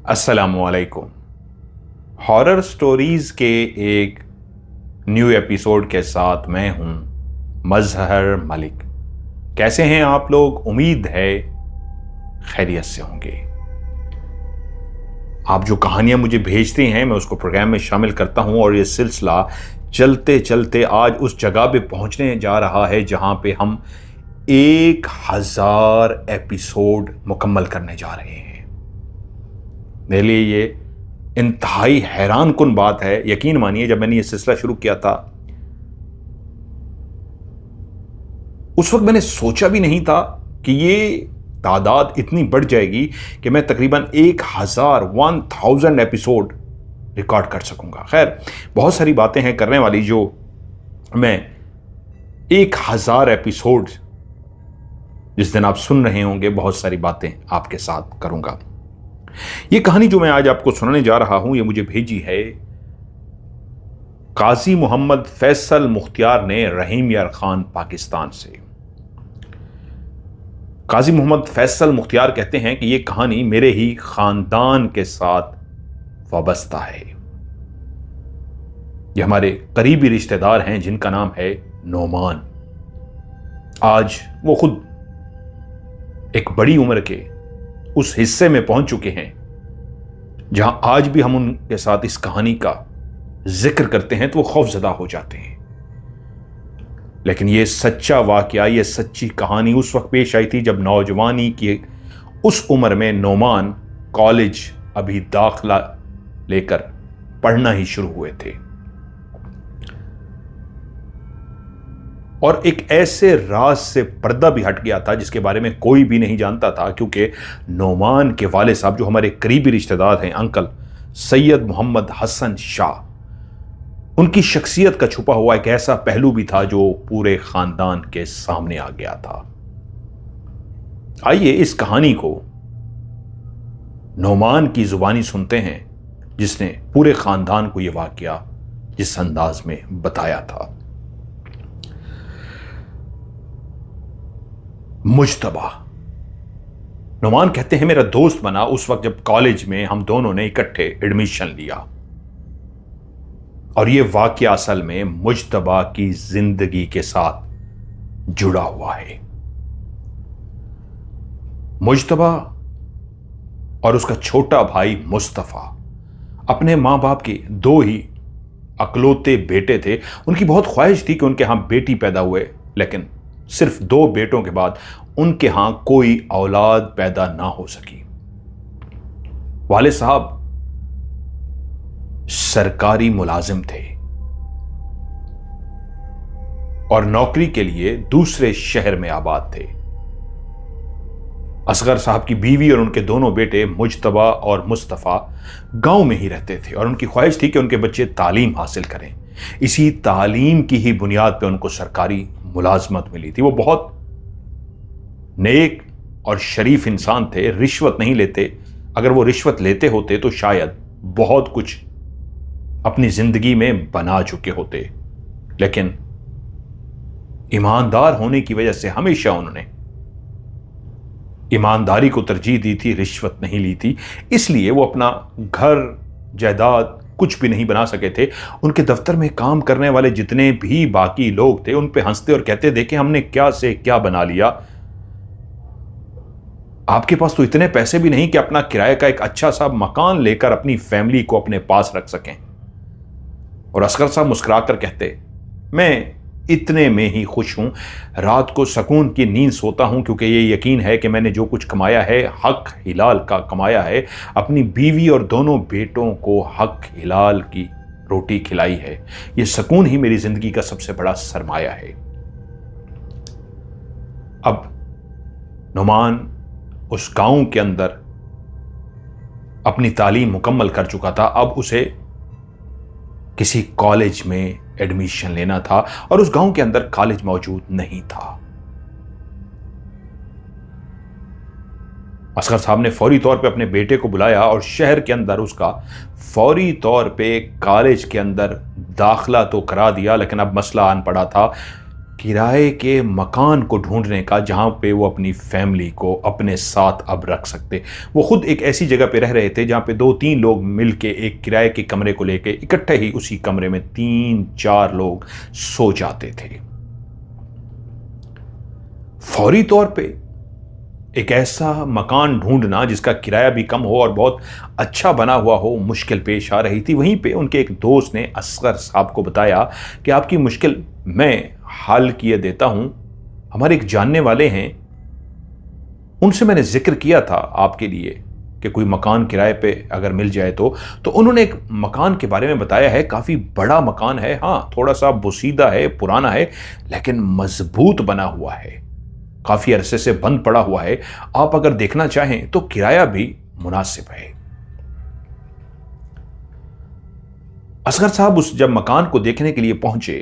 अस्सलामुअलैकुम। Horror stories के एक न्यू एपिसोड के साथ मैं हूं मजहर मलिक। कैसे हैं आप लोग? उम्मीद है खैरियत से होंगे। आप जो कहानियां मुझे भेजते हैं मैं उसको प्रोग्राम में शामिल करता हूं और ये सिलसिला चलते चलते आज उस जगह पे पहुंचने जा रहा है जहां पे हम 1000 एपिसोड मुकम्मल करने जा रहे हैं। मेरे लिए ये इंतहाई हैरान कुन बात है। यकीन मानिए, जब मैंने ये सिलसिला शुरू किया था उस वक्त मैंने सोचा भी नहीं था कि ये तादाद इतनी बढ़ जाएगी कि मैं तकरीबन 1000 एपिसोड रिकॉर्ड कर सकूंगा। खैर, बहुत सारी बातें हैं करने वाली जो मैं 1000 एपिसोड जिस दिन आप सुन रहे होंगे बहुत सारी बातें आपके साथ करूंगा। ये कहानी जो मैं आज आपको सुनाने जा रहा हूं ये मुझे भेजी है काजी मोहम्मद फैसल मुख्तियार ने, रहीम यार खान, पाकिस्तान से। काजी मोहम्मद फैसल मुख्तियार कहते हैं कि यह कहानी मेरे ही खानदान के साथ वाबस्ता है। ये हमारे करीबी रिश्तेदार हैं जिनका नाम है नोमान। आज वो खुद एक बड़ी उम्र के उस हिस्से में पहुंच चुके हैं जहां आज भी हम उनके साथ इस कहानी का जिक्र करते हैं तो वो खौफजदा हो जाते हैं। लेकिन ये सच्चा वाकया, ये सच्ची कहानी उस वक्त पेश आई थी जब नौजवानी की उस उम्र में नोमान कॉलेज अभी दाखिला लेकर पढ़ना ही शुरू हुए थे। और एक ऐसे राज से पर्दा भी हट गया था जिसके बारे में कोई भी नहीं जानता था, क्योंकि नोमान के वाले साहब जो हमारे करीबी रिश्तेदार हैं, अंकल सैयद मोहम्मद हसन शाह, उनकी शख्सियत का छुपा हुआ एक ऐसा पहलू भी था जो पूरे खानदान के सामने आ गया था। आइए इस कहानी को नोमान की जुबानी सुनते हैं जिसने पूरे खानदान को यह वाकया जिस अंदाज में बताया था। मुज्तबा नोमान कहते हैं मेरा दोस्त बना उस वक्त जब कॉलेज में हम दोनों ने इकट्ठे एडमिशन लिया। और यह वाकया असल में मुज्तबा की जिंदगी के साथ जुड़ा हुआ है। मुज्तबा और उसका छोटा भाई मुस्तफा अपने मां बाप के दो ही अकलौते बेटे थे। उनकी बहुत ख्वाहिश थी कि उनके यहां बेटी पैदा हुए, लेकिन सिर्फ 2 बेटों के बाद उनके यहां कोई औलाद पैदा ना हो सकी। वाले साहब सरकारी मुलाजिम थे और नौकरी के लिए दूसरे शहर में आबाद थे। असगर साहब की बीवी और उनके दोनों बेटे मुज्तबा और मुस्तफा गांव में ही रहते थे और उनकी ख्वाहिश थी कि उनके बच्चे तालीम हासिल करें। इसी तालीम की ही बुनियाद पर उनको सरकारी मुलाजमत मिली थी। वो बहुत नेक और शरीफ इंसान थे, रिश्वत नहीं लेते। अगर वो रिश्वत लेते होते तो शायद बहुत कुछ अपनी जिंदगी में बना चुके होते, लेकिन ईमानदार होने की वजह से हमेशा उन्होंने ईमानदारी को तरजीह दी थी, रिश्वत नहीं ली थी। इसलिए वो अपना घर जायदाद कुछ भी नहीं बना सके थे। उनके दफ्तर में काम करने वाले जितने भी बाकी लोग थे उन पे हंसते और कहते, देखे हमने क्या से क्या बना लिया, आपके पास तो इतने पैसे भी नहीं कि अपना किराए का एक अच्छा सा मकान लेकर अपनी फैमिली को अपने पास रख सकें। और असगर साहब मुस्कुराकर कहते, मैं इतने में ही खुश हूं, रात को सुकून की नींद सोता हूं क्योंकि ये यकीन है कि मैंने जो कुछ कमाया है हक हिलाल का कमाया है। अपनी बीवी और दोनों बेटों को हक हिलाल की रोटी खिलाई है। ये सुकून ही मेरी जिंदगी का सबसे बड़ा सरमाया है। अब नोमान उस गांव के अंदर अपनी तालीम मुकम्मल कर चुका था। अब उसे किसी कॉलेज में एडमिशन लेना था और उस गांव के अंदर कॉलेज मौजूद नहीं था। असगर साहब ने फौरी तौर पे अपने बेटे को बुलाया और शहर के अंदर उसका फौरी तौर पे कॉलेज के अंदर दाखिला तो करा दिया, लेकिन अब मसला आन पड़ा था किराए के मकान को ढूंढने का जहां पे वो अपनी फैमिली को अपने साथ अब रख सकते। वो खुद एक ऐसी जगह पे रह रहे थे जहां पे 2-3 लोग मिलके एक किराए के कमरे को लेके इकट्ठे ही उसी कमरे में 3-4 लोग सो जाते थे। फौरी तौर पे एक ऐसा मकान ढूंढना जिसका किराया भी कम हो और बहुत अच्छा बना हुआ हो मुश्किल पेश आ रही थी। वहीं पे उनके एक दोस्त ने असगर साहब को बताया कि आपकी मुश्किल मैं हल किए देता हूं। हमारे एक जानने वाले हैं, उनसे मैंने जिक्र किया था आपके लिए कि कोई मकान किराए पे अगर मिल जाए तो उन्होंने एक मकान के बारे में बताया है। काफी बड़ा मकान है, हाँ थोड़ा सा बोसीदा है, पुराना है, लेकिन मजबूत बना हुआ है, काफी अरसे से बंद पड़ा हुआ है। आप अगर देखना चाहें तो किराया भी मुनासिब है। असगर साहब जब मकान को देखने के लिए पहुंचे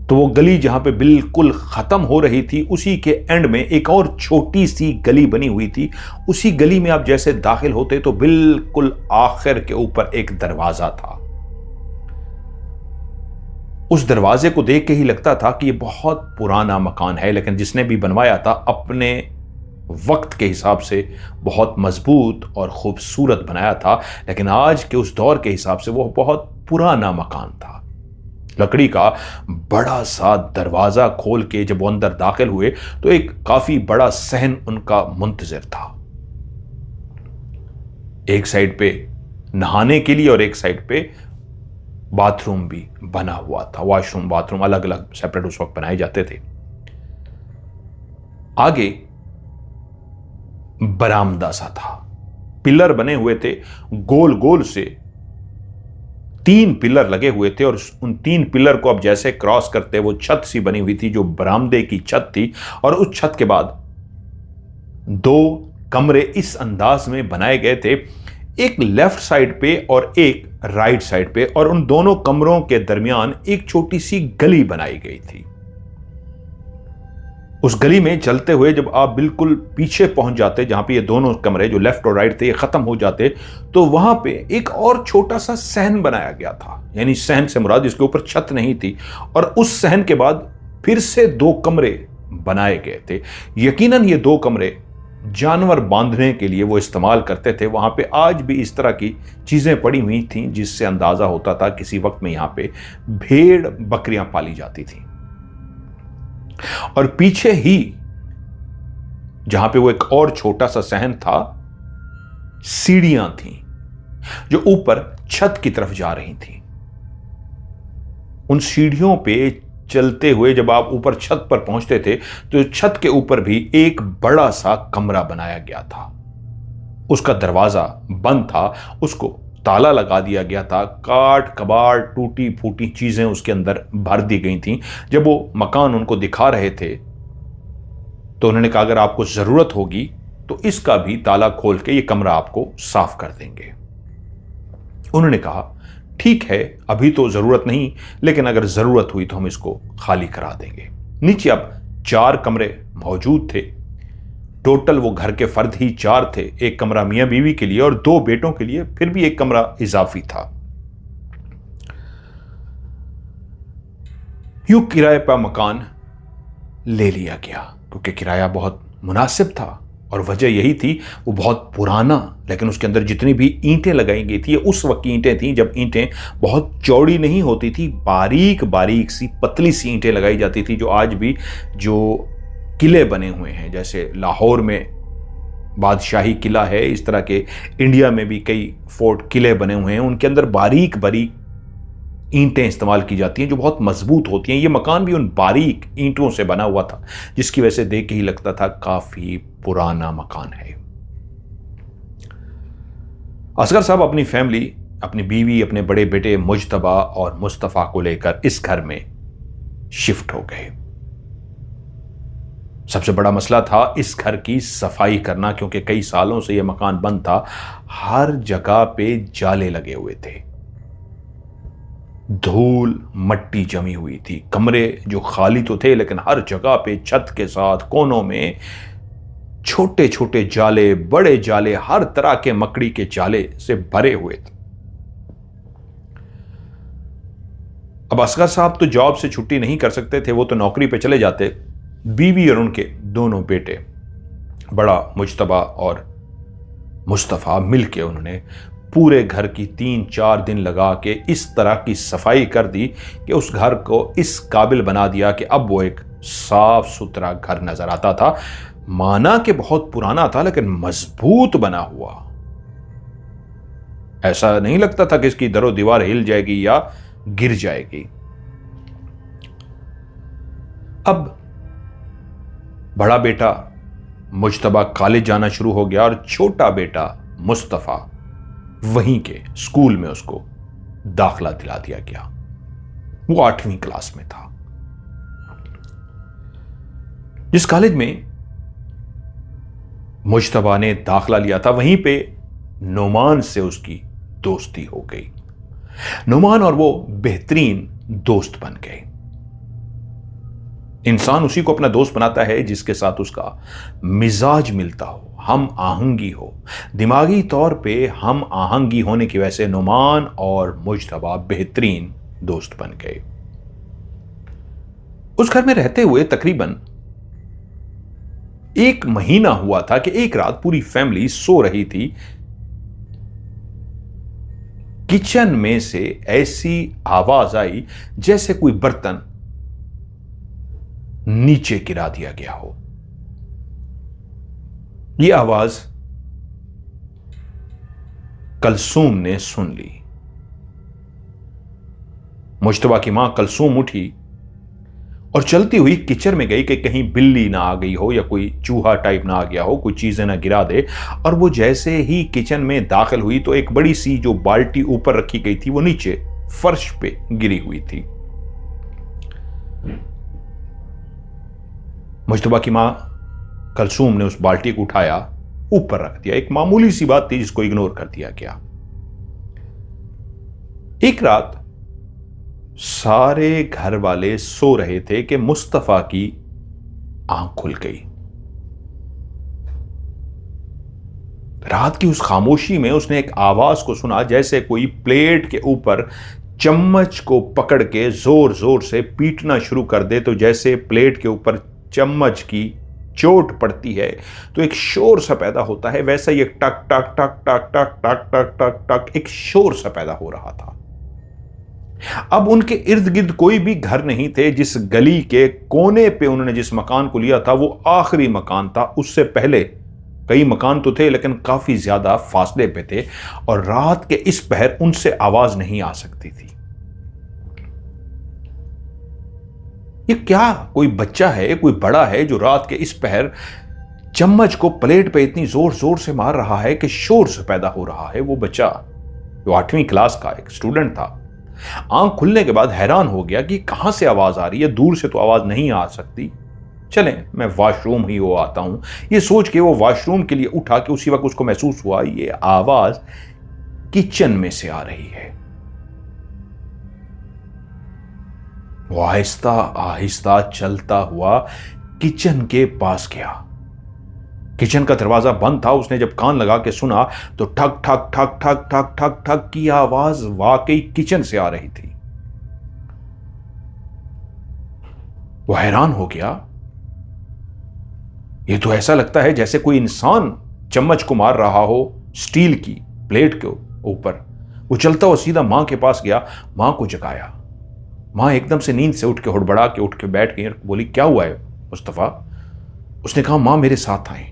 तो वो गली जहां पे बिल्कुल खत्म हो रही थी, उसी के एंड में एक और छोटी सी गली बनी हुई थी। उसी गली में आप जैसे दाखिल होते तो बिल्कुल आखिर के ऊपर एक दरवाजा था। उस दरवाजे को देख के ही लगता था कि ये बहुत पुराना मकान है, लेकिन जिसने भी बनवाया था अपने वक्त के हिसाब से बहुत मजबूत और खूबसूरत बनाया था, लेकिन आज के उस दौर के हिसाब से वो बहुत पुराना मकान था। लकड़ी का बड़ा सा दरवाजा खोल के जब वो अंदर दाखिल हुए तो एक काफी बड़ा सहन उनका मुंतजिर था। एक साइड पे नहाने के लिए और एक साइड पे बाथरूम भी बना हुआ था। वॉशरूम बाथरूम अलग अलग सेपरेट उस वक्त बनाए जाते थे। आगे बरामदा सा था, पिलर बने हुए थे, गोल गोल से 3 पिलर लगे हुए थे और उन 3 पिलर को अब जैसे क्रॉस करते वो छत सी बनी हुई थी जो बरामदे की छत थी। और उस छत के बाद 2 कमरे इस अंदाज में बनाए गए थे, एक लेफ्ट साइड पे और एक राइट साइड पे, और उन दोनों कमरों के दरमियान एक छोटी सी गली बनाई गई थी। उस गली में चलते हुए जब आप बिल्कुल पीछे पहुंच जाते, जहां पे ये दोनों कमरे जो लेफ्ट और राइट थे ये खत्म हो जाते, तो वहां पे एक और छोटा सा सहन बनाया गया था। यानी सहन से मुराद इसके ऊपर छत नहीं थी, और उस सहन के बाद फिर से 2 कमरे बनाए गए थे। यकीनन ये 2 कमरे जानवर बांधने के लिए वो इस्तेमाल करते थे। वहां पे आज भी इस तरह की चीजें पड़ी हुई थी जिससे अंदाजा होता था किसी वक्त में यहां पे भेड़ बकरियां पाली जाती थी। और पीछे ही जहां पे वो एक और छोटा सा सहन था, सीढ़ियां थीं जो ऊपर छत की तरफ जा रही थीं। उन सीढ़ियों पे चलते हुए जब आप ऊपर छत पर पहुंचते थे तो छत के ऊपर भी एक बड़ा सा कमरा बनाया गया था। उसका दरवाजा बंद था, उसको ताला लगा दिया गया था, काट कबाड़ टूटी फूटी चीजें उसके अंदर भर दी गई थीं। जब वो मकान उनको दिखा रहे थे तो उन्होंने कहा अगर आपको जरूरत होगी तो इसका भी ताला खोल के ये कमरा आपको साफ कर देंगे। उन्होंने कहा ठीक है, अभी तो जरूरत नहीं, लेकिन अगर जरूरत हुई तो हम इसको खाली करा देंगे। नीचे अब 4 कमरे मौजूद थे। टोटल वो घर के फर्द ही 4 थे, एक कमरा मियां बीवी के लिए और 2 बेटों के लिए फिर भी एक कमरा इजाफी था। यूं किराए पर मकान ले लिया गया क्योंकि किराया बहुत मुनासिब था, और वजह यही थी वो बहुत पुराना, लेकिन उसके अंदर जितनी भी ईंटें लगाई गई थी ये उस वक्त की ईंटें थी जब ईंटें बहुत चौड़ी नहीं होती थी, बारीक बारीक सी पतली सी ईंटें लगाई जाती थी। जो आज भी जो किले बने हुए हैं, जैसे लाहौर में बादशाही किला है, इस तरह के इंडिया में भी कई फोर्ट किले बने हुए हैं, उनके अंदर बारीक बारीक ईंटें इस्तेमाल की जाती हैं जो बहुत मजबूत होती हैं। ये मकान भी उन बारीक ईंटों से बना हुआ था जिसकी वजह से देख के ही लगता था काफी पुराना मकान है। असगर साहब अपनी फैमिली, अपनी बीवी, अपने बड़े बेटे मुजतबा और मुस्तफा को लेकर इस घर में शिफ्ट हो गए। सबसे बड़ा मसला था इस घर की सफाई करना, क्योंकि कई सालों से यह मकान बंद था। हर जगह पे जाले लगे हुए थे, धूल मट्टी जमी हुई थी। कमरे जो खाली तो थे लेकिन हर जगह पे छत के साथ कोनों में छोटे छोटे जाले, बड़े जाले, हर तरह के मकड़ी के जाले से भरे हुए थे। अब असगर साहब तो जॉब से छुट्टी नहीं कर सकते थे, वो तो नौकरी पे चले जाते। बीवी और उनके दोनों बेटे, बड़ा मुज्तबा और मुस्तफ़ा, मिलके उन्होंने पूरे घर की 3-4 दिन लगा के इस तरह की सफाई कर दी कि उस घर को इस काबिल बना दिया कि अब वो एक साफ सुथरा घर नजर आता था। माना कि बहुत पुराना था लेकिन मजबूत बना हुआ। ऐसा नहीं लगता था कि इसकी दरो दीवार हिल जाएगी या गिर जाएगी। अब बड़ा बेटा मुज्तबा कॉलेज जाना शुरू हो गया और छोटा बेटा मुस्तफ़ा वहीं के स्कूल में उसको दाखिला दिला दिया गया। वो 8वीं क्लास में था। जिस कॉलेज में मुज्तबा ने दाखिला लिया था वहीं पे नोमान से उसकी दोस्ती हो गई। नोमान और वो बेहतरीन दोस्त बन गए। इंसान उसी को अपना दोस्त बनाता है जिसके साथ उसका मिजाज मिलता हो, हम आहंगी हो। दिमागी तौर पे हम आहंगी होने की वजह से नोमान और मुज्तबा बेहतरीन दोस्त बन गए। उस घर में रहते हुए तकरीबन 1 महीना हुआ था कि एक रात पूरी फैमिली सो रही थी। किचन में से ऐसी आवाज आई जैसे कोई बर्तन नीचे गिरा दिया गया हो। यह आवाज कलसूम ने सुन ली। मुज्तबा की मां कलसूम उठी और चलती हुई किचन में गई कि कहीं बिल्ली ना आ गई हो या कोई चूहा टाइप ना आ गया हो, कोई चीजें ना गिरा दे। और वो जैसे ही किचन में दाखिल हुई तो एक बड़ी सी जो बाल्टी ऊपर रखी गई थी वो नीचे फर्श पे गिरी हुई थी। मुज्तबा की मां कलसूम ने उस बाल्टी को उठाया, ऊपर रख दिया। एक मामूली सी बात थी जिसको इग्नोर कर दिया गया। एक रात सारे घर वाले सो रहे थे कि मुस्तफा की आंख खुल गई। रात की उस खामोशी में उसने एक आवाज को सुना जैसे कोई प्लेट के ऊपर चम्मच को पकड़ के जोर जोर से पीटना शुरू कर दे। तो जैसे प्लेट के ऊपर चम्मच की चोट पड़ती है तो एक शोर सा पैदा होता है, वैसा ही एक टक टक टक टक टक टक टक टक टक एक शोर सा पैदा हो रहा था। अब उनके इर्द गिर्द कोई भी घर नहीं थे। जिस गली के कोने पे उन्होंने जिस मकान को लिया था वो आखिरी मकान था। उससे पहले कई मकान तो थे लेकिन काफी ज्यादा फासले पे थे और रात के इस पहर उनसे आवाज नहीं आ सकती थी। ये क्या कोई बच्चा है, कोई बड़ा है जो रात के इस पहर चम्मच को प्लेट पे इतनी जोर जोर से मार रहा है कि शोर से पैदा हो रहा है। वो बच्चा जो 8वीं क्लास का एक स्टूडेंट था, आंख खुलने के बाद हैरान हो गया कि कहां से आवाज आ रही है। दूर से तो आवाज नहीं आ सकती, चलें मैं वॉशरूम ही हो आता हूं। ये सोच के वो वॉशरूम के लिए उठा कि उसी वक्त उसको महसूस हुआ ये आवाज किचन में से आ रही है। वो आहिस्ता आहिस्ता चलता हुआ किचन के पास गया। किचन का दरवाजा बंद था। उसने जब कान लगा के सुना तो ठक ठक ठक ठक ठक ठक ठक की आवाज वाकई किचन से आ रही थी। वो हैरान हो गया। ये तो ऐसा लगता है जैसे कोई इंसान चम्मच को मार रहा हो स्टील की प्लेट के ऊपर। वो चलता हुआ सीधा मां के पास गया, मां को जगाया। मां एकदम से नींद से उठ के हुड़बड़ा के उठ के बैठ गई। बोली क्या हुआ है मुस्तफा? उसने कहा मां मेरे साथ आए।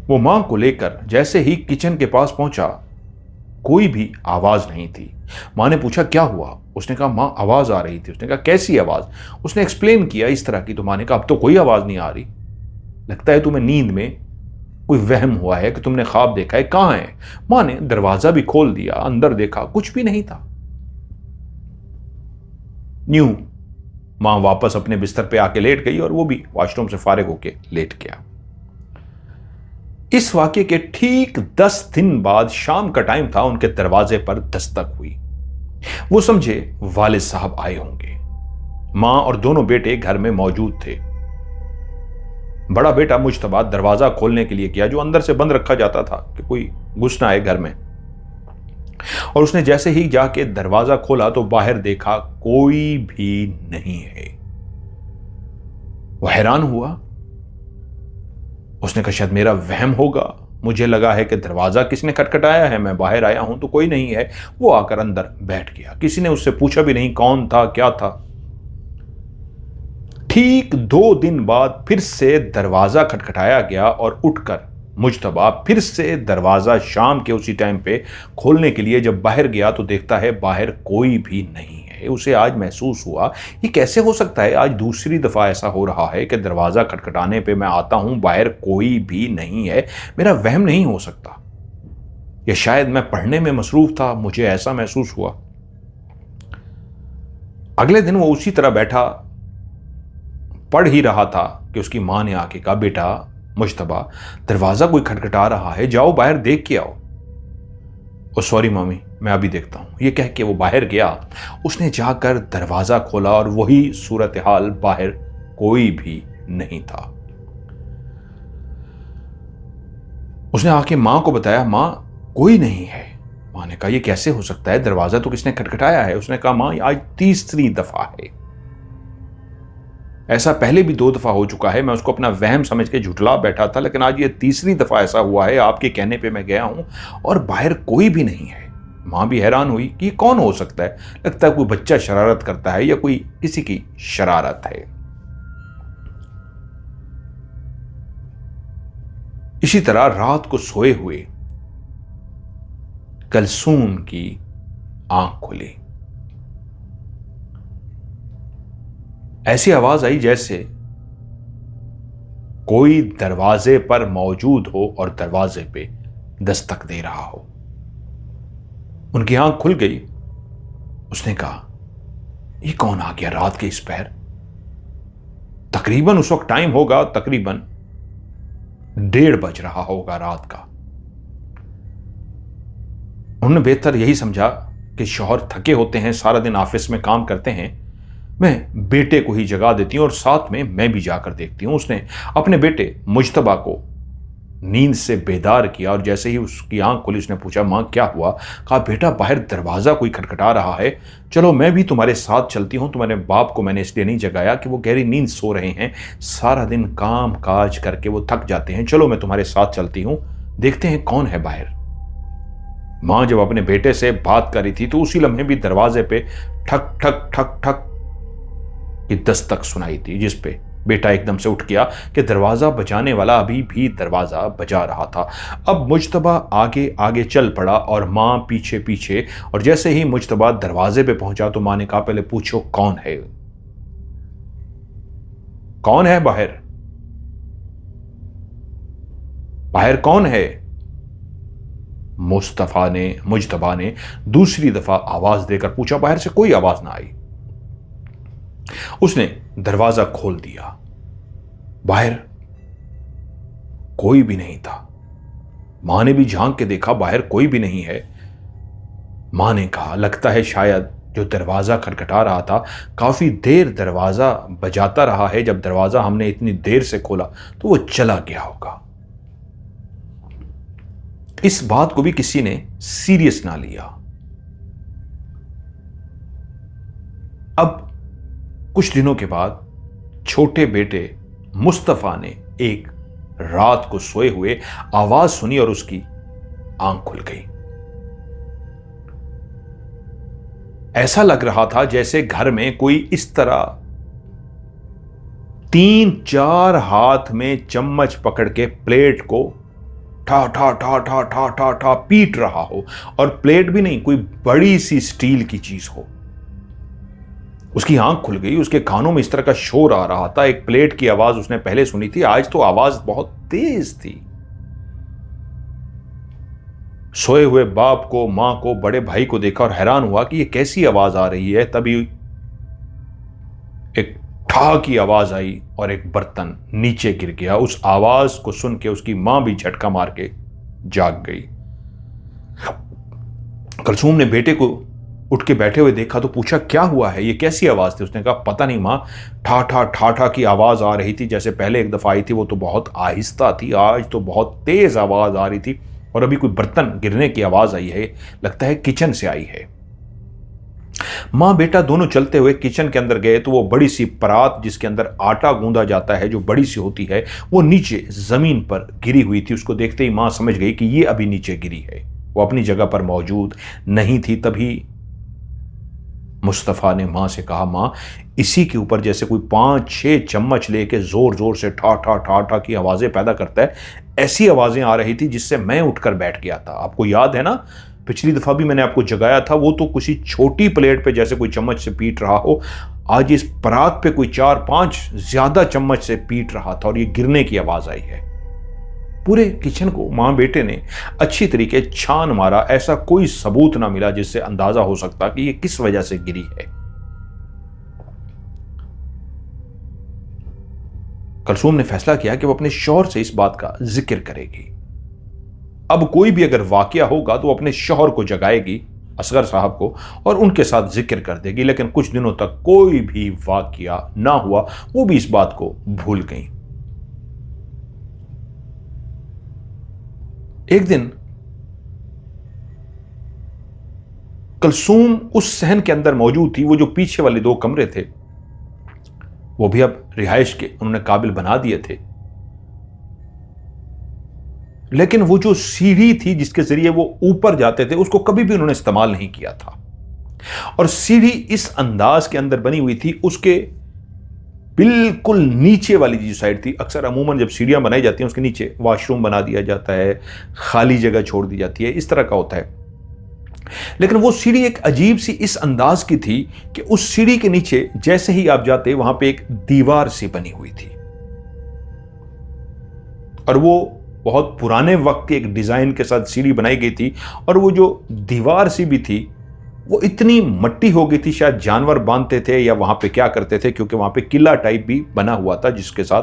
वो मां को लेकर जैसे ही किचन के पास पहुंचा कोई भी आवाज नहीं थी। मां ने पूछा क्या हुआ? उसने कहा मां आवाज आ रही थी। उसने कहा कैसी आवाज? उसने एक्सप्लेन किया इस तरह की। तो मां ने कहा अब तो कोई आवाज नहीं आ रही, लगता है तुम्हें नींद में कोई वहम हुआ है कि तुमने ख्वाब देखा है। कहां है? मां ने दरवाजा भी खोल दिया, अंदर देखा, कुछ भी नहीं था। न्यू मां वापस अपने बिस्तर पे आके लेट गई और वो भी वॉशरूम से फारिग होके लेट गया। इस वाकये के ठीक 10 दिन बाद शाम का टाइम था, उनके दरवाजे पर दस्तक हुई। वो समझे वालिद साहब आए होंगे। मां और दोनों बेटे घर में मौजूद थे। बड़ा बेटा मुज्तबा दरवाजा खोलने के लिए किया जो अंदर से बंद रखा जाता था कि कोई घुस ना आए घर में। और उसने जैसे ही जाके दरवाजा खोला तो बाहर देखा कोई भी नहीं है। वो हैरान हुआ। उसने कहा शायद मेरा वहम होगा, मुझे लगा है कि दरवाजा किसने खटखटाया है, मैं बाहर आया हूं तो कोई नहीं है। वो आकर अंदर बैठ गया। किसी ने उससे पूछा भी नहीं कौन था क्या था। ठीक 2 दिन बाद फिर से दरवाजा खटखटाया गया और उठकर मुज्तबा फिर से दरवाजा शाम के उसी टाइम पे खोलने के लिए जब बाहर गया तो देखता है बाहर कोई भी नहीं है। उसे आज महसूस हुआ ये कैसे हो सकता है, आज दूसरी दफा ऐसा हो रहा है कि दरवाजा खटखटाने पे मैं आता हूं, बाहर कोई भी नहीं है, मेरा वहम नहीं हो सकता। या शायद मैं पढ़ने में मसरूफ था, मुझे ऐसा महसूस हुआ। अगले दिन वो उसी तरह बैठा पढ़ ही रहा था कि उसकी मां ने आके कहा, बेटा मुज्तबा दरवाजा कोई खटखटा रहा है, जाओ बाहर देख के आओ। ओ सॉरी मम्मी, मैं अभी देखता हूं। ये कह के वो बाहर गया। उसने जाकर दरवाजा खोला और वही सूरत हाल, बाहर कोई भी नहीं था। उसने आके मां को बताया, मां कोई नहीं है। मां ने कहा ये कैसे हो सकता है, दरवाजा तो किसने खटखटाया है। उसने कहा मां आज तीसरी दफा है, ऐसा पहले भी 2 दफा हो चुका है, मैं उसको अपना वहम समझ के झुठला बैठा था, लेकिन आज ये तीसरी दफा ऐसा हुआ है, आपके कहने पे मैं गया हूं और बाहर कोई भी नहीं है। मां भी हैरान हुई कि कौन हो सकता है, लगता है कोई बच्चा शरारत करता है या कोई किसी की शरारत है। इसी तरह रात को सोए हुए कलसूम की आंख खुली। ऐसी आवाज आई जैसे कोई दरवाजे पर मौजूद हो और दरवाजे पे दस्तक दे रहा हो। उनकी आंख खुल गई। उसने कहा ये कौन आ गया रात के इस पहर। तकरीबन उस वक्त टाइम होगा, तकरीबन 1:30 बज रहा होगा रात का। उन्होंने बेहतर यही समझा कि शौहर थके होते हैं, सारा दिन ऑफिस में काम करते हैं, मैं बेटे को ही जगा देती हूं और साथ में मैं भी जाकर देखती हूं। उसने अपने बेटे मुज्तबा को नींद से बेदार किया और जैसे ही उसकी आंख खुली उसने पूछा मां क्या हुआ। कहा बेटा बाहर दरवाजा कोई खटखटा रहा है, चलो मैं भी तुम्हारे साथ चलती हूं। तुम्हारे बाप को मैंने इसलिए नहीं जगाया कि वो गहरी नींद सो रहे हैं, सारा दिन काम काज करके वो थक जाते हैं, चलो मैं तुम्हारे साथ चलती हूं, देखते हैं कौन है बाहर। मां जब अपने बेटे से बात कर रही थी तो उसी लम्हे भी दरवाजे पे ठक ठक ठक ठक की दस्तक सुनाई थी, जिस पे बेटा एकदम से उठ गया कि दरवाजा बजाने वाला अभी भी दरवाजा बजा रहा था। अब मुज्तबा आगे आगे चल पड़ा और मां पीछे पीछे, और जैसे ही मुज्तबा दरवाजे पे पहुंचा तो मां ने कहा पहले पूछो कौन है, कौन है बाहर, बाहर कौन है। मुज्तबा ने दूसरी दफा आवाज देकर पूछा, बाहर से कोई आवाज ना आई। उसने दरवाजा खोल दिया, बाहर कोई भी नहीं था। मां ने भी झांक के देखा, बाहर कोई भी नहीं है। मां ने कहा लगता है शायद जो दरवाजा खटखटा रहा था काफी देर दरवाजा बजाता रहा है, जब दरवाजा हमने इतनी देर से खोला तो वो चला गया होगा। इस बात को भी किसी ने सीरियस ना लिया। अब कुछ दिनों के बाद छोटे बेटे मुस्तफा ने एक रात को सोए हुए आवाज सुनी और उसकी आंख खुल गई। ऐसा लग रहा था जैसे घर में कोई इस तरह 3-4 हाथ में चम्मच पकड़ के प्लेट को ठा ठा ठा ठा ठा ठा ठा पीट रहा हो, और प्लेट भी नहीं, कोई बड़ी सी स्टील की चीज हो। उसकी आंख खुल गई, उसके कानों में इस तरह का शोर आ रहा था। एक प्लेट की आवाज उसने पहले सुनी थी, आज तो आवाज बहुत तेज थी। सोए हुए बाप को, मां को, बड़े भाई को देखा और हैरान हुआ कि ये कैसी आवाज आ रही है। तभी एक ठा की आवाज आई और एक बर्तन नीचे गिर गया। उस आवाज को सुन के उसकी मां भी झटका मार के जाग गई। कलसूम ने बेटे को उठ के बैठे हुए देखा तो पूछा क्या हुआ है, ये कैसी आवाज थी। उसने कहा पता नहीं मां, ठा ठा ठा ठा की आवाज आ रही थी। जैसे पहले एक दफा आई थी वो तो बहुत आहिस्ता थी, आज तो बहुत तेज आवाज आ रही थी। और अभी कोई बर्तन गिरने की आवाज आई है, लगता है किचन से आई है। मां बेटा दोनों चलते हुए किचन के अंदर गए तो वो बड़ी सी परात जिसके अंदर आटा गूंदा जाता है, जो बड़ी सी होती है, वो नीचे जमीन पर गिरी हुई थी। उसको देखते ही मां समझ गई कि ये अभी नीचे गिरी है, वो अपनी जगह पर मौजूद नहीं थी। तभी मुस्तफा ने मां से कहा, मां इसी के ऊपर जैसे कोई 5-6 चम्मच लेके जोर जोर से ठा ठा ठा ठा की आवाजें पैदा करता है, ऐसी आवाजें आ रही थी जिससे मैं उठकर बैठ गया था। आपको याद है ना, पिछली दफा भी मैंने आपको जगाया था, वो तो किसी छोटी प्लेट पे जैसे कोई चम्मच से पीट रहा हो, आज इस परात पे कोई 4-5 ज्यादा चम्मच से पीट रहा था और ये गिरने की आवाज आई है। पूरे किचन को मां बेटे ने अच्छी तरीके छान मारा, ऐसा कोई सबूत ना मिला जिससे अंदाजा हो सकता कि ये किस वजह से गिरी है। कलसूम ने फैसला किया कि वो अपने शौहर से इस बात का जिक्र करेगी। अब कोई भी अगर वाकया होगा तो अपने शौहर को जगाएगी, असगर साहब को, और उनके साथ जिक्र कर देगी। लेकिन कुछ दिनों तक कोई भी वाकया ना हुआ, वो भी इस बात को भूल गई। एक दिन कलसूम उस सहन के अंदर मौजूद थी। वो जो पीछे वाले 2 कमरे थे वो भी अब रिहाइश के उन्होंने काबिल बना दिए थे, लेकिन वो जो सीढ़ी थी जिसके जरिए वो ऊपर जाते थे उसको कभी भी उन्होंने इस्तेमाल नहीं किया था। और सीढ़ी इस अंदाज के अंदर बनी हुई थी, उसके बिल्कुल नीचे वाली जो साइड थी, अक्सर अमूमन जब सीढ़ियां बनाई जाती हैं उसके नीचे वॉशरूम बना दिया जाता है, खाली जगह छोड़ दी जाती है, इस तरह का होता है। लेकिन वो सीढ़ी एक अजीब सी इस अंदाज की थी कि उस सीढ़ी के नीचे जैसे ही आप जाते वहां पे एक दीवार सी बनी हुई थी, और वो बहुत पुराने वक्त के एक डिजाइन के साथ सीढ़ी बनाई गई थी। और वो जो दीवार सी भी थी वो इतनी मट्टी हो गई थी, शायद जानवर बांधते थे या वहां पे क्या करते थे, क्योंकि वहां पे किला टाइप भी बना हुआ था जिसके साथ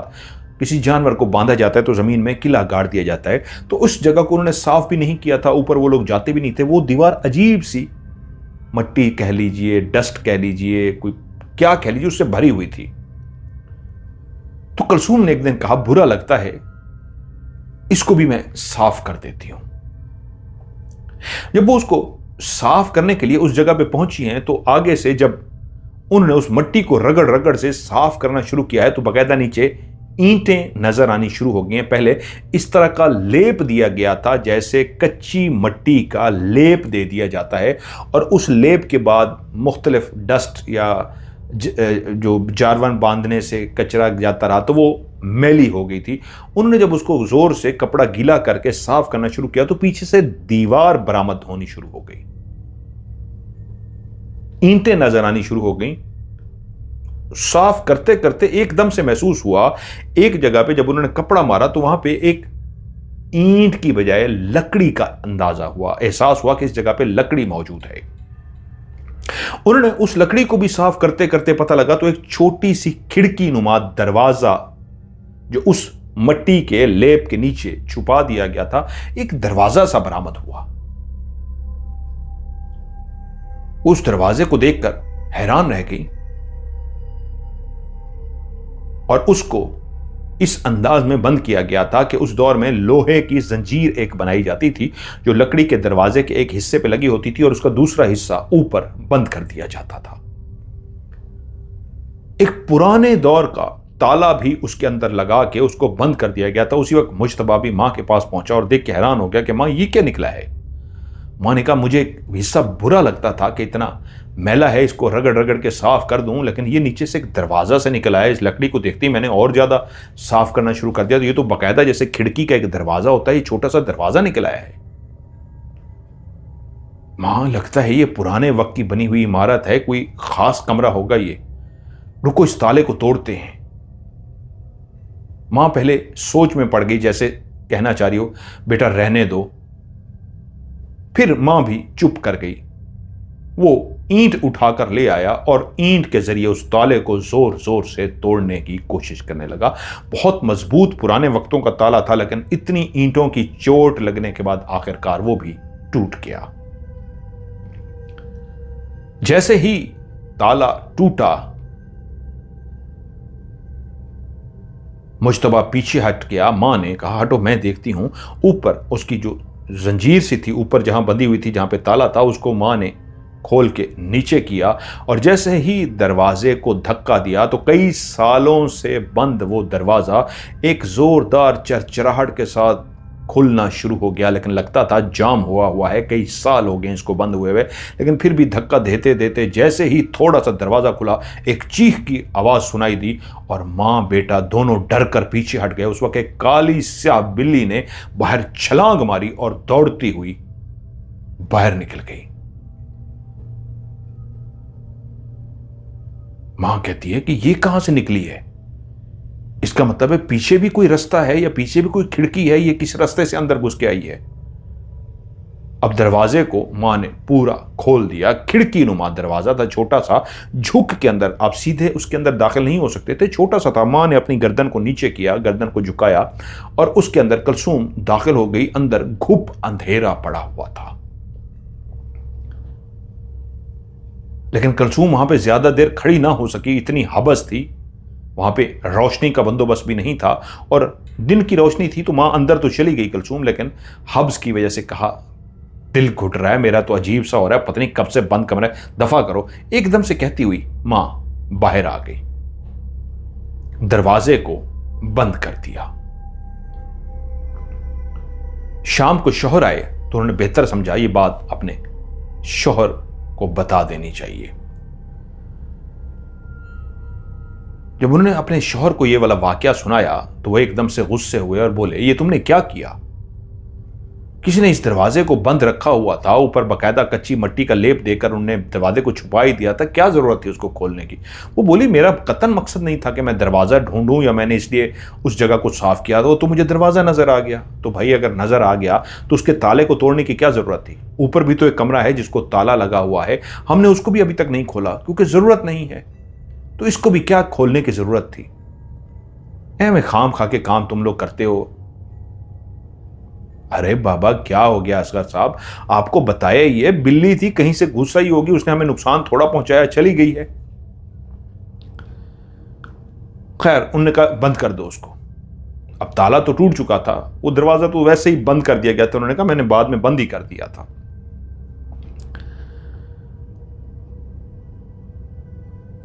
किसी जानवर को बांधा जाता है तो जमीन में किला गाड़ दिया जाता है। तो उस जगह को उन्होंने साफ भी नहीं किया था, ऊपर वो लोग जाते भी नहीं थे। वो दीवार अजीब सी मट्टी कह लीजिए, डस्ट कह लीजिए, कोई क्या कह लीजिए, उससे भरी हुई थी। तो कलसूम ने एक दिन कहा, बुरा लगता है, इसको भी मैं साफ कर देती हूं। जब वो उसको साफ करने के लिए उस जगह पे पहुंची हैं तो आगे से जब उन्होंने उस मट्टी को रगड़ रगड़ से साफ करना शुरू किया है तो बकायदा नीचे ईंटें नजर आनी शुरू हो गई हैं। पहले इस तरह का लेप दिया गया था, जैसे कच्ची मट्टी का लेप दे दिया जाता है, और उस लेप के बाद मुख्तलिफ डस्ट या जो जानवर बांधने से कचरा जाता रहा तो वो मैली हो गई थी। उन्होंने जब उसको जोर से कपड़ा गीला करके साफ करना शुरू किया तो पीछे से दीवार बरामद होनी शुरू हो गई, ईंटें नजर आनी शुरू हो गई। साफ करते करते एकदम से महसूस हुआ एक जगह पे जब उन्होंने कपड़ा मारा तो वहां पे एक ईंट की बजाय लकड़ी का अंदाजा हुआ, एहसास हुआ कि इस जगह पे लकड़ी मौजूद है। उन्होंने उस लकड़ी को भी साफ करते करते पता लगा तो एक छोटी सी खिड़की नुमा दरवाजा जो उस मट्टी के लेप के नीचे छुपा दिया गया था, एक दरवाजा सा बरामद हुआ। उस दरवाजे को देखकर हैरान रह गई और उसको इस अंदाज में बंद किया गया था कि उस दौर में लोहे की जंजीर एक बनाई जाती थी जो लकड़ी के दरवाजे के एक हिस्से पे लगी होती थी और उसका दूसरा हिस्सा ऊपर बंद कर दिया जाता था। एक पुराने दौर का ताला भी उसके अंदर लगा के उसको बंद कर दिया गया था। उसी वक्त मुज्तबा भी मां के पास पहुंचा और देख के हैरान हो गया कि मां ये क्या निकला है। मां ने कहा मुझे हिस्सा बुरा लगता था कि इतना मैला है, इसको रगड़ रगड़ के साफ कर दूं, लेकिन ये नीचे से एक दरवाजा से निकला है। इस लकड़ी को देखते ही मैंने और ज्यादा साफ करना शुरू कर दिया तो ये तो बाकायदा जैसे खिड़की का एक दरवाजा होता है, ये छोटा सा दरवाजा निकल आया है। मां लगता है ये पुराने वक्त की बनी हुई इमारत है, कोई खास कमरा होगा ये, रुको इस ताले को तोड़ते हैं। मां पहले सोच में पड़ गई, जैसे कहना चाह रही हो बेटा रहने दो, फिर मां भी चुप कर गई। वो ईंट उठाकर ले आया और ईंट के जरिए उस ताले को जोर जोर से तोड़ने की कोशिश करने लगा। बहुत मजबूत पुराने वक्तों का ताला था, लेकिन इतनी ईंटों की चोट लगने के बाद आखिरकार वो भी टूट गया। जैसे ही ताला टूटा मुज्तबा पीछे हट गया। मां ने कहा हटो मैं देखती हूं। ऊपर उसकी जो जंजीर सी थी ऊपर जहां बंधी हुई थी, जहां पे ताला था, उसको मां ने खोल के नीचे किया और जैसे ही दरवाजे को धक्का दिया तो कई सालों से बंद वो दरवाजा एक जोरदार चरचराहट के साथ खुलना शुरू हो गया। लेकिन लगता था जाम हुआ है, कई साल हो गए इसको बंद हुए हुए, लेकिन फिर भी धक्का देते देते जैसे ही थोड़ा सा दरवाजा खुला, एक चीख की आवाज सुनाई दी और मां बेटा दोनों डर कर पीछे हट गए। उस वक्त एक काली स्याह बिल्ली ने बाहर छलांग मारी और दौड़ती हुई बाहर निकल गई। मां कहती है कि ये कहां से निकली है, इसका मतलब है पीछे भी कोई रास्ता है या पीछे भी कोई खिड़की है, ये किस रास्ते से अंदर घुस के आई है। अब दरवाजे को मां ने पूरा खोल दिया। खिड़की नुमा दरवाजा था, छोटा सा, झुक के अंदर, आप सीधे उसके अंदर दाखिल नहीं हो सकते थे, छोटा सा था। मां ने अपनी गर्दन को नीचे किया, गर्दन को झुकाया और उसके अंदर कलसूम दाखिल हो गई। अंदर घुप अंधेरा पड़ा हुआ था, लेकिन कलसूम वहां पे ज्यादा देर खड़ी ना हो सकी, इतनी हबस थी। वहां पे रोशनी का बंदोबस्त भी नहीं था और दिन की रोशनी थी तो मां अंदर तो चली गई कलसूम, लेकिन हब्स की वजह से कहा दिल घुट रहा है मेरा, तो अजीब सा हो रहा है, पता नहीं कब से बंद कमरा है, दफा करो। एकदम से कहती हुई मां बाहर आ गई, दरवाजे को बंद कर दिया। शाम को शौहर आए तो उन्होंने बेहतर समझा ये बात अपने शौहर को बता देनी चाहिए। जब उन्होंने अपने शौहर को यह वाला वाकया सुनाया तो वह एकदम से गुस्से हुए और बोले ये तुमने क्या किया, किसी ने इस दरवाजे को बंद रखा हुआ था, ऊपर बकायदा कच्ची मिट्टी का लेप देकर उन्होंने दरवाजे को छुपा ही दिया था, क्या जरूरत थी उसको खोलने की। वो बोली मेरा कतन मकसद नहीं था कि मैं दरवाजा ढूंढूं या मैंने इसलिए उस जगह को साफ किया तो मुझे दरवाजा नजर आ गया। तो भाई अगर नजर आ गया तो उसके ताले को तोड़ने की क्या जरूरत थी। ऊपर भी तो एक कमरा है जिसको ताला लगा हुआ है, हमने उसको भी अभी तक नहीं खोला क्योंकि जरूरत नहीं है, तो इसको भी क्या खोलने की जरूरत थी। मैं खाम खा के काम तुम लोग करते हो। अरे बाबा क्या हो गया असगर साहब, आपको बताया ही है, बिल्ली थी कहीं से घुस आई होगी, उसने हमें नुकसान थोड़ा पहुंचाया, चली गई है। खैर उन्होंने कहा बंद कर दो उसको। अब ताला तो टूट चुका था, वो दरवाजा तो वैसे ही बंद कर दिया गया था। उन्होंने कहा मैंने बाद में बंद ही कर दिया था।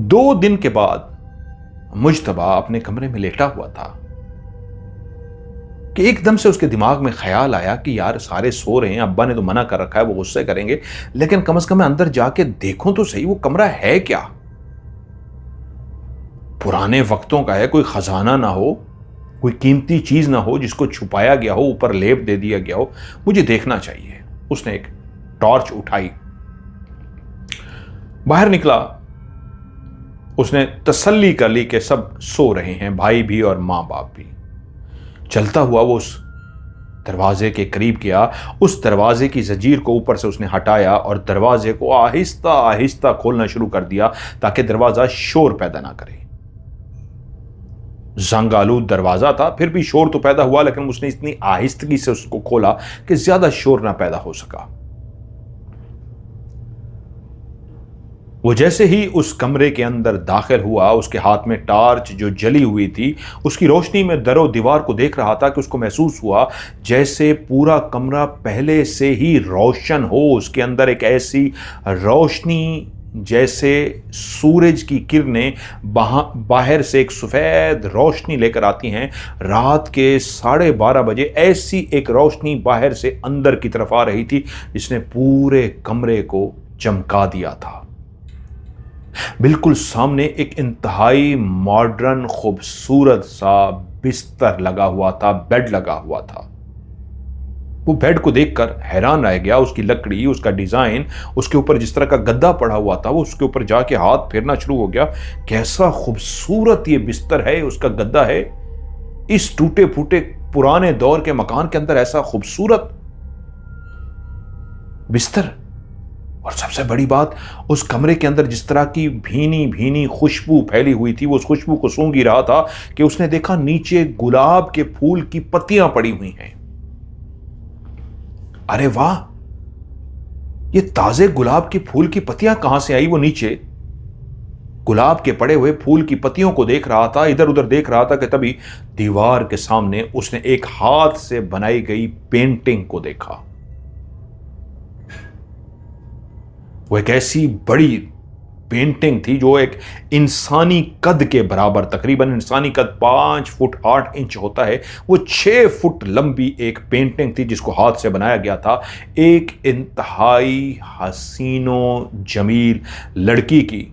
2 दिन के बाद मुज्तबा अपने कमरे में लेटा हुआ था कि एकदम से उसके दिमाग में ख्याल आया कि यार सारे सो रहे हैं, अब्बा ने तो मना कर रखा है, वो गुस्से करेंगे, लेकिन कम से कम मैं अंदर जाके देखूं तो सही वो कमरा है क्या। पुराने वक्तों का है, कोई खजाना ना हो, कोई कीमती चीज ना हो जिसको छुपाया गया हो, ऊपर लेप दे दिया गया हो, मुझे देखना चाहिए। उसने एक टॉर्च उठाई, बाहर निकला। उसने तसल्ली कर ली कि सब सो रहे हैं, भाई भी और मां बाप भी। चलता हुआ वो उस दरवाजे के करीब गया, उस दरवाजे की जंजीर को ऊपर से उसने हटाया और दरवाजे को आहिस्ता आहिस्ता खोलना शुरू कर दिया ताकि दरवाजा शोर पैदा ना करे। जंगालूद दरवाजा था, फिर भी शोर तो पैदा हुआ, लेकिन उसने इतनी आहिस्तगी से उसको खोला कि ज्यादा शोर ना पैदा हो सका। वो जैसे ही उस कमरे के अंदर दाखिल हुआ, उसके हाथ में टार्च जो जली हुई थी, उसकी रोशनी में दरो दीवार को देख रहा था कि उसको महसूस हुआ जैसे पूरा कमरा पहले से ही रोशन हो। उसके अंदर एक ऐसी रोशनी जैसे सूरज की किरणें बाहर से एक सफ़ेद रोशनी लेकर आती हैं। रात के 12:30 बजे ऐसी एक रोशनी बाहर से अंदर की तरफ आ रही थी जिसने पूरे कमरे को चमका दिया था। बिल्कुल सामने एक इंतहाई मॉडर्न खूबसूरत सा बिस्तर लगा हुआ था, बेड लगा हुआ था। वो बेड को देखकर हैरान रह गया, उसकी लकड़ी, उसका डिजाइन, उसके ऊपर जिस तरह का गद्दा पड़ा हुआ था, वो उसके ऊपर जाके हाथ फेरना शुरू हो गया। कैसा खूबसूरत ये बिस्तर है, उसका गद्दा है। इस टूटे फूटे पुराने दौर के मकान के अंदर ऐसा खूबसूरत बिस्तर। और सबसे बड़ी बात, उस कमरे के अंदर जिस तरह की भीनी भीनी खुशबू फैली हुई थी, वो उस खुशबू को सूंघ ही रहा था कि उसने देखा नीचे गुलाब के फूल की पत्तियां पड़ी हुई हैं। अरे वाह, ये ताजे गुलाब के फूल की पत्तियां कहां से आई। वो नीचे गुलाब के पड़े हुए फूल की पत्तियों को देख रहा था, इधर उधर देख रहा था कि तभी दीवार के सामने उसने एक हाथ से बनाई गई पेंटिंग को देखा। वो एक ऐसी बड़ी पेंटिंग थी जो एक इंसानी कद के बराबर, तकरीबन इंसानी कद 5 फुट 8 इंच होता है, वो 6 फुट लंबी एक पेंटिंग थी जिसको हाथ से बनाया गया था, एक इंतहाई हसीनो जमील लड़की की,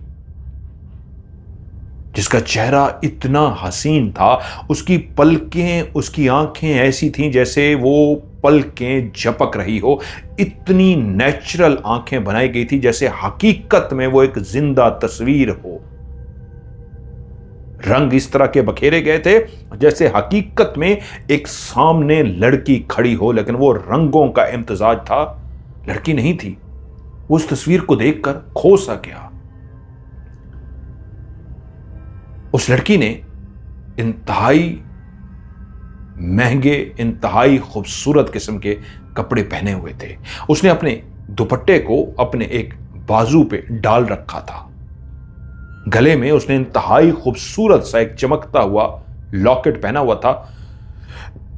जिसका चेहरा इतना हसीन था, उसकी पलकें, उसकी आंखें ऐसी थीं जैसे वो पलकें झपक रही हो, इतनी नेचुरल आंखें बनाई गई थी जैसे हकीकत में वो एक जिंदा तस्वीर हो। रंग इस तरह के बखेरे गए थे जैसे हकीकत में एक सामने लड़की खड़ी हो, लेकिन वो रंगों का इम्तिजाज था, लड़की नहीं थी। वो उस तस्वीर को देखकर खो सा गया। उस लड़की ने इंतहाई महंगे, इंतहाई खूबसूरत किस्म के कपड़े पहने हुए थे। उसने अपने दुपट्टे को अपने एक बाजू पे डाल रखा था। गले में उसने इंतहाई खूबसूरत सा एक चमकता हुआ लॉकेट पहना हुआ था,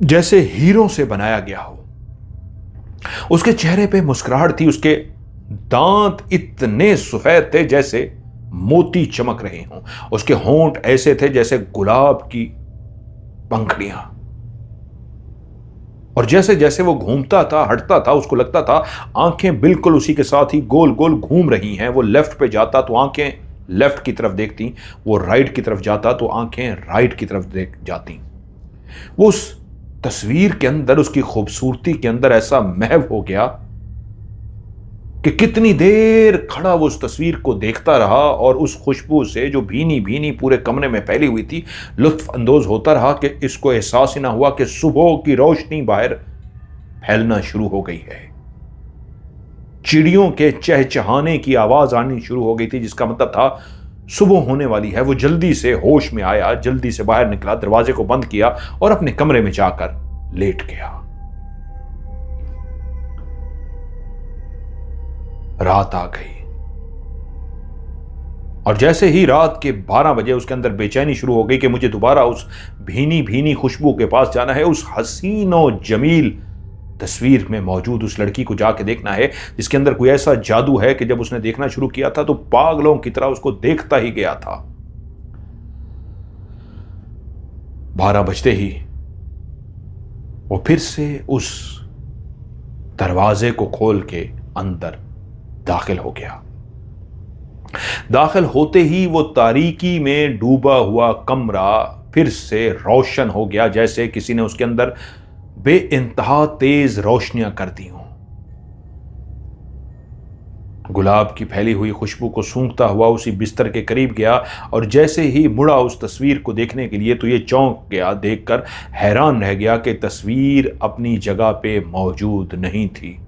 जैसे हीरों से बनाया गया हो। उसके चेहरे पे मुस्कुराहट थी, उसके दांत इतने सफेद थे जैसे मोती चमक रहे हों। उसके होंठ ऐसे थे जैसे गुलाब की पंखड़ियां। और जैसे जैसे वो घूमता था, हटता था, उसको लगता था आंखें बिल्कुल उसी के साथ ही गोल गोल घूम रही हैं। वो लेफ्ट पे जाता तो आंखें लेफ्ट की तरफ देखती, वो राइट की तरफ जाता तो आंखें राइट की तरफ देख जाती। वो उस तस्वीर के अंदर, उसकी खूबसूरती के अंदर ऐसा महव हो गया कि कितनी देर खड़ा वो उस तस्वीर को देखता रहा और उस खुशबू से जो भीनी भीनी पूरे कमरे में फैली हुई थी लुत्फ अंदोज होता रहा कि इसको एहसास ही ना हुआ कि सुबह की रोशनी बाहर फैलना शुरू हो गई है। चिड़ियों के चहचहाने की आवाज आनी शुरू हो गई थी, जिसका मतलब था सुबह होने वाली है। वो जल्दी से होश में आया, जल्दी से बाहर निकला, दरवाजे को बंद किया और अपने कमरे में जाकर लेट गया। रात आ गई और जैसे ही रात के 12 बजे उसके अंदर बेचैनी शुरू हो गई कि मुझे दोबारा उस भीनी भीनी खुशबू के पास जाना है, उस हसीन और जमील तस्वीर में मौजूद उस लड़की को जाके देखना है जिसके अंदर कोई ऐसा जादू है कि जब उसने देखना शुरू किया था तो पागलों की तरह उसको देखता ही गया था। 12 बजते ही वो फिर से उस दरवाजे को खोल के अंदर दाखिल हो गया। दाखिल होते ही वो तारीकी में डूबा हुआ कमरा फिर से रोशन हो गया, जैसे किसी ने उसके अंदर बेइंतहा तेज रोशनियां कर दी हों। गुलाब की फैली हुई खुशबू को सूंघता हुआ उसी बिस्तर के करीब गया और जैसे ही मुड़ा उस तस्वीर को देखने के लिए तो ये चौंक गया, देखकर हैरान रह गया कि तस्वीर अपनी जगह पे मौजूद नहीं थी।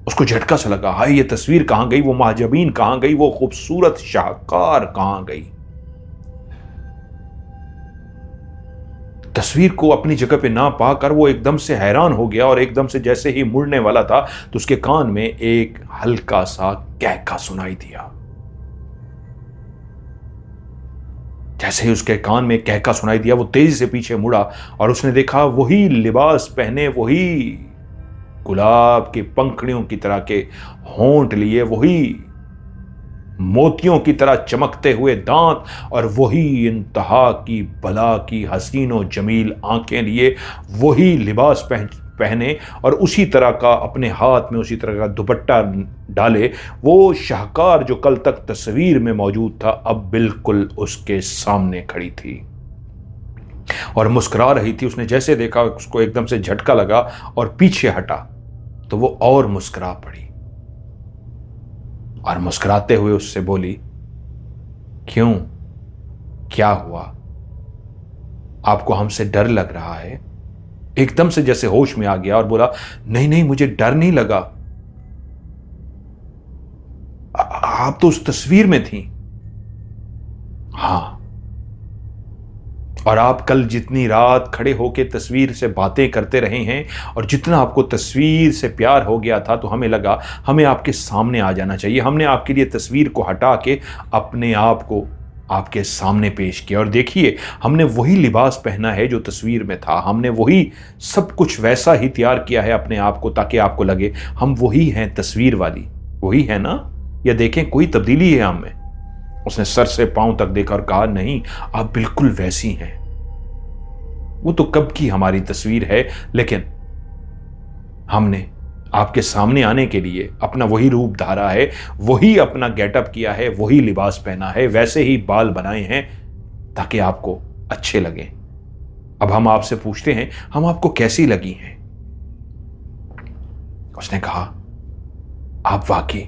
उसको झटका सा लगा, हाय ये तस्वीर कहां गई, वो महजबीन कहां गई, वो खूबसूरत शाहकार कहां गई। तस्वीर को अपनी जगह पे ना पाकर वो एकदम से हैरान हो गया और एकदम से जैसे ही मुड़ने वाला था तो उसके कान में एक हल्का सा कहका सुनाई दिया। जैसे ही उसके कान में कहका सुनाई दिया वो तेजी से पीछे मुड़ा और उसने देखा वही लिबास पहने, वही गुलाब की पंखड़ियों की तरह के होंठ लिए, वही मोतियों की तरह चमकते हुए दांत और वही इंतहा की बला की हसीनो जमील आंखें लिए, वही लिबास पहने और उसी तरह का अपने हाथ में उसी तरह का दुपट्टा डाले वो शाहकार जो कल तक तस्वीर में मौजूद था अब बिल्कुल उसके सामने खड़ी थी और मुस्कुरा रही थी। उसने जैसे देखा उसको एकदम से झटका लगा और पीछे हटा तो वो और मुस्कुरा पड़ी और मुस्कुराते हुए उससे बोली, क्यों, क्या हुआ, आपको हमसे डर लग रहा है? एकदम से जैसे होश में आ गया और बोला, नहीं नहीं मुझे डर नहीं लगा, आप तो उस तस्वीर में थी। हां, और आप कल जितनी रात खड़े होकर तस्वीर से बातें करते रहे हैं और जितना आपको तस्वीर से प्यार हो गया था तो हमें लगा हमें आपके सामने आ जाना चाहिए। हमने आपके लिए तस्वीर को हटा के अपने आप को आपके सामने पेश किया। और देखिए, हमने वही लिबास पहना है जो तस्वीर में था, हमने वही सब कुछ वैसा ही तैयार किया है अपने आप को, ताकि आपको लगे हम वही हैं, तस्वीर वाली वही है ना, या देखें कोई तब्दीली है हम में। उसने सर से पांव तक देखा और कहा, नहीं, आप बिल्कुल वैसी हैं। वो तो कब की हमारी तस्वीर है, लेकिन हमने आपके सामने आने के लिए अपना वही रूप धारा है, वही अपना गेटअप किया है, वही लिबास पहना है, वैसे ही बाल बनाए हैं ताकि आपको अच्छे लगें। अब हम आपसे पूछते हैं, हम आपको कैसी लगी हैं? उसने कहा, आप वाकई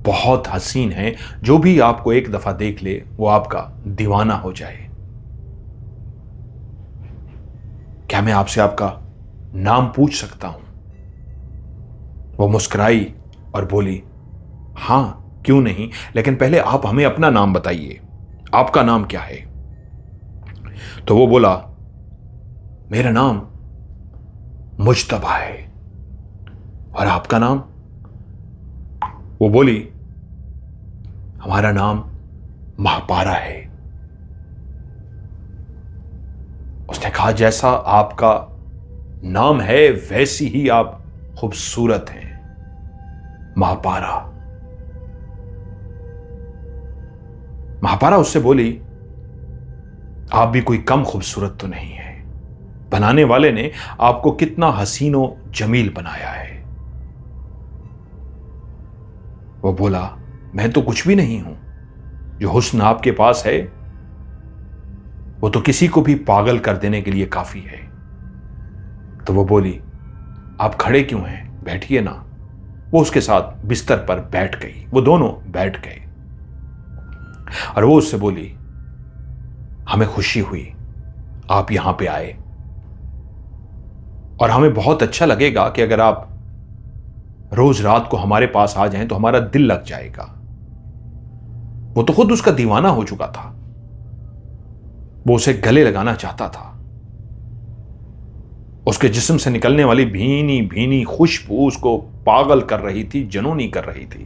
बहुत हसीन हैं, जो भी आपको एक दफा देख ले वो आपका दीवाना हो जाए। क्या मैं आपसे आपका नाम पूछ सकता हूं? वो मुस्कुराई और बोली, हां, क्यों नहीं, लेकिन पहले आप हमें अपना नाम बताइए, आपका नाम क्या है? तो वो बोला, मेरा नाम मुज्तबा है। और आपका नाम? वो बोली, हमारा नाम महापारा है। उसने कहा, जैसा आपका नाम है वैसी ही आप खूबसूरत हैं, महापारा। महापारा उससे बोली, आप भी कोई कम खूबसूरत तो नहीं है। बनाने वाले ने आपको कितना हसीनो जमील बनाया है। वो बोला, मैं तो कुछ भी नहीं हूं। जो हुस्न आपके पास है वो तो किसी को भी पागल कर देने के लिए काफी है। तो वो बोली, आप खड़े क्यों हैं, बैठिए ना। वो उसके साथ बिस्तर पर बैठ गई, वो दोनों बैठ गए और वो उससे बोली, हमें खुशी हुई आप यहां पे आए और हमें बहुत अच्छा लगेगा कि अगर आप रोज रात को हमारे पास आ जाएं तो हमारा दिल लग जाएगा। वो तो खुद उसका दीवाना हो चुका था, वो उसे गले लगाना चाहता था। उसके जिस्म से निकलने वाली भीनी भीनी खुशबू उसको पागल कर रही थी, जुनूनी कर रही थी।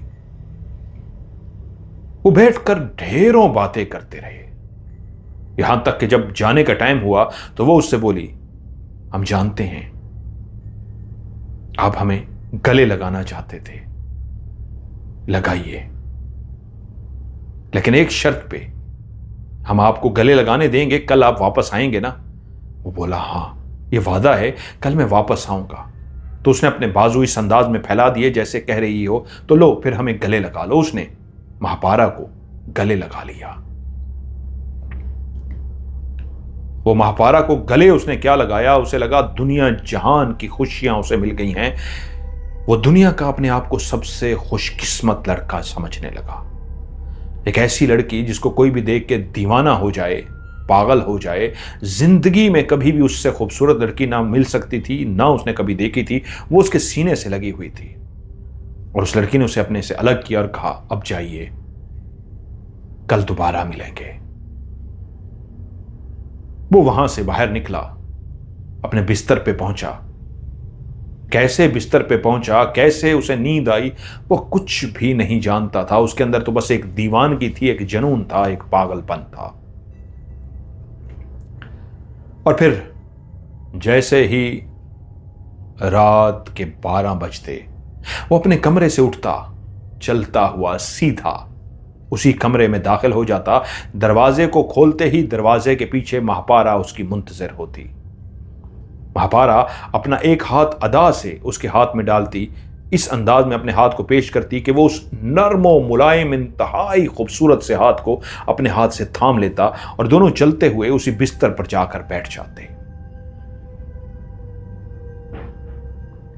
वो बैठकर ढेरों बातें करते रहे, यहां तक कि जब जाने का टाइम हुआ तो वो उससे बोली, हम जानते हैं आप हमें गले लगाना चाहते थे, लगाइए, लेकिन एक शर्त पे, हम आपको गले लगाने देंगे, कल आप वापस आएंगे ना? वो बोला, हां, ये वादा है, कल मैं वापस आऊंगा। तो उसने अपने बाजू इस अंदाज में फैला दिए जैसे कह रही हो, तो लो फिर हमें गले लगा लो। उसने महापारा को गले लगा लिया। वो महापारा को गले उसने क्या लगाया, उसे लगा दुनिया जहान की खुशियां उसे मिल गई हैं। वो दुनिया का अपने आप को सबसे खुशकिस्मत लड़का समझने लगा। एक ऐसी लड़की जिसको कोई भी देख के दीवाना हो जाए, पागल हो जाए। जिंदगी में कभी भी उससे खूबसूरत लड़की ना मिल सकती थी, ना उसने कभी देखी थी। वो उसके सीने से लगी हुई थी और उस लड़की ने उसे अपने से अलग किया और कहा, अब जाइए, कल दोबारा मिलेंगे। वो वहां से बाहर निकला, अपने बिस्तर पे पहुंचा। कैसे बिस्तर पे पहुंचा, कैसे उसे नींद आई, वो कुछ भी नहीं जानता था। उसके अंदर तो बस एक दीवानगी थी, एक जुनून था, एक पागलपन था। और फिर जैसे ही रात के 12 बजते, वो अपने कमरे से उठता, चलता हुआ सीधा उसी कमरे में दाखिल हो जाता। दरवाजे को खोलते ही दरवाजे के पीछे महापारा उसकी मुंतजिर होती। महापारा अपना एक हाथ अदा से उसके हाथ में डालती, इस अंदाज में अपने हाथ को पेश करती कि वो उस नर्मो मुलायम इंतहाई खूबसूरत से हाथ को अपने हाथ से थाम लेता और दोनों चलते हुए उसी बिस्तर पर जाकर बैठ जाते।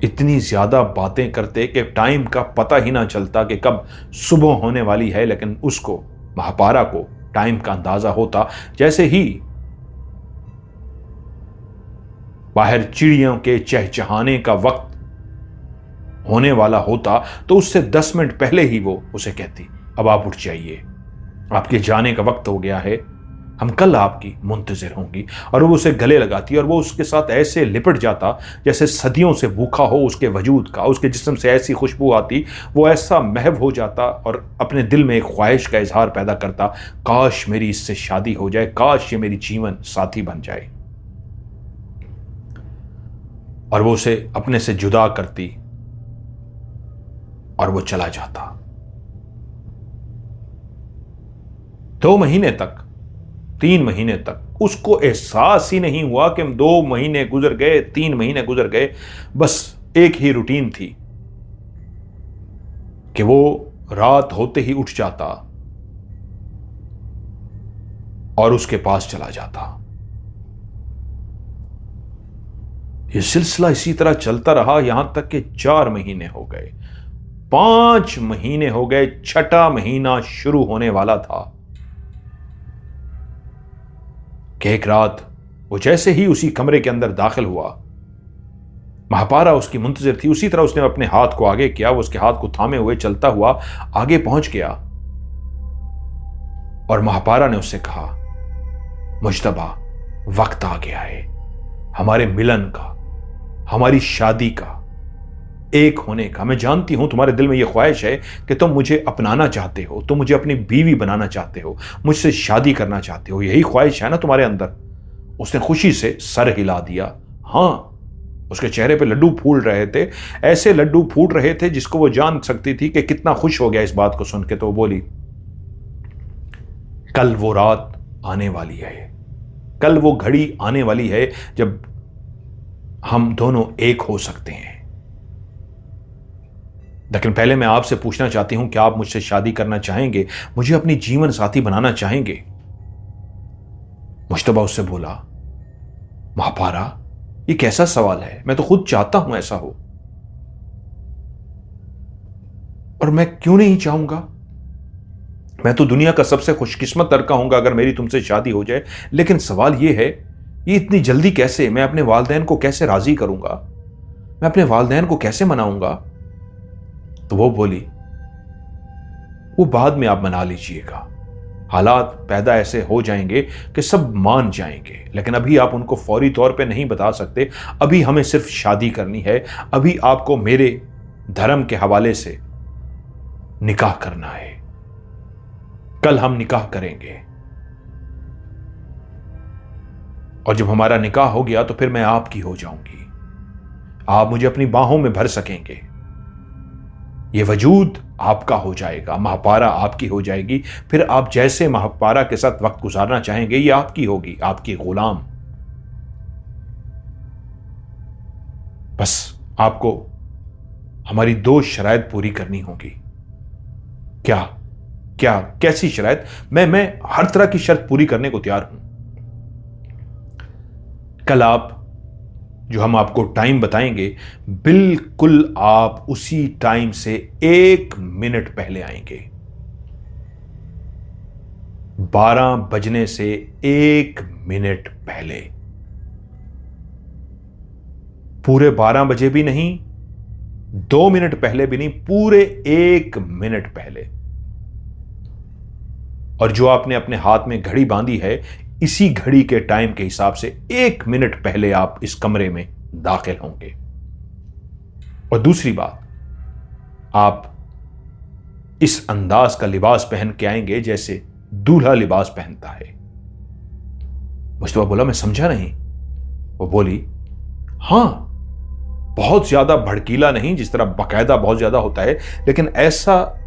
इतनी ज्यादा बातें करते कि टाइम का पता ही ना चलता कि कब सुबह होने वाली है, लेकिन उसको, महापारा को, टाइम का अंदाजा होता। जैसे ही बाहर चिड़ियों के चहचहाने का वक्त होने वाला होता तो उससे 10 मिनट पहले ही वो उसे कहती, अब आप उठ जाइए, आपके जाने का वक्त हो गया है, हम कल आपकी मुंतजिर होंगी। और वो उसे गले लगाती और वो उसके साथ ऐसे लिपट जाता जैसे सदियों से भूखा हो उसके वजूद का। उसके जिस्म से ऐसी खुशबू आती, वो ऐसा महव हो जाता और अपने दिल में एक ख्वाहिश का इजहार पैदा करता, काश मेरी इससे शादी हो जाए, काश ये मेरी जीवन साथी बन जाए। और वो उसे अपने से जुदा करती और वो चला जाता। 2 महीने तक, 3 महीने तक उसको एहसास ही नहीं हुआ कि 2 महीने गुजर गए, 3 महीने गुजर गए। बस एक ही रूटीन थी कि वो रात होते ही उठ जाता और उसके पास चला जाता। ये सिलसिला इसी तरह चलता रहा यहां तक कि 4 महीने हो गए, 5 महीने हो गए, 6ठा महीना शुरू होने वाला था कि एक रात वो जैसे ही उसी कमरे के अंदर दाखिल हुआ, महापारा उसकी मुंतजिर थी। उसी तरह उसने अपने हाथ को आगे किया, वो उसके हाथ को थामे हुए चलता हुआ आगे पहुंच गया और महापारा ने उससे कहा, मुज्तबा, वक्त आ गया है हमारे मिलन का, हमारी शादी का, एक होने का। मैं जानती हूं तुम्हारे दिल में यह ख्वाहिश है कि तुम मुझे अपनाना चाहते हो, तुम मुझे अपनी बीवी बनाना चाहते हो, मुझसे शादी करना चाहते हो, यही ख्वाहिश है ना तुम्हारे अंदर। उसने खुशी से सर हिला दिया। हां, उसके चेहरे पे लड्डू फूल रहे थे, ऐसे लड्डू फूट रहे थे जिसको वो जान सकती थी कि कितना खुश हो गया इस बात को सुन के। तो वो बोली, कल वो रात आने वाली है, कल वो घड़ी आने वाली है जब हम दोनों एक हो सकते हैं। लेकिन पहले मैं आपसे पूछना चाहती हूं, क्या आप मुझसे शादी करना चाहेंगे, मुझे अपनी जीवन साथी बनाना चाहेंगे? मुश्तबा उससे बोला, महापारा, ये कैसा सवाल है, मैं तो खुद चाहता हूं ऐसा हो। और मैं क्यों नहीं चाहूंगा, मैं तो दुनिया का सबसे खुशकिस्मत लड़का हूंगा अगर मेरी तुमसे शादी हो जाए। लेकिन सवाल यह है, ये इतनी जल्दी कैसे? मैं अपने वालिदैन को कैसे राजी करूंगा, मैं अपने वालिदैन को कैसे मनाऊंगा? तो वो बोली, वो बाद में आप मना लीजिएगा, हालात पैदा ऐसे हो जाएंगे कि सब मान जाएंगे, लेकिन अभी आप उनको फौरी तौर पे नहीं बता सकते। अभी हमें सिर्फ शादी करनी है, अभी आपको मेरे धर्म के हवाले से निकाह करना है, कल हम निकाह करेंगे और जब हमारा निकाह हो गया तो फिर मैं आपकी हो जाऊंगी, आप मुझे अपनी बाहों में भर सकेंगे, ये वजूद आपका हो जाएगा, महापारा आपकी हो जाएगी। फिर आप जैसे महापारा के साथ वक्त गुजारना चाहेंगे ये आपकी होगी, आपकी गुलाम। बस आपको हमारी 2 शराइत पूरी करनी होगी। क्या क्या कैसी शराइत? मैं हर तरह की शर्त पूरी करने को तैयार हूं। कल आप जो हम आपको टाइम बताएंगे, बिल्कुल आप उसी टाइम से 1 मिनट पहले आएंगे। 12 बजने से 1 मिनट पहले, पूरे 12 बजे भी नहीं, 2 मिनट पहले भी नहीं, पूरे 1 मिनट पहले। और जो आपने अपने हाथ में घड़ी बांधी है, इसी घड़ी के टाइम के हिसाब से 1 मिनट पहले आप इस कमरे में दाखिल होंगे। और दूसरी बात, आप इस अंदाज का लिबास पहन के आएंगे जैसे दूल्हा लिबास पहनता है। मुस्तफा बोला, मैं समझा नहीं। वो बोली, हां, बहुत ज्यादा भड़कीला नहीं, जिस तरह बाकायदा बहुत ज्यादा होता है, लेकिन ऐसा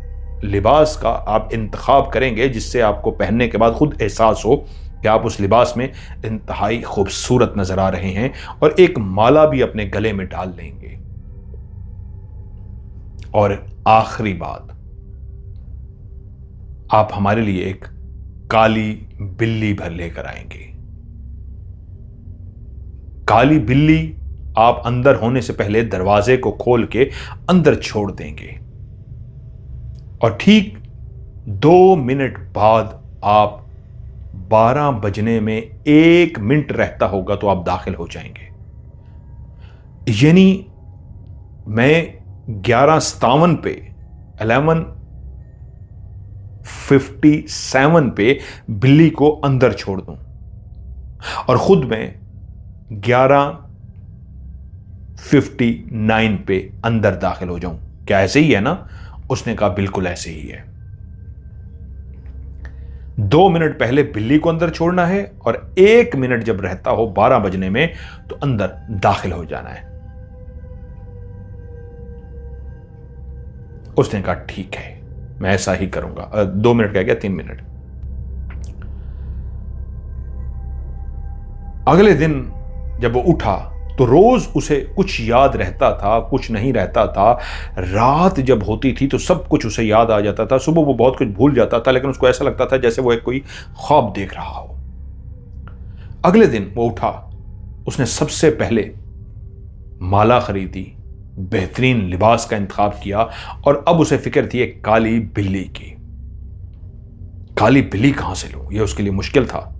लिबास का आप इंतखाब करेंगे जिससे आपको पहनने के बाद खुद एहसास हो कि आप उस लिबास में इंतहाई खूबसूरत नजर आ रहे हैं, और एक माला भी अपने गले में डाल लेंगे। और आखिरी बात, आप हमारे लिए एक काली बिल्ली भर लेकर आएंगे। काली बिल्ली आप अंदर होने से पहले दरवाजे को खोल के अंदर छोड़ देंगे, और ठीक 2 मिनट बाद आप 12 बजने में 1 मिनट रहता होगा तो आप दाखिल हो जाएंगे। यानी मैं 11:57 पे 11 57 पे बिल्ली को अंदर छोड़ दूं और खुद मैं 11:59 पे अंदर दाखिल हो जाऊं। क्या ऐसे ही है ना? उसने कहा बिल्कुल ऐसे ही है। 2 मिनट पहले बिल्ली को अंदर छोड़ना है और 1 मिनट जब रहता हो 12 बजने में तो अंदर दाखिल हो जाना है। उसने कहा ठीक है, मैं ऐसा ही करूंगा। 2 मिनट कह गया, 3 मिनट। अगले दिन जब वो उठा तो रोज उसे कुछ याद रहता था, कुछ नहीं रहता था। रात जब होती थी तो सब कुछ उसे याद आ जाता था। सुबह वो बहुत कुछ भूल जाता था, लेकिन उसको ऐसा लगता था जैसे वो एक कोई ख्वाब देख रहा हो। अगले दिन वो उठा, उसने सबसे पहले माला खरीदी, बेहतरीन लिबास का इंतखाब किया और अब उसे फिक्र थी एक काली बिल्ली की। काली बिल्ली कहां से लूं, यह उसके लिए मुश्किल था।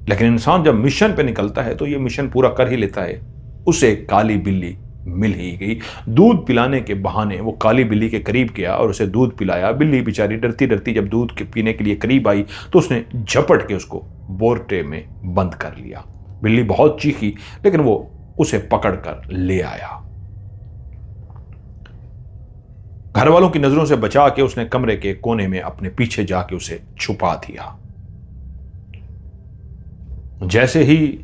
लेकिन इंसान जब मिशन पे निकलता है तो यह मिशन पूरा कर ही लेता है। उसे काली बिल्ली मिल ही गई। दूध पिलाने के बहाने वो काली बिल्ली के करीब गया और उसे दूध पिलाया। बिल्ली बेचारी डरती डरती जब दूध पीने के लिए करीब आई तो उसने झपट के उसको बोरटे में बंद कर लिया। बिल्ली बहुत चीखी, लेकिन वो उसे पकड़कर ले आया। घर वालों की नजरों से बचा के उसने कमरे के कोने में अपने पीछे जाके उसे छुपा दिया। जैसे ही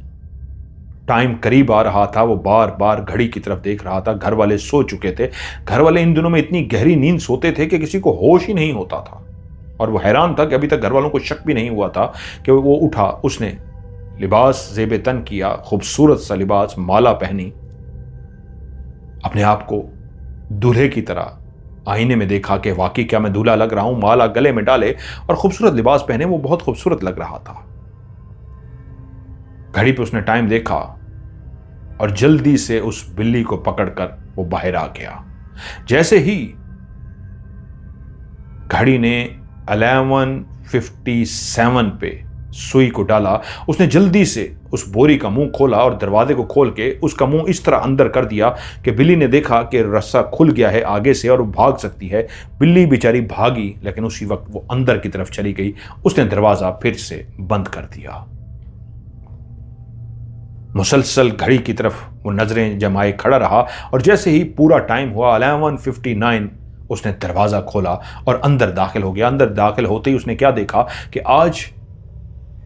टाइम करीब आ रहा था वो बार बार घड़ी की तरफ देख रहा था। घर वाले सो चुके थे। घर वाले इन दिनों में इतनी गहरी नींद सोते थे कि किसी को होश ही नहीं होता था और वो हैरान था कि अभी तक घर वालों को शक भी नहीं हुआ था कि वो उठा। उसने लिबास ज़ेब तन किया, खूबसूरत सा लिबास, माला पहनी, अपने आप को दूल्हे की तरह आईने में देखा कि वाकई क्या मैं दूल्हा लग रहा हूं। माला गले में डाले और खूबसूरत लिबास पहने वो बहुत खूबसूरत लग रहा था। घड़ी पे उसने टाइम देखा और जल्दी से उस बिल्ली को पकड़कर वो बाहर आ गया। जैसे ही घड़ी ने 11:57 पे सुई को डाला, उसने जल्दी से उस बोरी का मुंह खोला और दरवाजे को खोल के उसका मुंह इस तरह अंदर कर दिया कि बिल्ली ने देखा कि रस्सा खुल गया है आगे से और वो भाग सकती है। बिल्ली बेचारी भागी, लेकिन उसी वक्त वो अंदर की तरफ चली गई। उसने दरवाजा फिर से बंद कर दिया। मुसलसल घड़ी की तरफ वो नजरें जमाए खड़ा रहा और जैसे ही पूरा टाइम हुआ 11:59 उसने दरवाजा खोला और अंदर दाखिल हो गया। अंदर दाखिल होते ही उसने क्या देखा कि आज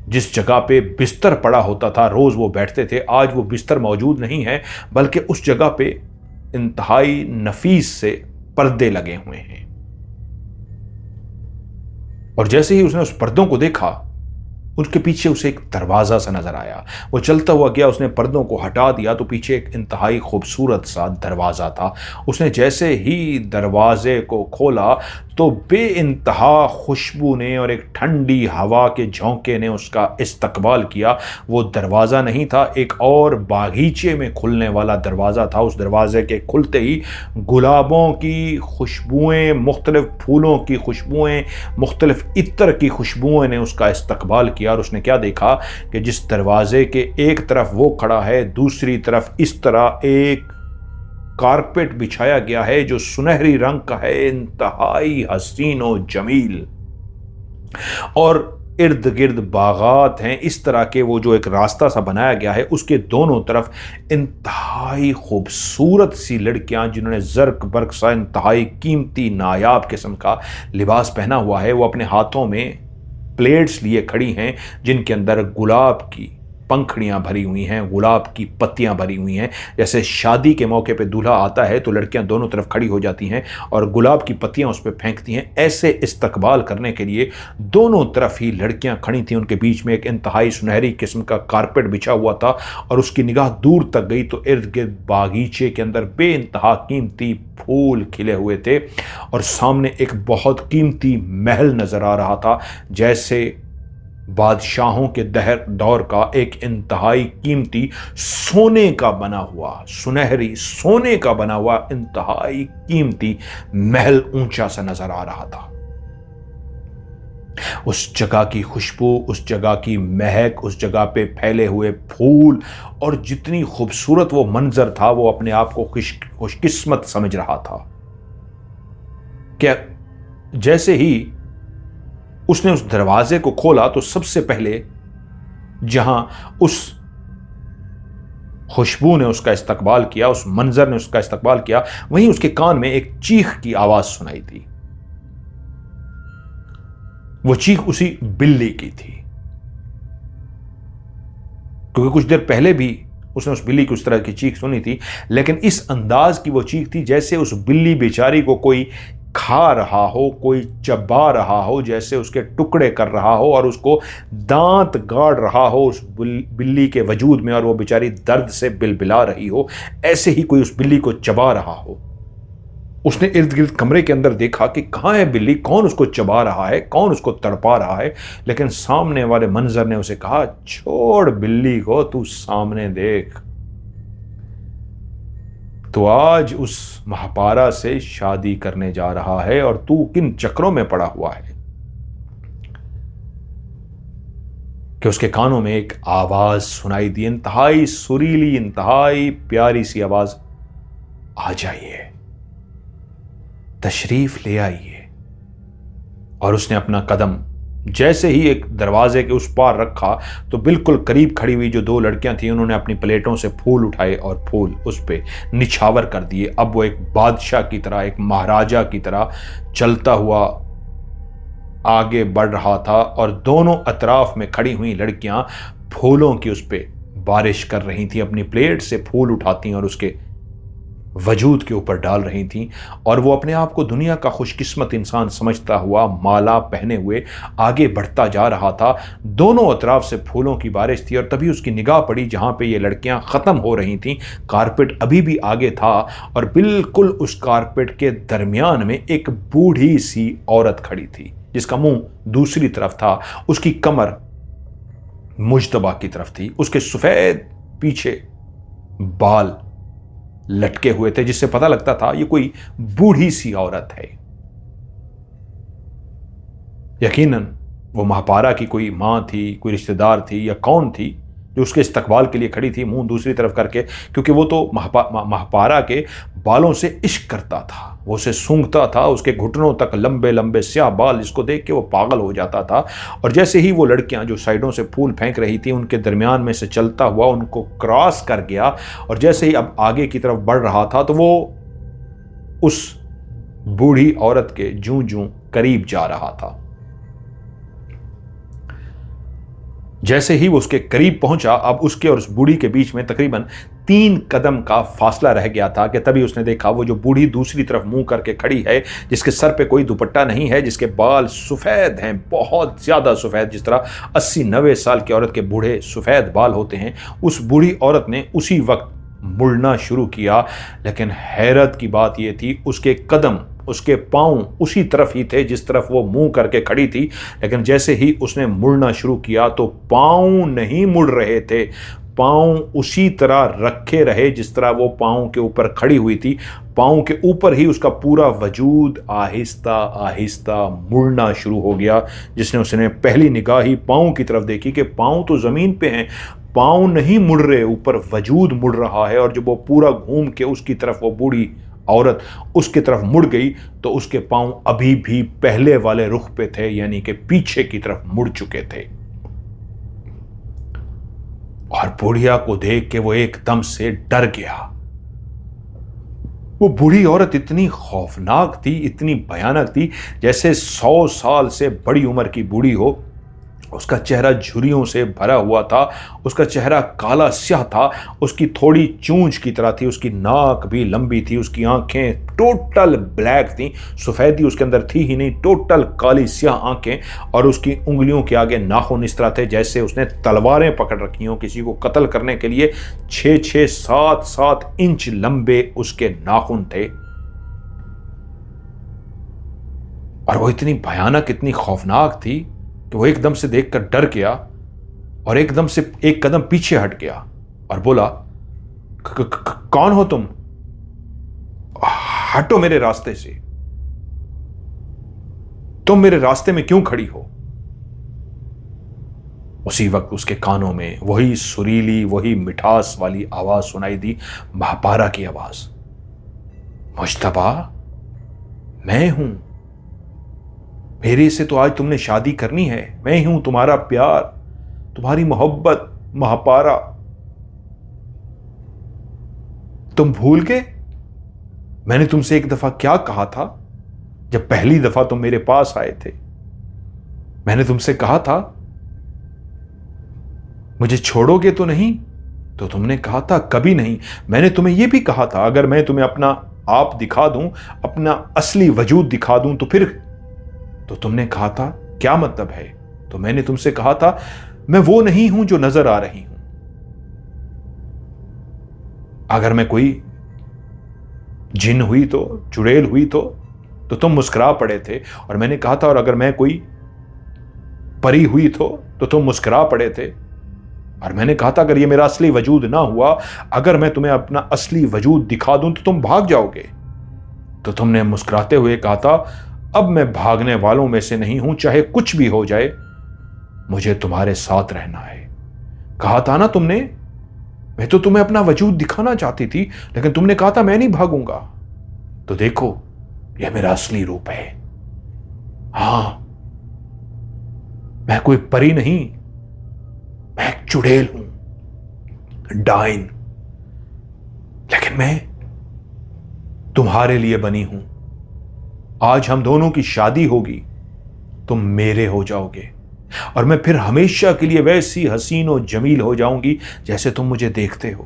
जिस जगह पे बिस्तर पड़ा होता था, रोज वो बैठते थे, आज वो बिस्तर मौजूद नहीं है, बल्कि उस जगह पे इंतहाई नफीस से पर्दे लगे हुए हैं। और जैसे ही उसने उस पर्दों को देखा, उसके पीछे उसे एक दरवाजा सा नजर आया। वो चलता हुआ गया, उसने पर्दों को हटा दिया तो पीछे एक इंतहाई खूबसूरत सा दरवाजा था। उसने जैसे ही दरवाजे को खोला तो बेइंतहा खुशबू ने और एक ठंडी हवा के झोंके ने उसका इस्तकबाल किया। वो दरवाज़ा नहीं था, एक और बागीचे में खुलने वाला दरवाज़ा था। उस दरवाजे के खुलते ही गुलाबों की खुशबुएं, मुख्तलिफ फूलों की खुशबुएं, मुख्तलिफ इत्र की खुशबुएं ने उसका इस्तकबाल किया। और उसने क्या देखा कि जिस दरवाजे के एक तरफ वो खड़ा है, दूसरी तरफ इस तरह एक कारपेट बिछाया गया है जो सुनहरी रंग का है, इंतहाई हसीन और जमील, और इर्द गिर्द बागात हैं इस तरह के। वो जो एक रास्ता सा बनाया गया है उसके दोनों तरफ इंतहाई खूबसूरत सी लड़कियां जिन्होंने जर्क बर्क सा इंतहाई कीमती नायाब किस्म का लिबास पहना हुआ है, वो अपने हाथों में प्लेट्स लिए खड़ी हैं जिनके अंदर गुलाब की पंखड़ियां भरी हुई हैं, गुलाब की पत्तियां भरी हुई हैं। जैसे शादी के मौके पे दूल्हा आता है तो लड़कियां दोनों तरफ खड़ी हो जाती हैं और गुलाब की पत्तियां उस पर फेंकती हैं। ऐसे इस्तकबाल करने के लिए दोनों तरफ ही लड़कियां खड़ी थीं। उनके बीच में एक इंतहाई सुनहरी किस्म का कारपेट बिछा हुआ था और उसकी निगाह दूर तक गई तो इर्द गिर्द बागीचे के अंदर बेइंतहा कीमती फूल खिले हुए थे और सामने एक बहुत कीमती महल नजर आ रहा था, जैसे बादशाहों के दौर का एक इंतहाई कीमती सोने का बना हुआ, सुनहरी सोने का बना हुआ इंतहाई कीमती महल ऊंचा सा नजर आ रहा था। उस जगह की खुशबू, उस जगह की महक, उस जगह पे फैले हुए फूल और जितनी खूबसूरत वो मंजर था, वो अपने आप को खुशकिस्मत समझ रहा था। क्या जैसे ही उसने उस दरवाजे को खोला तो सबसे पहले जहां उस खुशबू ने उसका इस्तकबाल किया, उस मंजर ने उसका इस्तकबाल किया, वहीं उसके कान में एक चीख की आवाज सुनाई दी। वो चीख उसी बिल्ली की थी, क्योंकि कुछ देर पहले भी उसने उस बिल्ली की उस तरह की चीख सुनी थी, लेकिन इस अंदाज की वो चीख थी जैसे उस बिल्ली बेचारी को कोई खा रहा हो, कोई चबा रहा हो, जैसे उसके टुकड़े कर रहा हो और उसको दांत गाड़ रहा हो उस बिल्ली के वजूद में, और वो बेचारी दर्द से बिलबिला रही हो, ऐसे ही कोई उस बिल्ली को चबा रहा हो। उसने इर्द गिर्द कमरे के अंदर देखा कि कहां है बिल्ली, कौन उसको चबा रहा है, कौन उसको तड़पा रहा है, लेकिन सामने वाले मंजर ने उसे कहा, छोड़ बिल्ली को, तू सामने देख, तो आज उस महापारा से शादी करने जा रहा है और तू किन चक्रों में पड़ा हुआ है। कि उसके कानों में एक आवाज सुनाई दी, इंतहाई सुरीली, इंतहाई प्यारी सी आवाज, आ जाइए, तशरीफ ले आइए। और उसने अपना कदम जैसे ही एक दरवाजे के उस पार रखा तो बिल्कुल करीब खड़ी हुई जो दो लड़कियां थी उन्होंने अपनी प्लेटों से फूल उठाए और फूल उस पे निछावर कर दिए। अब वो एक बादशाह की तरह, एक महाराजा की तरह चलता हुआ आगे बढ़ रहा था और दोनों अतराफ में खड़ी हुई लड़कियां फूलों की उस पे बारिश कर रही थी, अपनी प्लेट से फूल उठाती और उसके वजूद के ऊपर डाल रही थीं। और वो अपने आप को दुनिया का खुशकिस्मत इंसान समझता हुआ माला पहने हुए आगे बढ़ता जा रहा था। दोनों अतराफ से फूलों की बारिश थी और तभी उसकी निगाह पड़ी जहां पे ये लड़कियां ख़त्म हो रही थीं। कारपेट अभी भी आगे था और बिल्कुल उस कारपेट के दरमियान में एक बूढ़ी सी औरत खड़ी थी जिसका मुंह दूसरी तरफ था, उसकी कमर मुजतबा की तरफ थी, उसके सफ़ेद पीछे बाल लटके हुए थे जिससे पता लगता था ये कोई बूढ़ी सी औरत है। यकीनन वो महापारा की कोई मां थी, कोई रिश्तेदार थी या कौन थी जो उसके इस्तकबाल के लिए खड़ी थी मुंह दूसरी तरफ करके, क्योंकि वो तो महापारा के बालों से इश्क करता था, वो उसे सूंघता था, उसके घुटनों तक लंबे लंबे स्याह बाल, जिसको देख के वो पागल हो जाता था। और जैसे ही वो लड़कियां जो साइडों से फूल फेंक रही थी उनके दरमियान में से चलता हुआ उनको क्रॉस कर गया और जैसे ही अब आगे की तरफ बढ़ रहा था तो वो उस बूढ़ी औरत के जूं जूं करीब जा रहा था। जैसे ही वो उसके करीब पहुंचा, अब उसके और उस बूढ़ी के बीच में तकरीबन 3 कदम का फासला रह गया था कि तभी उसने देखा वो जो बूढ़ी दूसरी तरफ मुंह करके खड़ी है, जिसके सर पे कोई दुपट्टा नहीं है, जिसके बाल सफ़ेद हैं, बहुत ज़्यादा सफ़ेद, जिस तरह 80-90 साल की औरत के बूढ़े सफ़ेद बाल होते हैं। उस बूढ़ी औरत ने उसी वक्त मुड़ना शुरू किया, लेकिन हैरत की बात यह थी उसके कदम, उसके पांव उसी तरफ ही थे जिस तरफ वो मुंह करके खड़ी थी, लेकिन जैसे ही उसने मुड़ना शुरू किया तो पांव नहीं मुड़ रहे थे, पांव उसी तरह रखे रहे जिस तरह वो पांव के ऊपर खड़ी हुई थी। पांव के ऊपर ही उसका पूरा वजूद आहिस्ता आहिस्ता मुड़ना शुरू हो गया। जिसने उसने पहली निगाह ही पांव की तरफ देखी कि पांव तो ज़मीन पे हैं, पांव नहीं मुड़ रहे, ऊपर वजूद मुड़ रहा है। और जब वो पूरा घूम के उसकी तरफ, वो बूढ़ी औरत उसकी तरफ मुड़ गई तो उसके पांव अभी भी पहले वाले रुख पे थे, यानी कि पीछे की तरफ मुड़ चुके थे। और बुढ़िया को देख के वो एकदम से डर गया। वो बूढ़ी औरत इतनी खौफनाक थी, इतनी भयानक थी, जैसे 100 साल से बड़ी उम्र की बूढ़ी हो। उसका चेहरा झुर्रियों से भरा हुआ था, उसका चेहरा काला स्याह था, उसकी थोड़ी चूंच की तरह थी, उसकी नाक भी लंबी थी, उसकी आंखें टोटल ब्लैक थी, सफ़ेदी उसके अंदर थी ही नहीं, टोटल काली स्याह आंखें। और उसकी उंगलियों के आगे नाखून इस तरह थे जैसे उसने तलवारें पकड़ रखी हों किसी को कत्ल करने के लिए। 6-6, 7-7 इंच लंबे उसके नाखून थे। और वो इतनी भयानक, इतनी खौफनाक थी कि वो एकदम से देखकर डर गया और एकदम से एक कदम पीछे हट गया और बोला, कौन हो तुम? हटो मेरे रास्ते से, तुम मेरे रास्ते में क्यों खड़ी हो? उसी वक्त उसके कानों में वही सुरीली, वही मिठास वाली आवाज सुनाई दी, महापारा की आवाज, मुज्तबा, मैं हूं, मेरे से तो आज तुमने शादी करनी है। मैं ही हूं तुम्हारा प्यार, तुम्हारी मोहब्बत, महापारा। तुम भूल गए मैंने तुमसे एक दफा क्या कहा था? जब पहली दफा तुम मेरे पास आए थे, मैंने तुमसे कहा था मुझे छोड़ोगे तो नहीं? तो तुमने कहा था कभी नहीं। मैंने तुम्हें यह भी कहा था अगर मैं तुम्हें अपना आप दिखा दूं, अपना असली वजूद दिखा दूं तो फिर? तो तुमने कहा था क्या मतलब है? तो मैंने तुमसे कहा था मैं वो नहीं हूं जो नजर आ रही हूं। अगर मैं कोई जिन हुई तो, चुड़ैल हुई तो तुम मुस्कुरा पड़े थे। और मैंने कहा था और अगर मैं कोई परी हुई तो तुम मुस्कुरा पड़े थे। और मैंने कहा था अगर ये मेरा असली वजूद ना हुआ, अगर मैं तुम्हें अपना असली वजूद दिखा दूं तो तुम भाग जाओगे। तो तुमने मुस्कुराते हुए कहा था अब मैं भागने वालों में से नहीं हूं, चाहे कुछ भी हो जाए मुझे तुम्हारे साथ रहना है। कहा था ना तुमने, मैं तो तुम्हें अपना वजूद दिखाना चाहती थी, लेकिन तुमने कहा था मैं नहीं भागूंगा। तो देखो यह मेरा असली रूप है। हां, मैं कोई परी नहीं, मैं एक चुड़ैल हूं, डाइन। लेकिन मैं तुम्हारे लिए बनी हूं। आज हम दोनों की शादी होगी, तुम मेरे हो जाओगे और मैं फिर हमेशा के लिए वैसी हसीन और जमील हो जाऊंगी जैसे तुम मुझे देखते हो।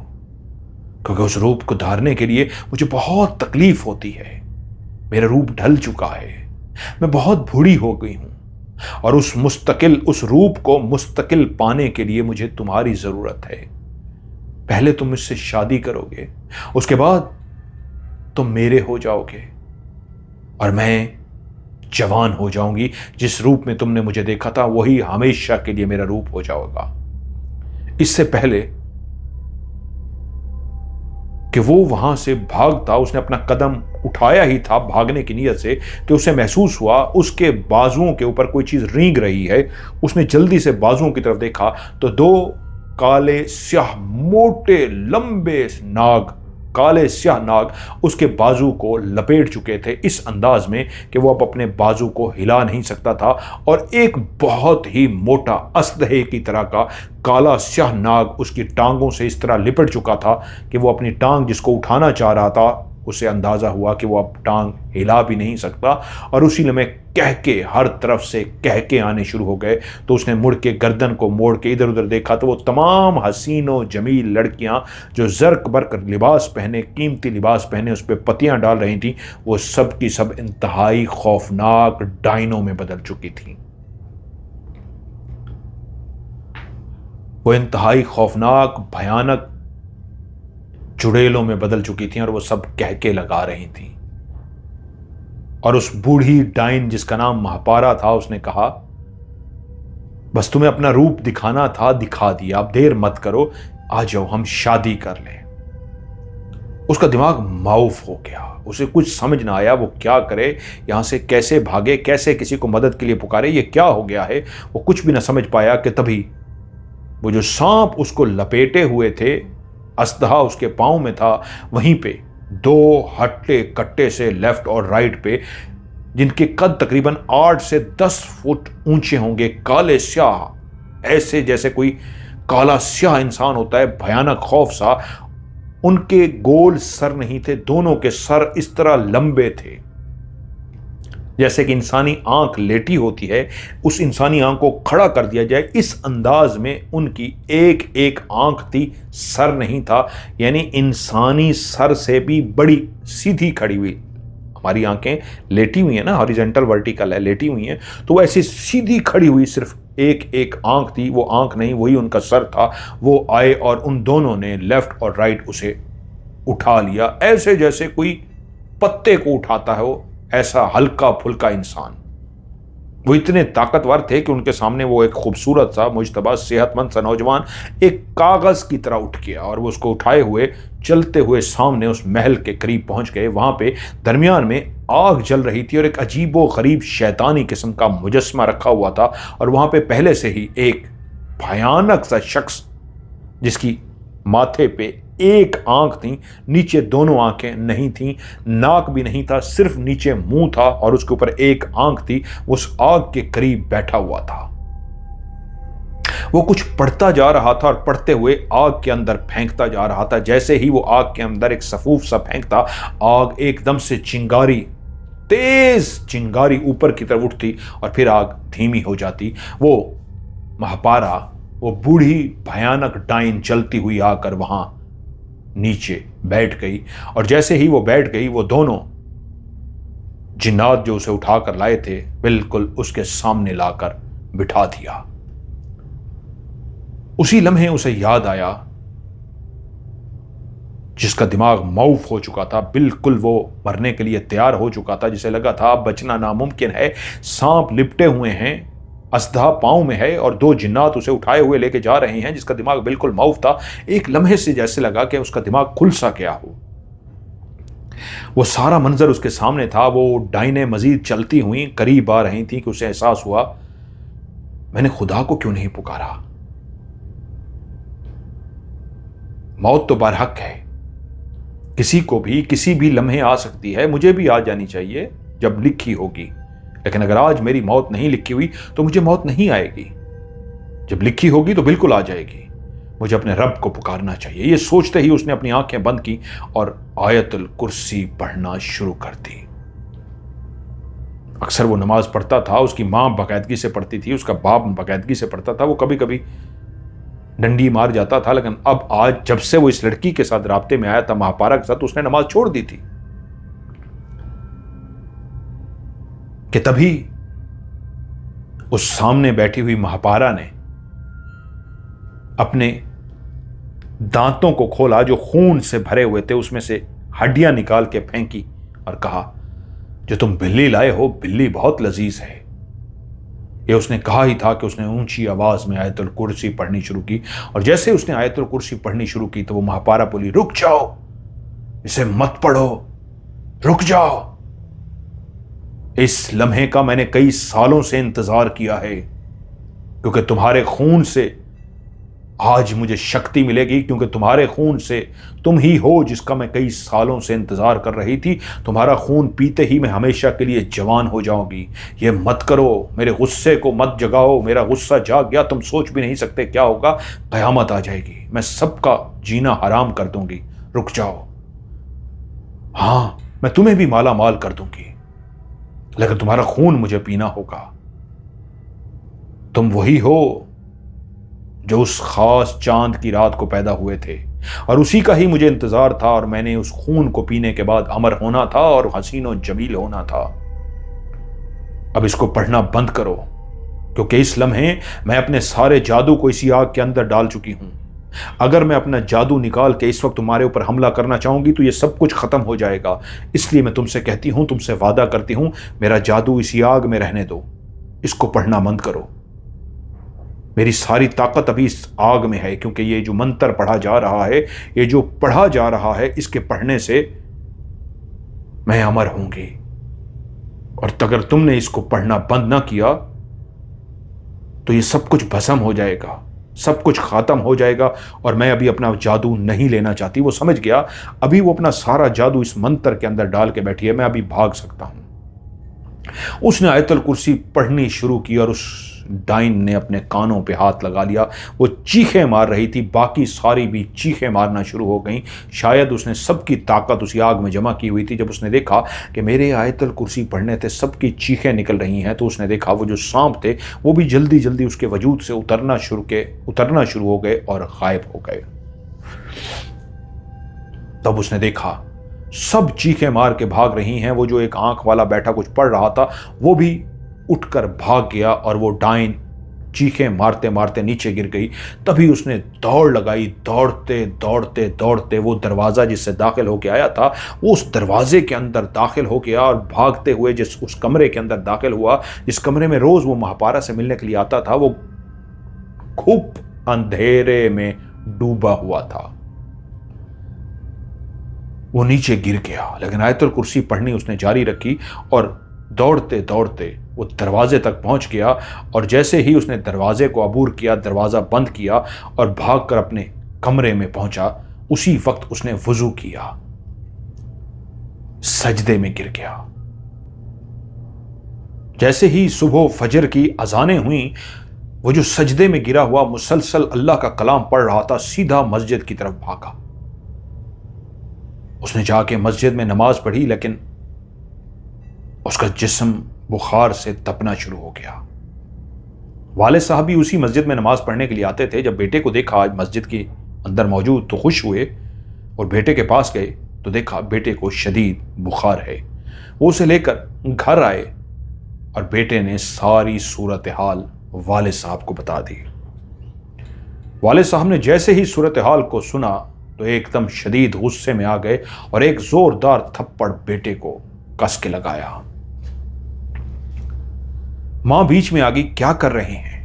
क्योंकि उस रूप को धारने के लिए मुझे बहुत तकलीफ होती है। मेरा रूप ढल चुका है, मैं बहुत बूढ़ी हो गई हूं और उस रूप को मुस्तकिल पाने के लिए मुझे तुम्हारी जरूरत है। पहले तुम मुझसे शादी करोगे, उसके बाद तुम मेरे हो जाओगे और मैं जवान हो जाऊंगी। जिस रूप में तुमने मुझे देखा था वही हमेशा के लिए मेरा रूप हो जाएगा। इससे पहले कि वो वहां से भागता, उसने अपना कदम उठाया ही था भागने की नीयत से कि उसे महसूस हुआ उसके बाजुओं के ऊपर कोई चीज रेंग रही है। उसने जल्दी से बाजुओं की तरफ देखा तो दो काले स्याह मोटे लंबे नाग, काले स्याह नाग उसके बाजू को लपेट चुके थे इस अंदाज में कि वो अब अपने बाजू को हिला नहीं सकता था। और एक बहुत ही मोटा अस्लहे की तरह का काला स्याह नाग उसकी टांगों से इस तरह लिपट चुका था कि वो अपनी टांग जिसको उठाना चाह रहा था उसे अंदाजा हुआ कि वो अब टांग हिला भी नहीं सकता। और उसी में कहके हर तरफ से कहके आने शुरू हो गए। तो उसने मुड़ के गर्दन को मोड़ के इधर उधर देखा तो वो तमाम हसीनों जमील लड़कियां जो जर्क बर्क लिबास पहने, कीमती लिबास पहने, उस पर पत्तियां डाल रही थी, वो सब की सब इंतहाई खौफनाक डायनों में बदल चुकी थी। वो इंतहाई खौफनाक भयानक चुड़ैलों में बदल चुकी थी और वो सब कहके लगा रही थी। और उस बूढ़ी डाइन जिसका नाम महापारा था, उसने कहा बस तुम्हें अपना रूप दिखाना था, दिखा दिया, अब देर मत करो, आ जाओ हम शादी कर लें। उसका दिमाग माउफ हो गया, उसे कुछ समझ ना आया वो क्या करे, यहां से कैसे भागे, कैसे किसी को मदद के लिए पुकारे, ये क्या हो गया है। वो कुछ भी ना समझ पाया कि तभी वो जो सांप उसको लपेटे हुए थे, अस्लहा उसके पांव में था, वहीं पे दो हट्टे कट्टे से लेफ्ट और राइट पे, जिनके कद तकरीबन 8 से 10 फुट ऊंचे होंगे, काले स्याह, ऐसे जैसे कोई काला स्याह इंसान होता है, भयानक खौफ सा। उनके गोल सर नहीं थे, दोनों के सर इस तरह लंबे थे जैसे कि इंसानी आंख लेटी होती है, उस इंसानी आंख को खड़ा कर दिया जाए इस अंदाज में उनकी एक एक आंख थी, सर नहीं था। यानी इंसानी सर से भी बड़ी सीधी खड़ी हुई। हमारी आंखें लेटी हुई हैं ना, हॉरिजॉन्टल वर्टिकल है, लेटी हुई हैं, तो वो ऐसी सीधी खड़ी हुई सिर्फ एक एक आंख थी। वो आंख नहीं, वही उनका सर था। वो आए और उन दोनों ने लेफ्ट और राइट उसे उठा लिया, ऐसे जैसे कोई पत्ते को उठाता है, वो ऐसा हल्का फुल्का इंसान। वो इतने ताकतवर थे कि उनके सामने वो एक खूबसूरत सा मुजतबा सेहतमंद सा नौजवान एक कागज की तरह उठ गया और वो उसको उठाए हुए चलते हुए सामने उस महल के करीब पहुंच गए। वहां पे दरमियान में आग जल रही थी और एक अजीबो गरीब शैतानी किस्म का मुजस्मा रखा हुआ था। और वहां पे पहले से ही एक भयानक सा शख्स जिसकी माथे पे एक आंख थी, नीचे दोनों आंखें नहीं थीं, नाक भी नहीं था, सिर्फ नीचे मुंह था और उसके ऊपर एक आंख थी। उस आग के करीब बैठा हुआ था। वो कुछ पढ़ता जा रहा था और पढ़ते हुए आग के अंदर फेंकता जा रहा था। जैसे ही वो आग के अंदर एक सफूफ सा फेंकता, आग एकदम से चिंगारी, तेज चिंगारी ऊपर की तरफ उठती और फिर आग धीमी हो जाती। वो महापारा, वो बूढ़ी भयानक डाइन जलती हुई आकर वहां नीचे बैठ गई। और जैसे ही वो बैठ गई, वो दोनों जिन्नात जो उसे उठाकर लाए थे बिल्कुल उसके सामने लाकर बिठा दिया। उसी लम्हे उसे याद आया, जिसका दिमाग मौफ हो चुका था, बिल्कुल वो मरने के लिए तैयार हो चुका था, जिसे लगा था अब बचना नामुमकिन है, सांप लिपटे हुए हैं, अस्धा पांव में है और दो जिन्नात उसे उठाए हुए लेके जा रहे हैं, जिसका दिमाग बिल्कुल मौफ था। एक लम्हे से जैसे लगा कि उसका दिमाग खुल सा गया हो। वो सारा मंजर उसके सामने था। वो डाइनें मजीद चलती हुई करीब आ रही थी कि उसे एहसास हुआ, मैंने खुदा को क्यों नहीं पुकारा? मौत तो बरहक है, किसी को भी किसी भी लम्हे आ सकती है। मुझे भी आ जानी चाहिए जब लिखी होगी, लेकिन अगर आज मेरी मौत नहीं लिखी हुई तो मुझे मौत नहीं आएगी। जब लिखी होगी तो बिल्कुल आ जाएगी। मुझे अपने रब को पुकारना चाहिए। ये सोचते ही उसने अपनी आंखें बंद की और आयतुल कुर्सी पढ़ना शुरू कर दी। अक्सर वो नमाज पढ़ता था, उसकी मां बाकायदगी से पढ़ती थी, उसका बाप बाकायदगी से पढ़ता था। वो कभी कभी डंडी मार जाता था, लेकिन अब आज जब से वो इस लड़की के साथ राब्ते में आया था, महापारा के साथ, उसने नमाज छोड़ दी थी। कि तभी उस सामने बैठी हुई महापारा ने अपने दांतों को खोला जो खून से भरे हुए थे, उसमें से हड्डियां निकाल के फेंकी और कहा, जो तुम बिल्ली लाए हो, बिल्ली बहुत लजीज है। ये उसने कहा ही था कि उसने ऊंची आवाज में आयतुल कुर्सी पढ़नी शुरू की। और जैसे उसने आयतुल कुर्सी पढ़नी शुरू की तो वो महापारा बोली, रुक जाओ, इसे मत पढ़ो, रुक जाओ। इस लम्हे का मैंने कई सालों से इंतजार किया है, क्योंकि तुम्हारे खून से आज मुझे शक्ति मिलेगी, क्योंकि तुम्हारे खून से, तुम ही हो जिसका मैं कई सालों से इंतजार कर रही थी। तुम्हारा खून पीते ही मैं हमेशा के लिए जवान हो जाऊंगी। ये मत करो, मेरे गुस्से को मत जगाओ। मेरा गुस्सा जाग गया, तुम सोच भी नहीं सकते क्या होगा। कयामत आ जाएगी, मैं सबका जीना हराम कर दूंगी। रुक जाओ। हाँ, मैं तुम्हें भी माला माल कर दूंगी, लेकिन तुम्हारा खून मुझे पीना होगा। तुम वही हो जो उस खास चांद की रात को पैदा हुए थे, और उसी का ही मुझे इंतजार था, और मैंने उस खून को पीने के बाद अमर होना था और हसीन और जमील होना था। अब इसको पढ़ना बंद करो, क्योंकि इस लम्हे मैं अपने सारे जादू को इसी आग के अंदर डाल चुकी हूं। अगर मैं अपना जादू निकाल के इस वक्त तुम्हारे ऊपर हमला करना चाहूंगी तो ये सब कुछ खत्म हो जाएगा। इसलिए मैं तुमसे कहती हूं, तुमसे वादा करती हूं, मेरा जादू इसी आग में रहने दो। इसको पढ़ना बंद करो। मेरी सारी ताकत अभी इस आग में है, क्योंकि ये जो मंत्र पढ़ा जा रहा है, ये जो पढ़ा जा रहा है, इसके पढ़ने से मैं अमर होंगी। और अगर तुमने इसको पढ़ना बंद ना किया तो ये सब कुछ भस्म हो जाएगा, सब कुछ खत्म हो जाएगा, और मैं अभी अपना जादू नहीं लेना चाहती। वो समझ गया, अभी वो अपना सारा जादू इस मंत्र के अंदर डाल के बैठी है, मैं अभी भाग सकता हूं। उसने आयतुल कुर्सी पढ़नी शुरू की और उस डाइन ने अपने कानों पे हाथ लगा लिया। वो चीखें मार रही थी, बाकी सारी भी चीखें मारना शुरू हो गईं। शायद उसने सबकी ताकत उसी आग में जमा की हुई थी। जब उसने देखा कि मेरे आयतुल कुर्सी पढ़ने से सबकी चीखें निकल रही हैं, तो उसने देखा वो जो सांप थे वो भी जल्दी जल्दी उसके वजूद से उतरना शुरू हो गए और गायब हो गए। तब उसने देखा सब चीखें मार के भाग रही हैं। वो जो एक आंख वाला बैठा कुछ पढ़ रहा था वो भी उठकर भाग गया, और वो डाइन चीखें मारते मारते नीचे गिर गई। तभी उसने दौड़ लगाई। दौड़ते दौड़ते दौड़ते वो दरवाज़ा जिससे दाखिल होके आया था, वो उस दरवाजे के अंदर दाखिल हो गया, और भागते हुए जिस उस कमरे के अंदर दाखिल हुआ, जिस कमरे में रोज़ वो महापारा से मिलने के लिए आता था, वो खूब अंधेरे में डूबा हुआ था। वो नीचे गिर गया, लेकिन आयतुल कुर्सी पढ़नी उसने जारी रखी और दौड़ते दौड़ते वो दरवाजे तक पहुंच गया। और जैसे ही उसने दरवाजे को अबूर किया, दरवाज़ा बंद किया और भागकर अपने कमरे में पहुंचा, उसी वक्त उसने वुजू किया, सजदे में गिर गया। जैसे ही सुबह फजर की अजानें हुई, वो जो सजदे में गिरा हुआ मुसलसल अल्लाह का कलाम पढ़ रहा था, सीधा मस्जिद की तरफ भागा। उसने जाके मस्जिद में नमाज पढ़ी, लेकिन उसका जिस्म बुखार से तपना शुरू हो गया। वाले साहब भी उसी मस्जिद में नमाज पढ़ने के लिए आते थे। जब बेटे को देखा आज मस्जिद के अंदर मौजूद, तो खुश हुए और बेटे के पास गए तो देखा बेटे को शदीद बुखार है। वो उसे लेकर घर आए और बेटे ने सारी सूरत हाल वाले साहब को बता दी। वाले साहब ने जैसे ही सूरत हाल को सुना तो एकदम शदीद गुस्से में आ गए और एक जोरदार थप्पड़ बेटे को कस के लगाया। मां बीच में आ गई, क्या कर रहे हैं?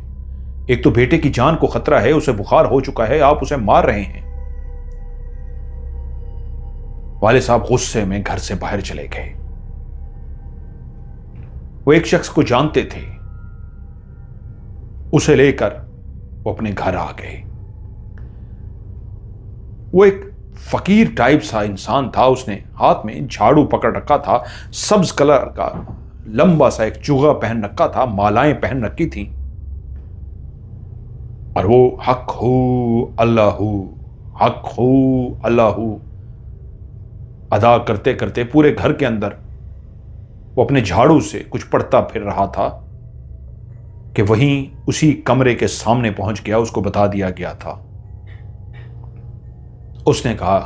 एक तो बेटे की जान को खतरा है, उसे बुखार हो चुका है, आप उसे मार रहे हैं। वाले साहब गुस्से में घर से बाहर चले गए। वो एक शख्स को जानते थे, उसे लेकर वो अपने घर आ गए। वो एक फकीर टाइप सा इंसान था। उसने हाथ में झाड़ू पकड़ रखा था, सब्ज कलर का लंबा सा एक चुगा पहन रखा था, मालाएं पहन रखी थी, और वो हक हू अल्लाहू, हक हू अल्लाहू अदा करते करते पूरे घर के अंदर वो अपने झाड़ू से कुछ पढ़ता फिर रहा था कि वहीं उसी कमरे के सामने पहुंच गया। उसको बता दिया गया था। उसने कहा,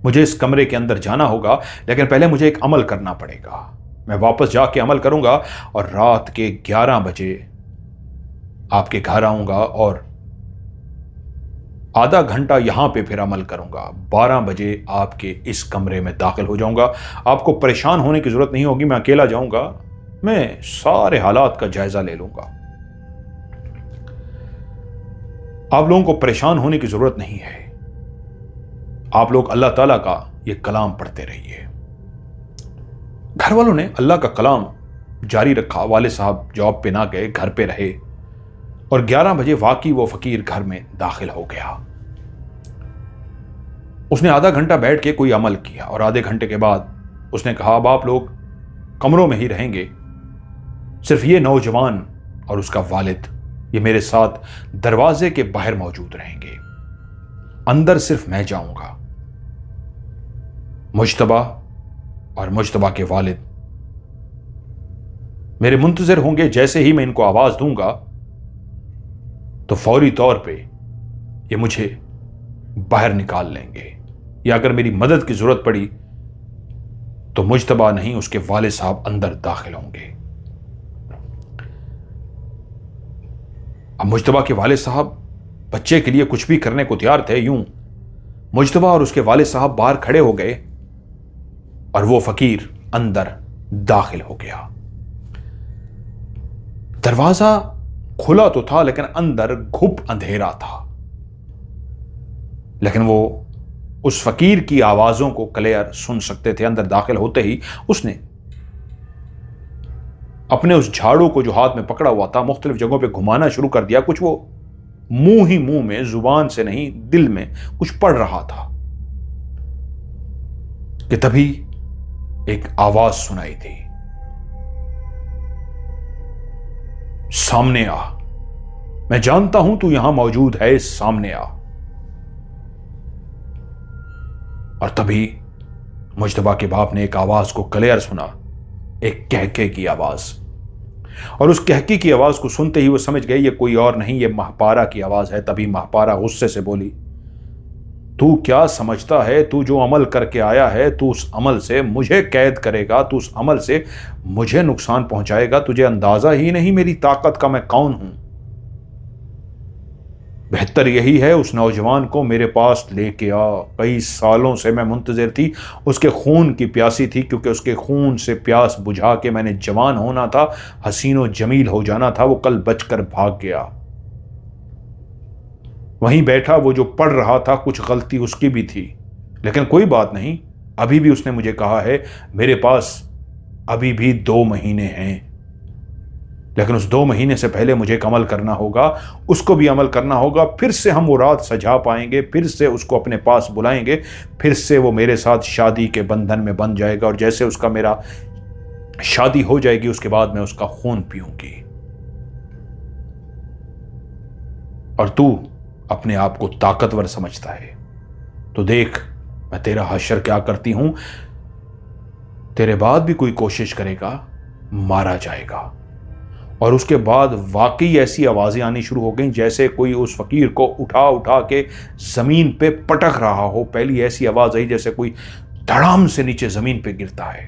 मुझे इस कमरे के अंदर जाना होगा, लेकिन पहले मुझे एक अमल करना पड़ेगा। मैं वापस जाके अमल करूंगा और रात के 11 बजे आपके घर आऊंगा और आधा घंटा यहां पे फिर अमल करूंगा। 12 बजे आपके इस कमरे में दाखिल हो जाऊंगा। आपको परेशान होने की जरूरत नहीं होगी, मैं अकेला जाऊंगा, मैं सारे हालात का जायजा ले लूंगा। आप लोगों को परेशान होने की जरूरत नहीं है। आप लोग अल्लाह ताला का ये कलाम पढ़ते रहिए। घर वालों ने अल्लाह का कलाम जारी रखा। वाले साहब जॉब पे ना गए, घर पे रहे और 11 बजे वाकई वो फकीर घर में दाखिल हो गया। उसने आधा घंटा बैठ के कोई अमल किया और आधे घंटे के बाद उसने कहा, अब आप लोग कमरों में ही रहेंगे, सिर्फ ये नौजवान और उसका वालिद ये मेरे साथ दरवाजे के बाहर मौजूद रहेंगे, अंदर सिर्फ मैं जाऊंगा। मुज्तबा और मुज्तबा के वालिद मेरे मुंतजिर होंगे। जैसे ही मैं इनको आवाज दूंगा तो फौरी तौर पे ये मुझे बाहर निकाल लेंगे, या अगर मेरी मदद की जरूरत पड़ी तो मुज्तबा नहीं उसके वाले साहब अंदर दाखिल होंगे। अब मुज्तबा के वाले साहब बच्चे के लिए कुछ भी करने को तैयार थे। यूं मुज्तबा और उसके वाले साहब बाहर खड़े हो गए और वो फकीर अंदर दाखिल हो गया। दरवाजा खुला तो था लेकिन अंदर घुप अंधेरा था। लेकिन वो उस फकीर की आवाजों को क्लियर सुन सकते थे। अंदर दाखिल होते ही उसने अपने उस झाड़ू को जो हाथ में पकड़ा हुआ था मुख्तलिफ जगहों पे घुमाना शुरू कर दिया। कुछ वो मुंह ही मुंह में, जुबान से नहीं, दिल में कुछ पढ़ रहा था कि तभी एक आवाज सुनाई दी, सामने आ, मैं जानता हूं तू यहां मौजूद है, सामने आ। और तभी मुज्तबा के बाप ने एक आवाज को क्लियर सुना, एक कहके की आवाज, और उस कहके की आवाज को सुनते ही वो समझ गए ये कोई और नहीं, ये महपारा की आवाज है। तभी महपारा गुस्से से बोली, तू क्या समझता है, तू जो अमल करके आया है, तू उस अमल से मुझे कैद करेगा, तू उस अमल से मुझे नुकसान पहुंचाएगा, तुझे अंदाजा ही नहीं मेरी ताकत का मैं कौन हूं। बेहतर यही है उस नौजवान को मेरे पास लेके आ। कई सालों से मैं मुंतजिर थी, उसके खून की प्यासी थी, क्योंकि उसके खून से प्यास बुझा के मैंने जवान होना था, हसीनो जमील हो जाना था। वो कल बचकर भाग गया। वहीं बैठा वो जो पढ़ रहा था, कुछ गलती उसकी भी थी, लेकिन कोई बात नहीं। अभी भी उसने मुझे कहा है मेरे पास अभी भी 2 महीने हैं, लेकिन उस 2 महीने से पहले मुझे एक अमल करना होगा, उसको भी अमल करना होगा। फिर से हम वो रात सजा पाएंगे, फिर से उसको अपने पास बुलाएंगे, फिर से वो मेरे साथ शादी के बंधन में बंध जाएगा, और जैसे उसका मेरा शादी हो जाएगी उसके बाद मैं उसका खून पीऊंगी। और तू अपने आप को ताकतवर समझता है, तो देख मैं तेरा हश्र क्या करती हूं। तेरे बाद भी कोई कोशिश करेगा, मारा जाएगा। और उसके बाद वाकई ऐसी आवाजें आनी शुरू हो गई जैसे कोई उस फकीर को उठा उठा के जमीन पे पटक रहा हो। पहली ऐसी आवाज आई जैसे कोई धड़ाम से नीचे जमीन पे गिरता है,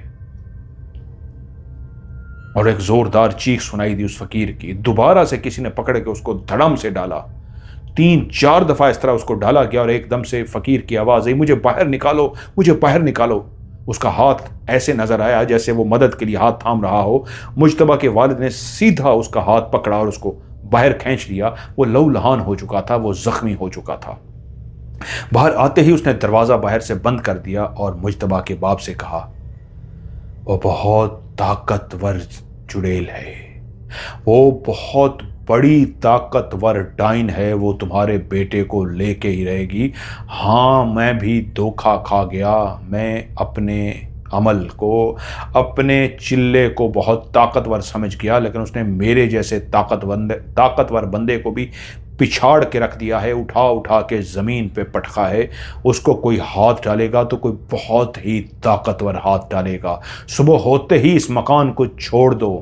और एक जोरदार चीख सुनाई दी उस फकीर की। दोबारा से किसी ने पकड़ के उसको धड़ाम से डाला। 3-4 दफा इस तरह उसको डाला गया, और एकदम से फकीर की आवाज आई, मुझे बाहर निकालो, मुझे बाहर निकालो। उसका हाथ ऐसे नजर आया जैसे वो मदद के लिए हाथ थाम रहा हो। मुजतबा के वालिद ने सीधा उसका हाथ पकड़ा और उसको बाहर खींच लिया। वो लहूलुहान हो चुका था, वो जख्मी हो चुका था। बाहर आते ही उसने दरवाजा बाहर से बंद कर दिया और मुजतबा के बाप से कहा, वो बहुत ताकतवर चुड़ैल है, वो बहुत बड़ी ताकतवर डाइन है, वो तुम्हारे बेटे को लेके ही रहेगी। हाँ, मैं भी धोखा खा गया। मैं अपने अमल को, अपने चिल्ले को बहुत ताकतवर समझ गया, लेकिन उसने मेरे जैसे ताकतवर बंदे को भी पिछाड़ के रख दिया है, उठा उठा के ज़मीन पे पटका है। उसको कोई हाथ डालेगा तो कोई बहुत ही ताकतवर हाथ डालेगा। सुबह होते ही इस मकान को छोड़ दो,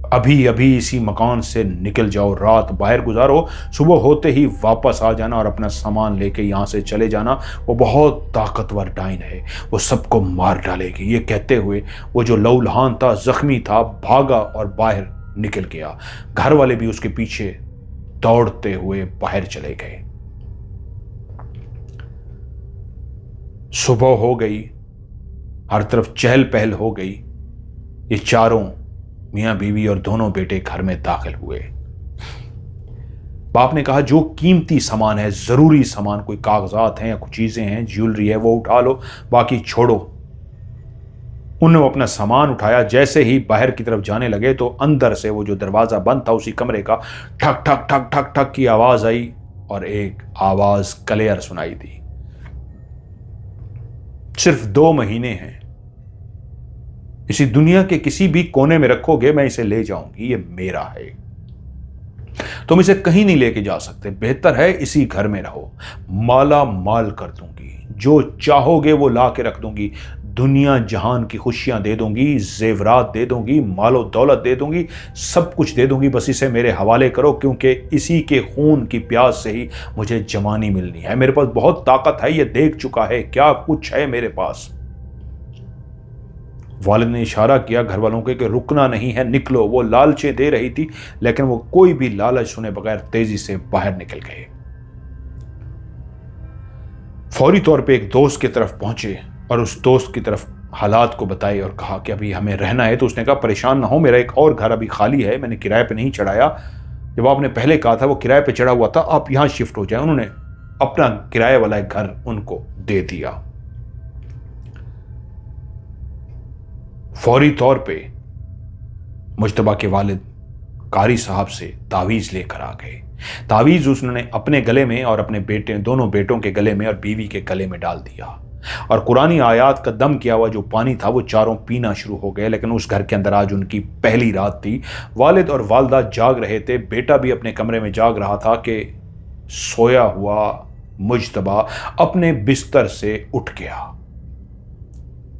अभी अभी इसी मकान से निकल जाओ, रात बाहर गुजारो, सुबह होते ही वापस आ जाना और अपना सामान लेके यहाँ से चले जाना। वो बहुत ताकतवर डाइन है, वो सबको मार डालेगी। ये कहते हुए वो जो लहूलुहान था, जख्मी था, भागा और बाहर निकल गया। घर वाले भी उसके पीछे दौड़ते हुए बाहर चले गए। सुबह हो गई, हर तरफ चहल पहल हो गई। ये चारों मियां बीवी और दोनों बेटे घर में दाखिल हुए। बाप ने कहा, जो कीमती सामान है, जरूरी सामान, कोई कागजात हैं या कुछ चीजें हैं, ज्वेलरी है, वो उठा लो, बाकी छोड़ो। उन्होंने अपना सामान उठाया। जैसे ही बाहर की तरफ जाने लगे तो अंदर से वो जो दरवाजा बंद था उसी कमरे का ठक ठक ठक ठक ठक की आवाज आई, और एक आवाज क्लियर सुनाई दी, सिर्फ 2 महीने हैं, इसी दुनिया के किसी भी कोने में रखोगे, मैं इसे ले जाऊंगी, ये मेरा है, तुम इसे कहीं नहीं लेके जा सकते, बेहतर है इसी घर में रहो। माला माल कर दूंगी, जो चाहोगे वो ला के रख दूंगी, दुनिया जहान की खुशियां दे दूंगी, जेवरात दे दूंगी, मालो दौलत दे दूंगी, सब कुछ दे दूंगी, बस इसे मेरे हवाले करो, क्योंकि इसी के खून की प्यास से ही मुझे जवानी मिलनी है। मेरे पास बहुत ताकत है, ये देख चुका है, क्या कुछ है मेरे पास। वालिद ने इशारा किया घर वालों के कि रुकना नहीं है, निकलो। वो लालचें दे रही थी, लेकिन वो कोई भी लालच सुने बगैर तेजी से बाहर निकल गए। फौरी तौर पे एक दोस्त की तरफ पहुंचे और उस दोस्त की तरफ हालात को बताए और कहा कि अभी हमें रहना है। तो उसने कहा, परेशान ना हो, मेरा एक और घर अभी खाली है, मैंने किराए पे नहीं चढ़ाया। जब आपने पहले कहा था वो किराए पे चढ़ा हुआ था, आप यहां शिफ्ट हो जाए। उन्होंने अपना किराए वाला एक घर उनको दे दिया। फौरी तौर पे मुजतबा के वालिद कारी साहब से तावीज़ लेकर आ गए। तावीज़ उसने अपने गले में और अपने बेटे, दोनों बेटों के गले में और बीवी के गले में डाल दिया, और कुरानी आयात का दम किया हुआ जो पानी था वो चारों पीना शुरू हो गए। लेकिन उस घर के अंदर आज उनकी पहली रात थी। वालिद और वालदा जाग रहे थे, बेटा भी अपने कमरे में जाग रहा था कि सोया हुआ मुजतबा अपने बिस्तर से उठ गया,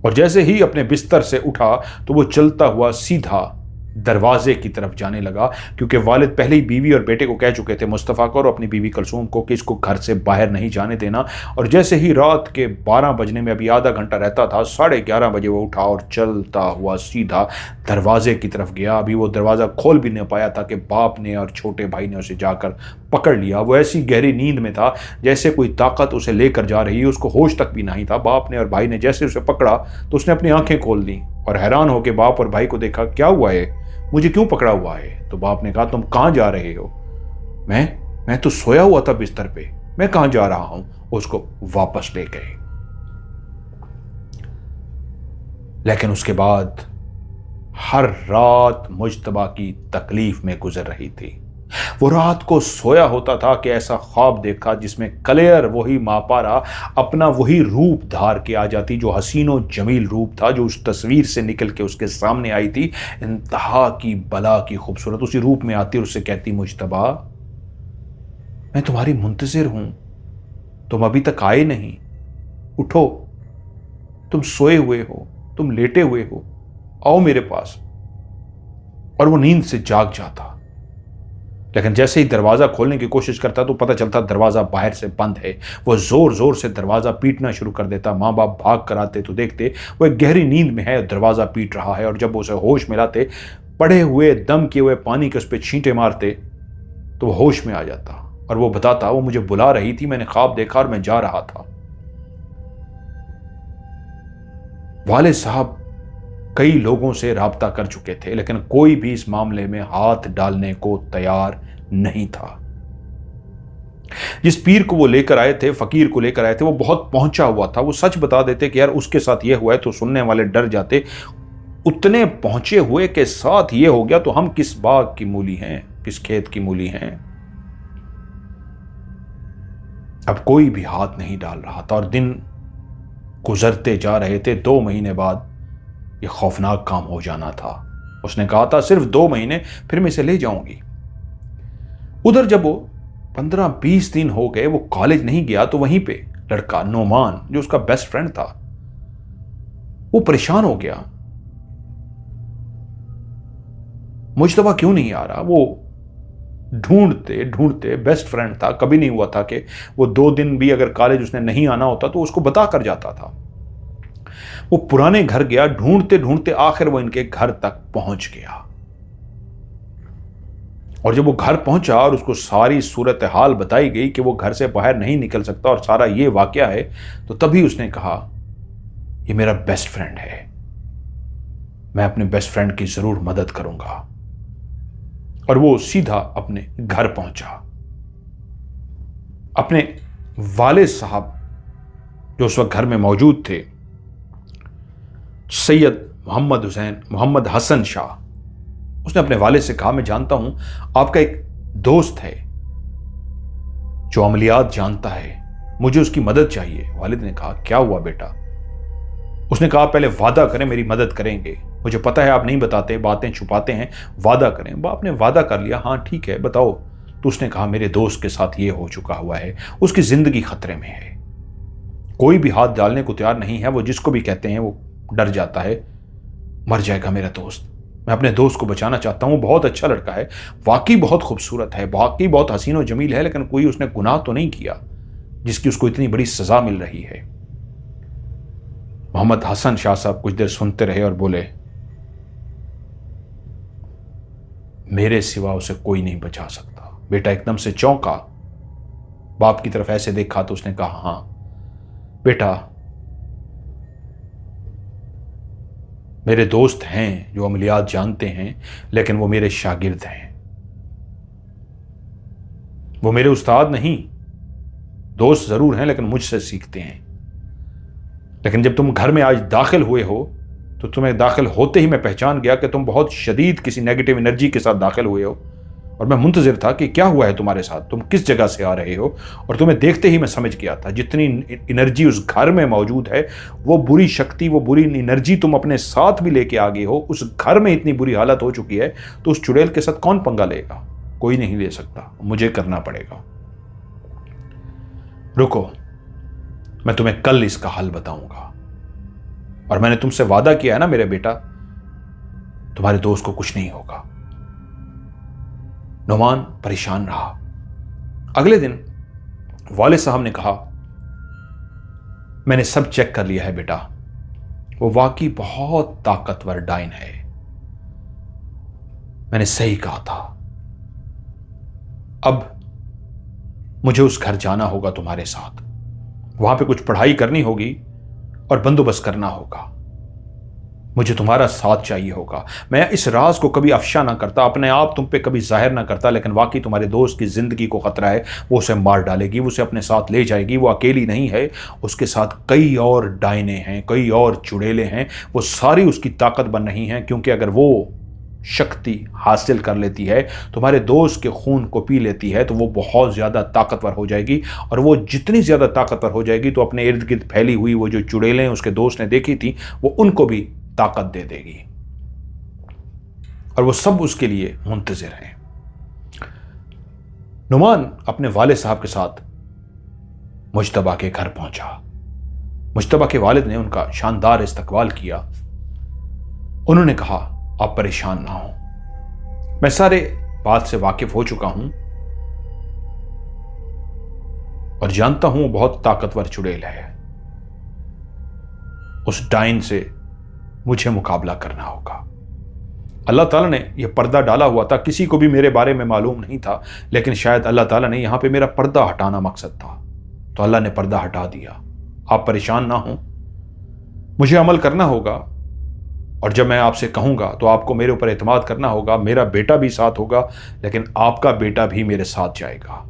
और जैसे ही अपने बिस्तर से उठा तो वो चलता हुआ सीधा दरवाजे की तरफ जाने लगा, क्योंकि वालिद पहले ही बीवी और बेटे को कह चुके थे, मुस्तफ़ा को और अपनी बीवी कुलसूम को, कि इसको घर से बाहर नहीं जाने देना। और जैसे ही रात के 12 बजने में अभी आधा घंटा रहता था, 11:30 बजे वो उठा और चलता हुआ सीधा दरवाजे की तरफ गया। अभी वो दरवाज़ा खोल भी नहीं पाया था कि बाप ने और छोटे भाई ने उसे जाकर पकड़ लिया। वो ऐसी गहरी नींद में था जैसे कोई ताकत उसे लेकर जा रही है, उसको होश तक भी नहीं था। बाप ने और भाई ने जैसे उसे पकड़ा तो उसने अपनी आंखें खोल दी और हैरान होकर बाप और भाई को देखा, क्या हुआ है, मुझे क्यों पकड़ा हुआ है? तो बाप ने कहा, तुम कहां जा रहे हो? मैं तो सोया हुआ था बिस्तर पे, मैं कहां जा रहा हूं? उसको वापस ले गए। लेकिन उसके बाद हर रात मुज्तबा की तकलीफ में गुजर रही थी। वो रात को सोया होता था कि ऐसा ख्वाब देखा जिसमें क्लियर वही मापारा अपना वही रूप धार के आ जाती, जो हसीनो जमील रूप था, जो उस तस्वीर से निकल के उसके सामने आई थी, इंतहा की बला की खूबसूरत उसी रूप में आती और उससे कहती, मुज्तबा मैं तुम्हारी मुंतजिर हूं, तुम अभी तक आए नहीं, उठो, तुम सोए हुए हो, तुम लेटे हुए हो, आओ मेरे पास। और वो नींद से जाग जाता, लेकिन जैसे ही दरवाजा खोलने की कोशिश करता तो पता चलता दरवाजा बाहर से बंद है। वो जोर जोर से दरवाजा पीटना शुरू कर देता। माँ बाप भाग कर आते तो देखते वो एक गहरी नींद में है, दरवाजा पीट रहा है। और जब वो उसे होश मिलाते, पड़े हुए दम किए हुए पानी के उस पर छींटे मारते तो वो होश में आ जाता और वो बताता, वो मुझे बुला रही थी, मैंने ख्वाब देखा और मैं जा रहा था। वाले साहब कई लोगों से राब्ता कर चुके थे, लेकिन कोई भी इस मामले में हाथ डालने को तैयार नहीं था। जिस पीर को वो लेकर आए थे, फकीर को लेकर आए थे, वो बहुत पहुंचा हुआ था। वो सच बता देते कि यार उसके साथ ये हुआ है, तो सुनने वाले डर जाते। उतने पहुंचे हुए के साथ ये हो गया तो हम किस बाग की मूली हैं, किस खेत की मूली हैं। अब कोई भी हाथ नहीं डाल रहा था और दिन गुजरते जा रहे थे। 2 महीने बाद यह खौफनाक काम हो जाना था। उसने कहा था सिर्फ 2 महीने, फिर मैं इसे ले जाऊंगी। उधर जब वो 15-20 दिन हो गए, वो कॉलेज नहीं गया, तो वहीं पे लड़का नोमान, जो उसका बेस्ट फ्रेंड था, वो परेशान हो गया। मुज्तबा क्यों नहीं आ रहा? वो ढूंढते ढूंढते, बेस्ट फ्रेंड था, कभी नहीं हुआ था कि वो 2 दिन भी अगर कॉलेज उसने नहीं आना होता तो उसको बता कर जाता था। वो पुराने घर गया, ढूंढते ढूंढते आखिर वो इनके घर तक पहुंच गया। और जब वो घर पहुंचा और उसको सारी सूरत हाल बताई गई कि वो घर से बाहर नहीं निकल सकता और सारा ये वाकया है, तो तभी उसने कहा, ये मेरा बेस्ट फ्रेंड है, मैं अपने बेस्ट फ्रेंड की जरूर मदद करूंगा। और वो सीधा अपने घर पहुंचा। अपने वाले साहब जो उस वक्त घर में मौजूद थे, सैयद मोहम्मद हसन शाह, उसने अपने वाले से कहा, मैं जानता हूं आपका एक दोस्त है जो अमलियात जानता है, मुझे उसकी मदद चाहिए। वालिद ने कहा, क्या हुआ बेटा? उसने कहा, पहले वादा करें मेरी मदद करेंगे, मुझे पता है आप नहीं बताते, बातें छुपाते हैं, वादा करें। बाप ने वादा कर लिया, हाँ ठीक है बताओ। तो उसने कहा, मेरे दोस्त के साथ ये हो चुका हुआ है, उसकी जिंदगी खतरे में है, कोई भी हाथ डालने को तैयार नहीं है, वो जिसको भी कहते हैं वो डर जाता है, मर जाएगा मेरा दोस्त। मैं अपने दोस्त को बचाना चाहता हूं, बहुत अच्छा लड़का है, वाकई बहुत खूबसूरत है, वाकई बहुत हसीन और जमील है, लेकिन कोई उसने गुनाह तो नहीं किया जिसकी उसको इतनी बड़ी सजा मिल रही है। मोहम्मद हसन शाह साहब कुछ देर सुनते रहे और बोले, मेरे सिवा उसे कोई नहीं बचा सकता। बेटा एकदम से चौंका, बाप की तरफ ऐसे देखा तो उसने कहा, हां बेटा, मेरे दोस्त हैं जो अमलियात जानते हैं, लेकिन वो मेरे शागिर्द हैं, वो मेरे उस्ताद नहीं, दोस्त जरूर हैं लेकिन मुझसे सीखते हैं। लेकिन जब तुम घर में आज दाखिल हुए हो तो तुम्हें दाखिल होते ही मैं पहचान गया कि तुम बहुत शदीद किसी नेगेटिव एनर्जी के साथ दाखिल हुए हो, और मैं मुंतजिर था कि क्या हुआ है तुम्हारे साथ, तुम किस जगह से आ रहे हो। और तुम्हें देखते ही मैं समझ गया था जितनी एनर्जी उस घर में मौजूद है, वो बुरी शक्ति, वो बुरी एनर्जी तुम अपने साथ भी लेके आ गए हो। उस घर में इतनी बुरी हालत हो चुकी है तो उस चुड़ैल के साथ कौन पंगा लेगा? कोई नहीं ले सकता, मुझे करना पड़ेगा। रुको, मैं तुम्हें कल इसका हल बताऊंगा। और मैंने तुमसे वादा किया है ना मेरे बेटा, तुम्हारे दोस्त को कुछ नहीं होगा। नोमान परेशान रहा। अगले दिन वाले साहब ने कहा, मैंने सब चेक कर लिया है बेटा, वो वाकई बहुत ताकतवर डाइन है, मैंने सही कहा था। अब मुझे उस घर जाना होगा तुम्हारे साथ, वहां पे कुछ पढ़ाई करनी होगी और बंदोबस्त करना होगा। मुझे तुम्हारा साथ चाहिए होगा। मैं इस राज को कभी अफशा ना करता, अपने आप तुम पे कभी जाहिर ना करता, लेकिन वाकई तुम्हारे दोस्त की ज़िंदगी को ख़तरा है। वो उसे मार डालेगी, वो उसे अपने साथ ले जाएगी। वो अकेली नहीं है, उसके साथ कई और डायने हैं, कई और चुड़ैले हैं। वो सारी उसकी ताकत बन रही हैं, क्योंकि अगर वो शक्ति हासिल कर लेती है, तुम्हारे दोस्त के खून को पी लेती है, तो वो बहुत ज़्यादा ताकतवर हो जाएगी। और वो जितनी ज़्यादा ताकतवर हो जाएगी, तो अपने इर्द गिर्द फैली हुई वो जो चुड़ैलें उसके दोस्त ने देखी थी, वो उनको भी ताकत दे देगी। और वो सब उसके लिए मुंतजिर हैं। नुमान अपने वालिद साहब के साथ मुज्तबा के घर पहुंचा। मुज्तबा के वालिद ने उनका शानदार इस्तकबाल किया। उन्होंने कहा, आप परेशान ना हो, मैं सारे बात से वाकिफ हो चुका हूं और जानता हूं वो बहुत ताकतवर चुड़ैल है। उस डाइन से मुझे मुकाबला करना होगा। अल्लाह ताला ने यह पर्दा डाला हुआ था, किसी को भी मेरे बारे में मालूम नहीं था, लेकिन शायद अल्लाह ताला ने यहां पे मेरा पर्दा हटाना मकसद था, तो अल्लाह ने पर्दा हटा दिया। आप परेशान ना हो, मुझे अमल करना होगा, और जब मैं आपसे कहूंगा तो आपको मेरे ऊपर एतमाद करना होगा। मेरा बेटा भी साथ होगा, लेकिन आपका बेटा भी मेरे साथ जाएगा।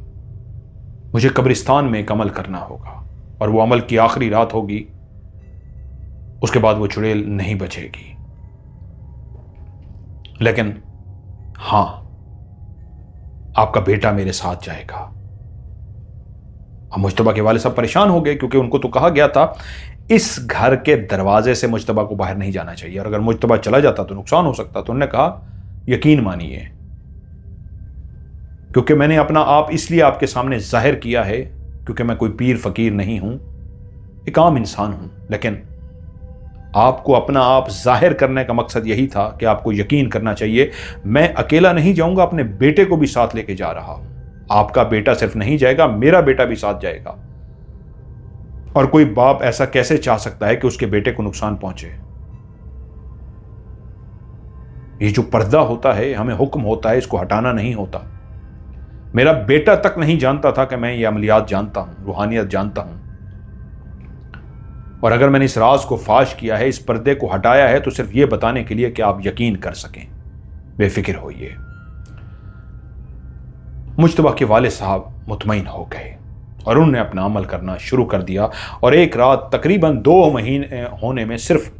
मुझे कब्रिस्तान में एक अमल करना होगा, और वो अमल की आखिरी रात होगी, उसके बाद वो चुड़ैल नहीं बचेगी। लेकिन हां, आपका बेटा मेरे साथ जाएगा। अब मुज्तबा के वाले सब परेशान हो गए, क्योंकि उनको तो कहा गया था इस घर के दरवाजे से मुज्तबा को बाहर नहीं जाना चाहिए, और अगर मुज्तबा चला जाता तो नुकसान हो सकता। तो उन्होंने कहा, यकीन मानिए, क्योंकि मैंने अपना आप इसलिए आपके सामने जाहिर किया है, क्योंकि मैं कोई पीर फकीर नहीं हूं, एक आम इंसान हूं, लेकिन आपको अपना आप जाहिर करने का मकसद यही था कि आपको यकीन करना चाहिए। मैं अकेला नहीं जाऊंगा, अपने बेटे को भी साथ लेके जा रहा हूं। आपका बेटा सिर्फ नहीं जाएगा, मेरा बेटा भी साथ जाएगा। और कोई बाप ऐसा कैसे चाह सकता है कि उसके बेटे को नुकसान पहुंचे? ये जो पर्दा होता है, हमें हुक्म होता है, इसको हटाना नहीं होता। मेरा बेटा तक नहीं जानता था कि मैं ये अमलियात जानता हूं, रूहानियत जानता हूं। और अगर मैंने इस राज को फाश किया है, इस पर्दे को हटाया है, तो सिर्फ ये बताने के लिए कि आप यकीन कर सकें। बेफिक्र होइए। मुज्तबा के वाले साहब मुतमईन हो गए और उन्होंने अपना अमल करना शुरू कर दिया। और एक रात तकरीबन 2 महीने होने में सिर्फ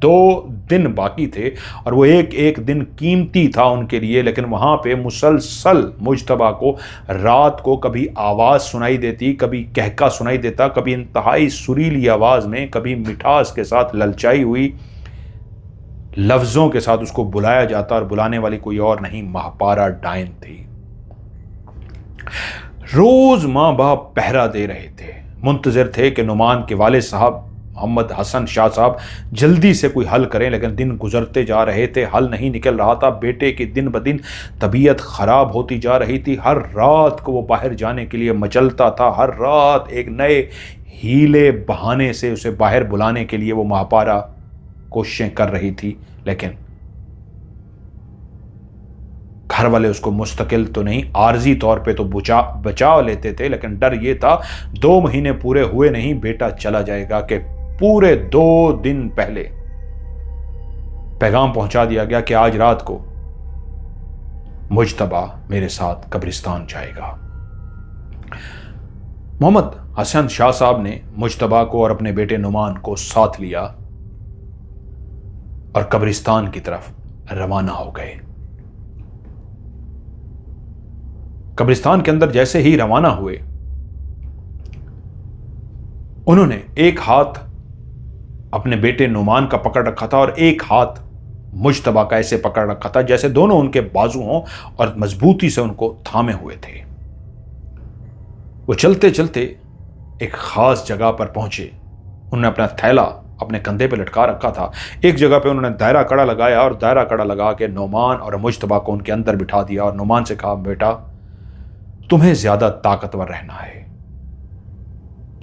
2 दिन बाकी थे, और वो एक एक दिन कीमती था उनके लिए। लेकिन वहाँ पे मुसलसल मुज्तबा को रात को कभी आवाज़ सुनाई देती, कभी कहका सुनाई देता, कभी इंतहाई सुरीली आवाज़ में, कभी मिठास के साथ ललचाई हुई लफ्ज़ों के साथ उसको बुलाया जाता, और बुलाने वाली कोई और नहीं, महापारा डायन थी। रोज माँ बाप पहरा दे रहे थे, मुंतजर थे कि नुमान के वाले साहब मोहम्मद हसन शाह साहब जल्दी से कोई हल करें। लेकिन दिन गुजरते जा रहे थे, हल नहीं निकल रहा था। बेटे की दिन ब दिन तबीयत ख़राब होती जा रही थी। हर रात को वो बाहर जाने के लिए मचलता था, हर रात एक नए हीले बहाने से उसे बाहर बुलाने के लिए वो महापारा कोशिशें कर रही थी। लेकिन घर वाले उसको मुस्तकिल तो नहीं, आर्जी तौर पे तो बचा लेते थे, लेकिन डर ये था 2 महीने पूरे हुए नहीं, बेटा चला जाएगा। कि पूरे 2 दिन पहले पैगाम पहुंचा दिया गया कि आज रात को मुज्तबा मेरे साथ कब्रिस्तान जाएगा। मोहम्मद हसन शाह साहब ने मुज्तबा को और अपने बेटे नुमान को साथ लिया और कब्रिस्तान की तरफ रवाना हो गए। कब्रिस्तान के अंदर जैसे ही रवाना हुए, उन्होंने एक हाथ अपने बेटे नुमान का पकड़ रखा था और एक हाथ मुज्तबा का ऐसे पकड़ रखा था जैसे दोनों उनके बाजू हों, और मजबूती से उनको थामे हुए थे। वो चलते चलते एक खास जगह पर पहुंचे। उन्होंने अपना थैला अपने कंधे पे लटका रखा था। एक जगह पे उन्होंने दायरा कड़ा लगाया और दायरा कड़ा लगा के नुमान और मुज्तबा को उनके अंदर बिठा दिया और नुमान से कहा, बेटा तुम्हें ज्यादा ताकतवर रहना है,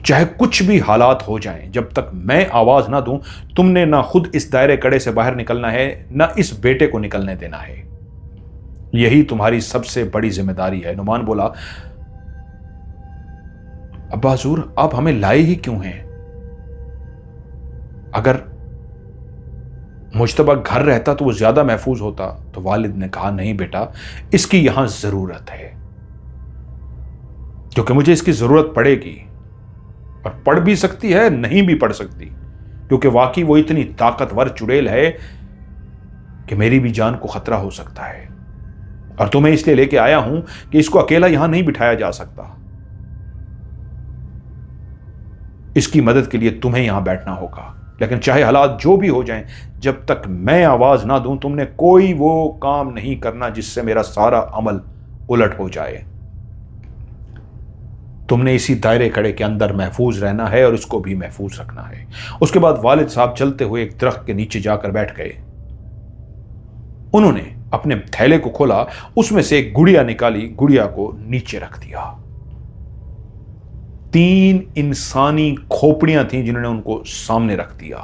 चाहे कुछ भी हालात हो जाएं, जब तक मैं आवाज ना दूं तुमने ना खुद इस दायरे कड़े से बाहर निकलना है, ना इस बेटे को निकलने देना है। यही तुम्हारी सबसे बड़ी जिम्मेदारी है। नुमान बोला, अब्बा हुजूर आप हमें लाए ही क्यों हैं? अगर मुश्तबा घर रहता तो वो ज्यादा महफूज होता। तो वालिद ने कहा, नहीं बेटा, इसकी यहां जरूरत है, क्योंकि मुझे इसकी जरूरत पड़ेगी, और पड़ भी सकती है, नहीं भी पड़ सकती, क्योंकि वाकई वो इतनी ताकतवर चुड़ैल है कि मेरी भी जान को खतरा हो सकता है। और तुम्हें इसलिए लेके आया हूं कि इसको अकेला यहां नहीं बिठाया जा सकता। इसकी मदद के लिए तुम्हें यहां बैठना होगा, लेकिन चाहे हालात जो भी हो जाएं, जब तक मैं आवाज ना दूं, तुमने कोई वो काम नहीं करना जिससे मेरा सारा अमल उलट हो जाए। तुमने इसी दायरे खड़े के अंदर महफूज रहना है और इसको भी महफूज रखना है। उसके बाद वालिद साहब चलते हुए एक दरख्त के नीचे जाकर बैठ गए। उन्होंने अपने थैले को खोला, उसमें से एक गुड़िया निकाली, गुड़िया को नीचे रख दिया। 3 इंसानी खोपड़ियां थीं जिन्होंने उनको सामने रख दिया,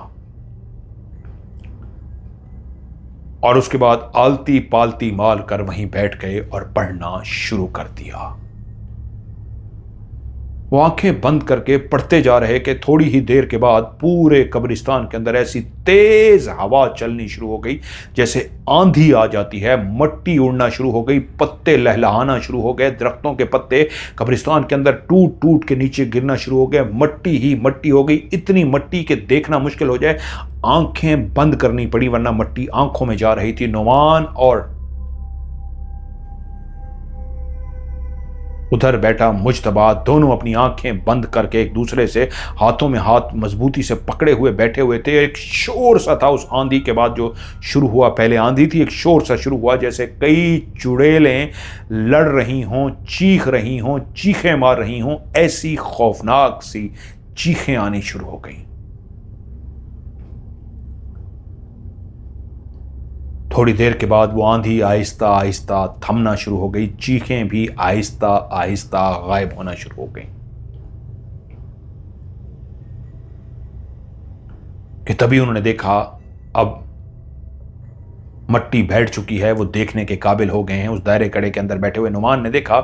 और उसके बाद आलती पालती माल कर वहीं बैठ गए और पढ़ना शुरू कर दिया। वो आंखें बंद करके पढ़ते जा रहे कि थोड़ी ही देर के बाद पूरे कब्रिस्तान के अंदर ऐसी तेज हवा चलनी शुरू हो गई जैसे आंधी आ जाती है। मट्टी उड़ना शुरू हो गई, पत्ते लहलहाना शुरू हो गए, दरख्तों के पत्ते कब्रिस्तान के अंदर टूट टूट के नीचे गिरना शुरू हो गए। मट्टी ही मट्टी हो गई, इतनी मट्टी के देखना मुश्किल हो जाए। आंखें बंद करनी पड़ी, वरना मट्टी आंखों में जा रही थी। नुमान और उधर बैठा मुज्तबा दोनों अपनी आंखें बंद करके एक दूसरे से हाथों में हाथ मजबूती से पकड़े हुए बैठे हुए थे। एक शोर सा था उस आंधी के बाद जो शुरू हुआ। पहले आंधी थी, एक शोर सा शुरू हुआ जैसे कई चुड़ैलें लड़ रही हों, चीख रही हों, चीखें मार रही हों। ऐसी खौफनाक सी चीखें आनी शुरू हो गई। थोड़ी देर के बाद वो आंधी आहिस्ता आहिस्ता थमना शुरू हो गई, चीखें भी आहिस्ता आहिस्ता गायब होना शुरू हो गई। कि तभी उन्होंने देखा अब मट्टी बैठ चुकी है, वो देखने के काबिल हो गए हैं। उस दायरे कड़े के अंदर बैठे हुए नुमान ने देखा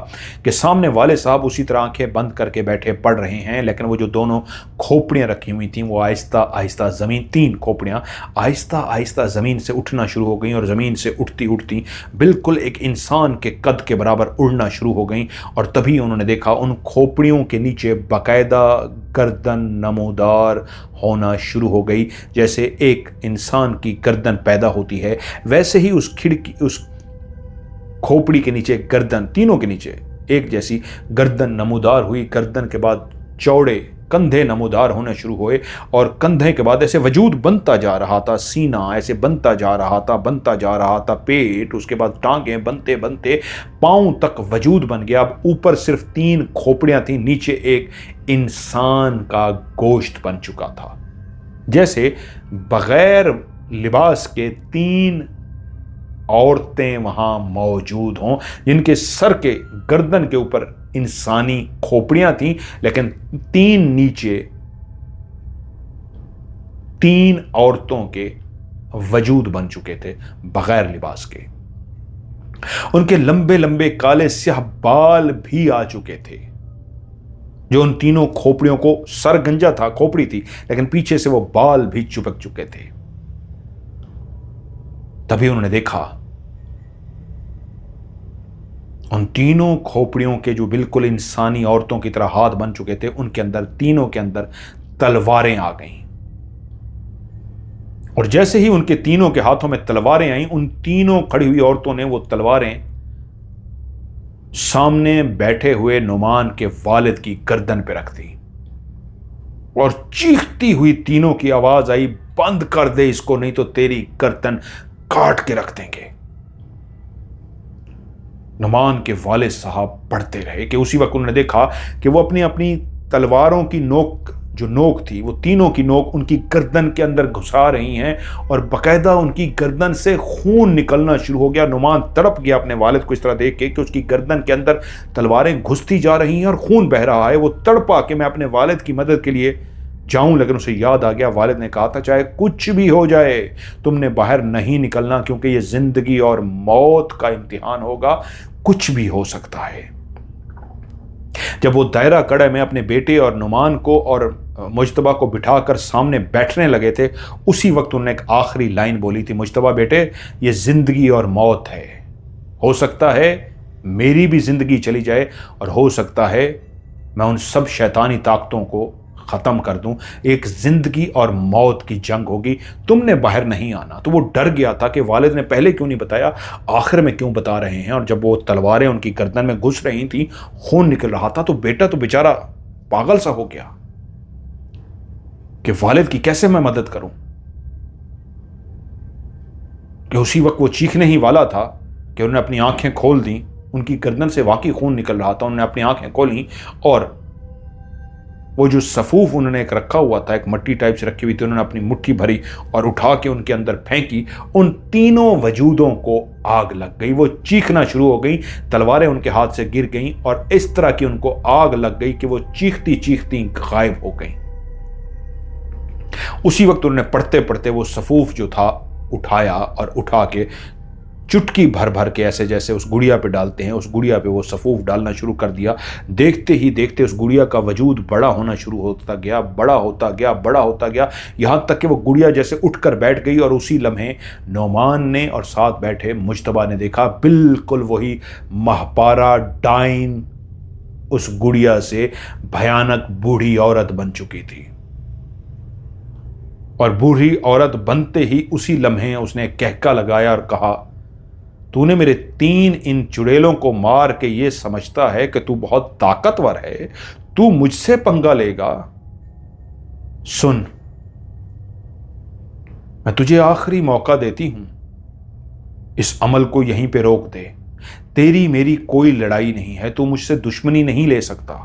कि सामने वाले साहब उसी तरह आंखें बंद करके बैठे पढ़ रहे हैं, लेकिन वो जो दोनों खोपड़ियां रखी हुई थीं वो आहिस्ता आहिस्ता ज़मीन, 3 खोपड़ियां आहिस्ता आहिस्ता ज़मीन से उठना शुरू हो गई, और ज़मीन से उठती उठती बिल्कुल एक इंसान के कद के बराबर उड़ना शुरू हो गई। और तभी उन्होंने देखा उन खोपड़ियों के नीचे बाकायदा गर्दन नमूदार होना शुरू हो गई। जैसे एक इंसान की गर्दन पैदा होती है, वैसे ही उस खिड़की, उस खोपड़ी के नीचे गर्दन, तीनों के नीचे एक जैसी गर्दन नमूदार हुई। गर्दन के बाद चौड़े कंधे नमूदार होने शुरू हुए, और कंधे के बाद ऐसे वजूद बनता जा रहा था। सीना ऐसे बनता जा रहा था, बनता जा रहा था। पेट, उसके बाद टांगें, बनते बनते पांव तक वजूद बन गया। अब ऊपर सिर्फ 3 खोपड़ियां थी, नीचे एक इंसान का गोश्त बन चुका था। जैसे बगैर लिबास के 3 औरतें वहां मौजूद हों, जिनके सर के गर्दन के ऊपर इंसानी खोपड़ियां थीं, लेकिन 3 नीचे 3 औरतों के वजूद बन चुके थे बगैर लिबास के। उनके लंबे लंबे काले स्याह बाल भी आ चुके थे, जो उन तीनों खोपड़ियों को, सर गंजा था, खोपड़ी थी, लेकिन पीछे से वो बाल भी चिपक चुके थे। तभी उन्होंने देखा उन तीनों खोपड़ियों के जो बिल्कुल इंसानी औरतों की तरह हाथ बन चुके थे, उनके अंदर, तीनों के अंदर तलवारें आ गईं। और जैसे ही उनके तीनों के हाथों में तलवारें आईं, उन तीनों खड़ी हुई औरतों ने वो तलवारें सामने बैठे हुए नुमान के वालिद की गर्दन पे रख दी, और चीखती हुई तीनों की आवाज आई, बंद कर दे इसको, नहीं तो तेरी गर्दन काट के रख देंगे। नुमान के वालिद साहब पढ़ते रहे कि उसी वक्त उन्होंने देखा कि वो अपनी अपनी तलवारों की नोक, जो नोक थी, वो तीनों की नोक उनकी गर्दन के अंदर घुसा रही हैं, और बाकायदा उनकी गर्दन से खून निकलना शुरू हो गया। नुमान तड़प गया अपने वालिद को इस तरह देख के कि उसकी गर्दन के अंदर तलवारें घुसती जा रही हैं और खून बह रहा है। वो तड़पा कि मैं अपने वालिद की मदद के लिए जाऊं, लेकिन उसे याद आ गया, वालिद ने कहा था चाहे कुछ भी हो जाए तुमने बाहर नहीं निकलना, क्योंकि ये जिंदगी और मौत का इम्तिहान होगा, कुछ भी हो सकता है। जब वो दायरा कड़े में अपने बेटे और नुमान को और मुजतबा को बिठाकर सामने बैठने लगे थे, उसी वक्त उन्होंने एक आखिरी लाइन बोली थी, मुजतबा बेटे, ये ज़िंदगी और मौत है। हो सकता है मेरी भी ज़िंदगी चली जाए और हो सकता है मैं उन सब शैतानी ताकतों को ख़त्म कर दूं। एक ज़िंदगी और मौत की जंग होगी, तुमने बाहर नहीं आना। तो वो डर गया था कि वालिद ने पहले क्यों नहीं बताया, आखिर में क्यों बता रहे हैं। और जब वो तलवारें उनकी गर्दन में घुस रही थी, खून निकल रहा था, तो बेटा तो बेचारा पागल सा हो गया कि वालिद की कैसे मैं मदद करूं। कि उसी वक्त वो चीखने ही वाला था कि उन्होंने अपनी आंखें खोल दी। उनकी गर्दन से वाकई खून निकल रहा था। उन्होंने अपनी आंखें खोली और वो जो सफूफ उन्होंने एक रखा हुआ था, एक मट्टी टाइप से रखी हुई थी, उन्होंने अपनी मुट्ठी भरी और उठा के उनके अंदर फेंकी। उन तीनों वजूदों को आग लग गई। वो चीखना शुरू हो गई, तलवारें उनके हाथ से गिर गईं और इस तरह की उनको आग लग गई कि वो चीखती चीखती गायब हो गई। उसी वक्त उन्होंने पढ़ते पढ़ते वो सफूफ जो था उठाया और उठा के चुटकी भर भर के ऐसे जैसे उस गुड़िया पे डालते हैं, उस गुड़िया पे वो सफूफ डालना शुरू कर दिया। देखते ही देखते उस गुड़िया का वजूद बड़ा होना शुरू होता गया, बड़ा होता गया, बड़ा होता गया, यहाँ तक कि वो गुड़िया जैसे उठकर बैठ गई। और उसी लम्हे नोमान ने और साथ बैठे मुजतबा ने देखा बिल्कुल वही महपारा डाइन उस गुड़िया से भयानक बूढ़ी औरत बन चुकी थी। और बूढ़ी औरत बनते ही उसी लम्हे उसने कहका लगाया और कहा, तूने मेरे 3 इन चुड़ैलों को मार के ये समझता है कि तू बहुत ताकतवर है, तू मुझसे पंगा लेगा। सुन, मैं तुझे आखिरी मौका देती हूं, इस अमल को यहीं पे रोक दे। तेरी मेरी कोई लड़ाई नहीं है, तू मुझसे दुश्मनी नहीं ले सकता।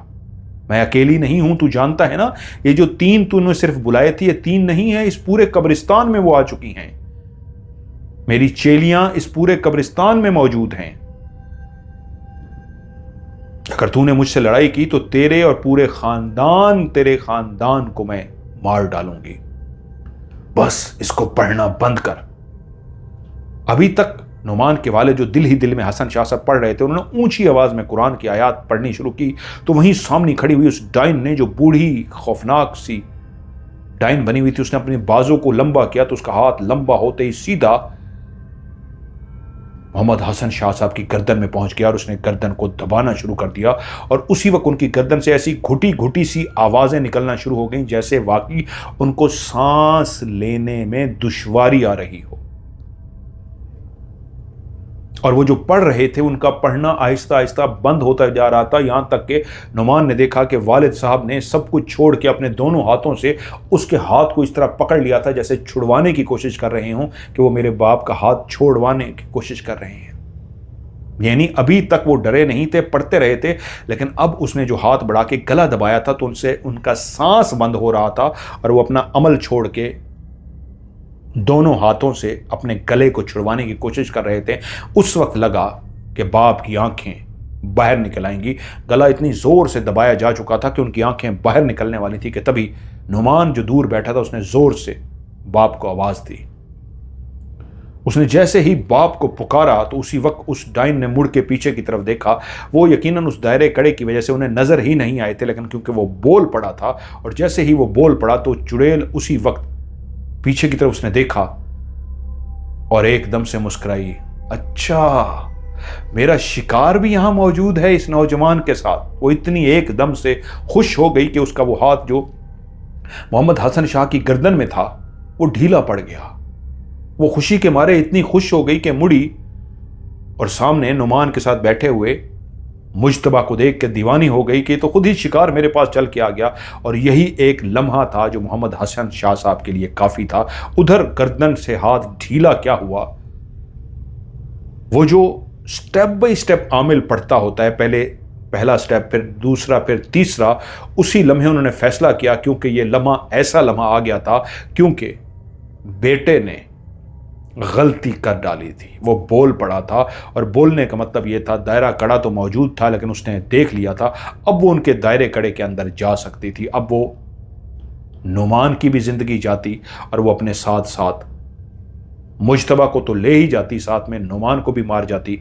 मैं अकेली नहीं हूं, तू जानता है ना। ये जो 3 तूने सिर्फ बुलाए थे, ये 3 नहीं है, इस पूरे कब्रिस्तान में वो आ चुकी हैं। मेरी चेलियां इस पूरे कब्रिस्तान में मौजूद हैं। अगर तूने मुझसे लड़ाई की तो तेरे और पूरे तेरे खानदान को मैं मार डालूंगी। बस इसको पढ़ना बंद कर। अभी तक नुमान के वाले जो दिल ही दिल में हसन शाह साहब पढ़ रहे थे, उन्होंने ऊंची आवाज में कुरान की आयत पढ़नी शुरू की। तो वहीं सामने खड़ी हुई उस डाइन ने, जो बूढ़ी खौफनाक सी डाइन बनी हुई थी, उसने अपने बाजों को लंबा किया तो उसका हाथ लंबा होते ही सीधा मोहम्मद हसन शाह साहब की गर्दन में पहुंच गया और उसने गर्दन को दबाना शुरू कर दिया। और उसी वक्त उनकी गर्दन से ऐसी घुटी घुटी सी आवाजें निकलना शुरू हो गईं जैसे वाकई उनको सांस लेने में दुश्वारी आ रही हो। और वो जो पढ़ रहे थे, उनका पढ़ना आहिस्ता आहिस्ता बंद होता जा रहा था। यहां तक कि नुमान ने देखा कि वालिद साहब ने सब कुछ छोड़ के अपने दोनों हाथों से उसके हाथ को इस तरह पकड़ लिया था जैसे छुड़वाने की कोशिश कर रहे हों कि वो मेरे बाप का हाथ छोड़वाने की कोशिश कर रहे हैं। यानी अभी तक वो डरे नहीं थे, पढ़ते रहे थे, लेकिन अब उसने जो हाथ बढ़ा के गला दबाया था तो उनसे उनका सांस बंद हो रहा था और वो अपना अमल छोड़ के दोनों हाथों से अपने गले को छुड़वाने की कोशिश कर रहे थे। उस वक्त लगा कि बाप की आंखें बाहर निकल आएंगी। गला इतनी जोर से दबाया जा चुका था कि उनकी आंखें बाहर निकलने वाली थी कि तभी नुमान जो दूर बैठा था उसने जोर से बाप को आवाज दी। उसने जैसे ही बाप को पुकारा तो उसी वक्त उस डाइन ने मुड़ के पीछे की तरफ देखा। वो यकीनन उस दायरे कड़े की वजह से उन्हें नजर ही नहीं आए थे, लेकिन क्योंकि वो बोल पड़ा था और जैसे ही वो बोल पड़ा तो चुड़ैल उसी वक्त पीछे की तरफ उसने देखा और एकदम से मुस्कुराई। अच्छा, मेरा शिकार भी यहां मौजूद है इस नौजवान के साथ। वो इतनी एकदम से खुश हो गई कि उसका वो हाथ जो मोहम्मद हसन शाह की गर्दन में था वो ढीला पड़ गया। वो खुशी के मारे इतनी खुश हो गई कि मुड़ी और सामने नुमान के साथ बैठे हुए मुजतबा को देख के दीवानी हो गई कि तो खुद ही शिकार मेरे पास चल के आ गया। और यही एक लम्हा था जो मोहम्मद हसन शाह साहब के लिए काफी था। उधर गर्दन से हाथ ढीला क्या हुआ, वो जो स्टेप बाय स्टेप आमिल पढ़ता होता है, पहले पहला स्टेप, फिर दूसरा, फिर तीसरा, उसी लम्हे उन्होंने फैसला किया, क्योंकि ये लम्हा ऐसा लम्हा आ गया था क्योंकि बेटे ने गलती कर डाली थी। वो बोल पड़ा था और बोलने का मतलब ये था, दायरा कड़ा तो मौजूद था लेकिन उसने देख लिया था अब वो उनके दायरे कड़े के अंदर जा सकती थी। अब वो नुमान की भी जिंदगी जाती और वो अपने साथ साथ मुजतबा को तो ले ही जाती, साथ में नुमान को भी मार जाती,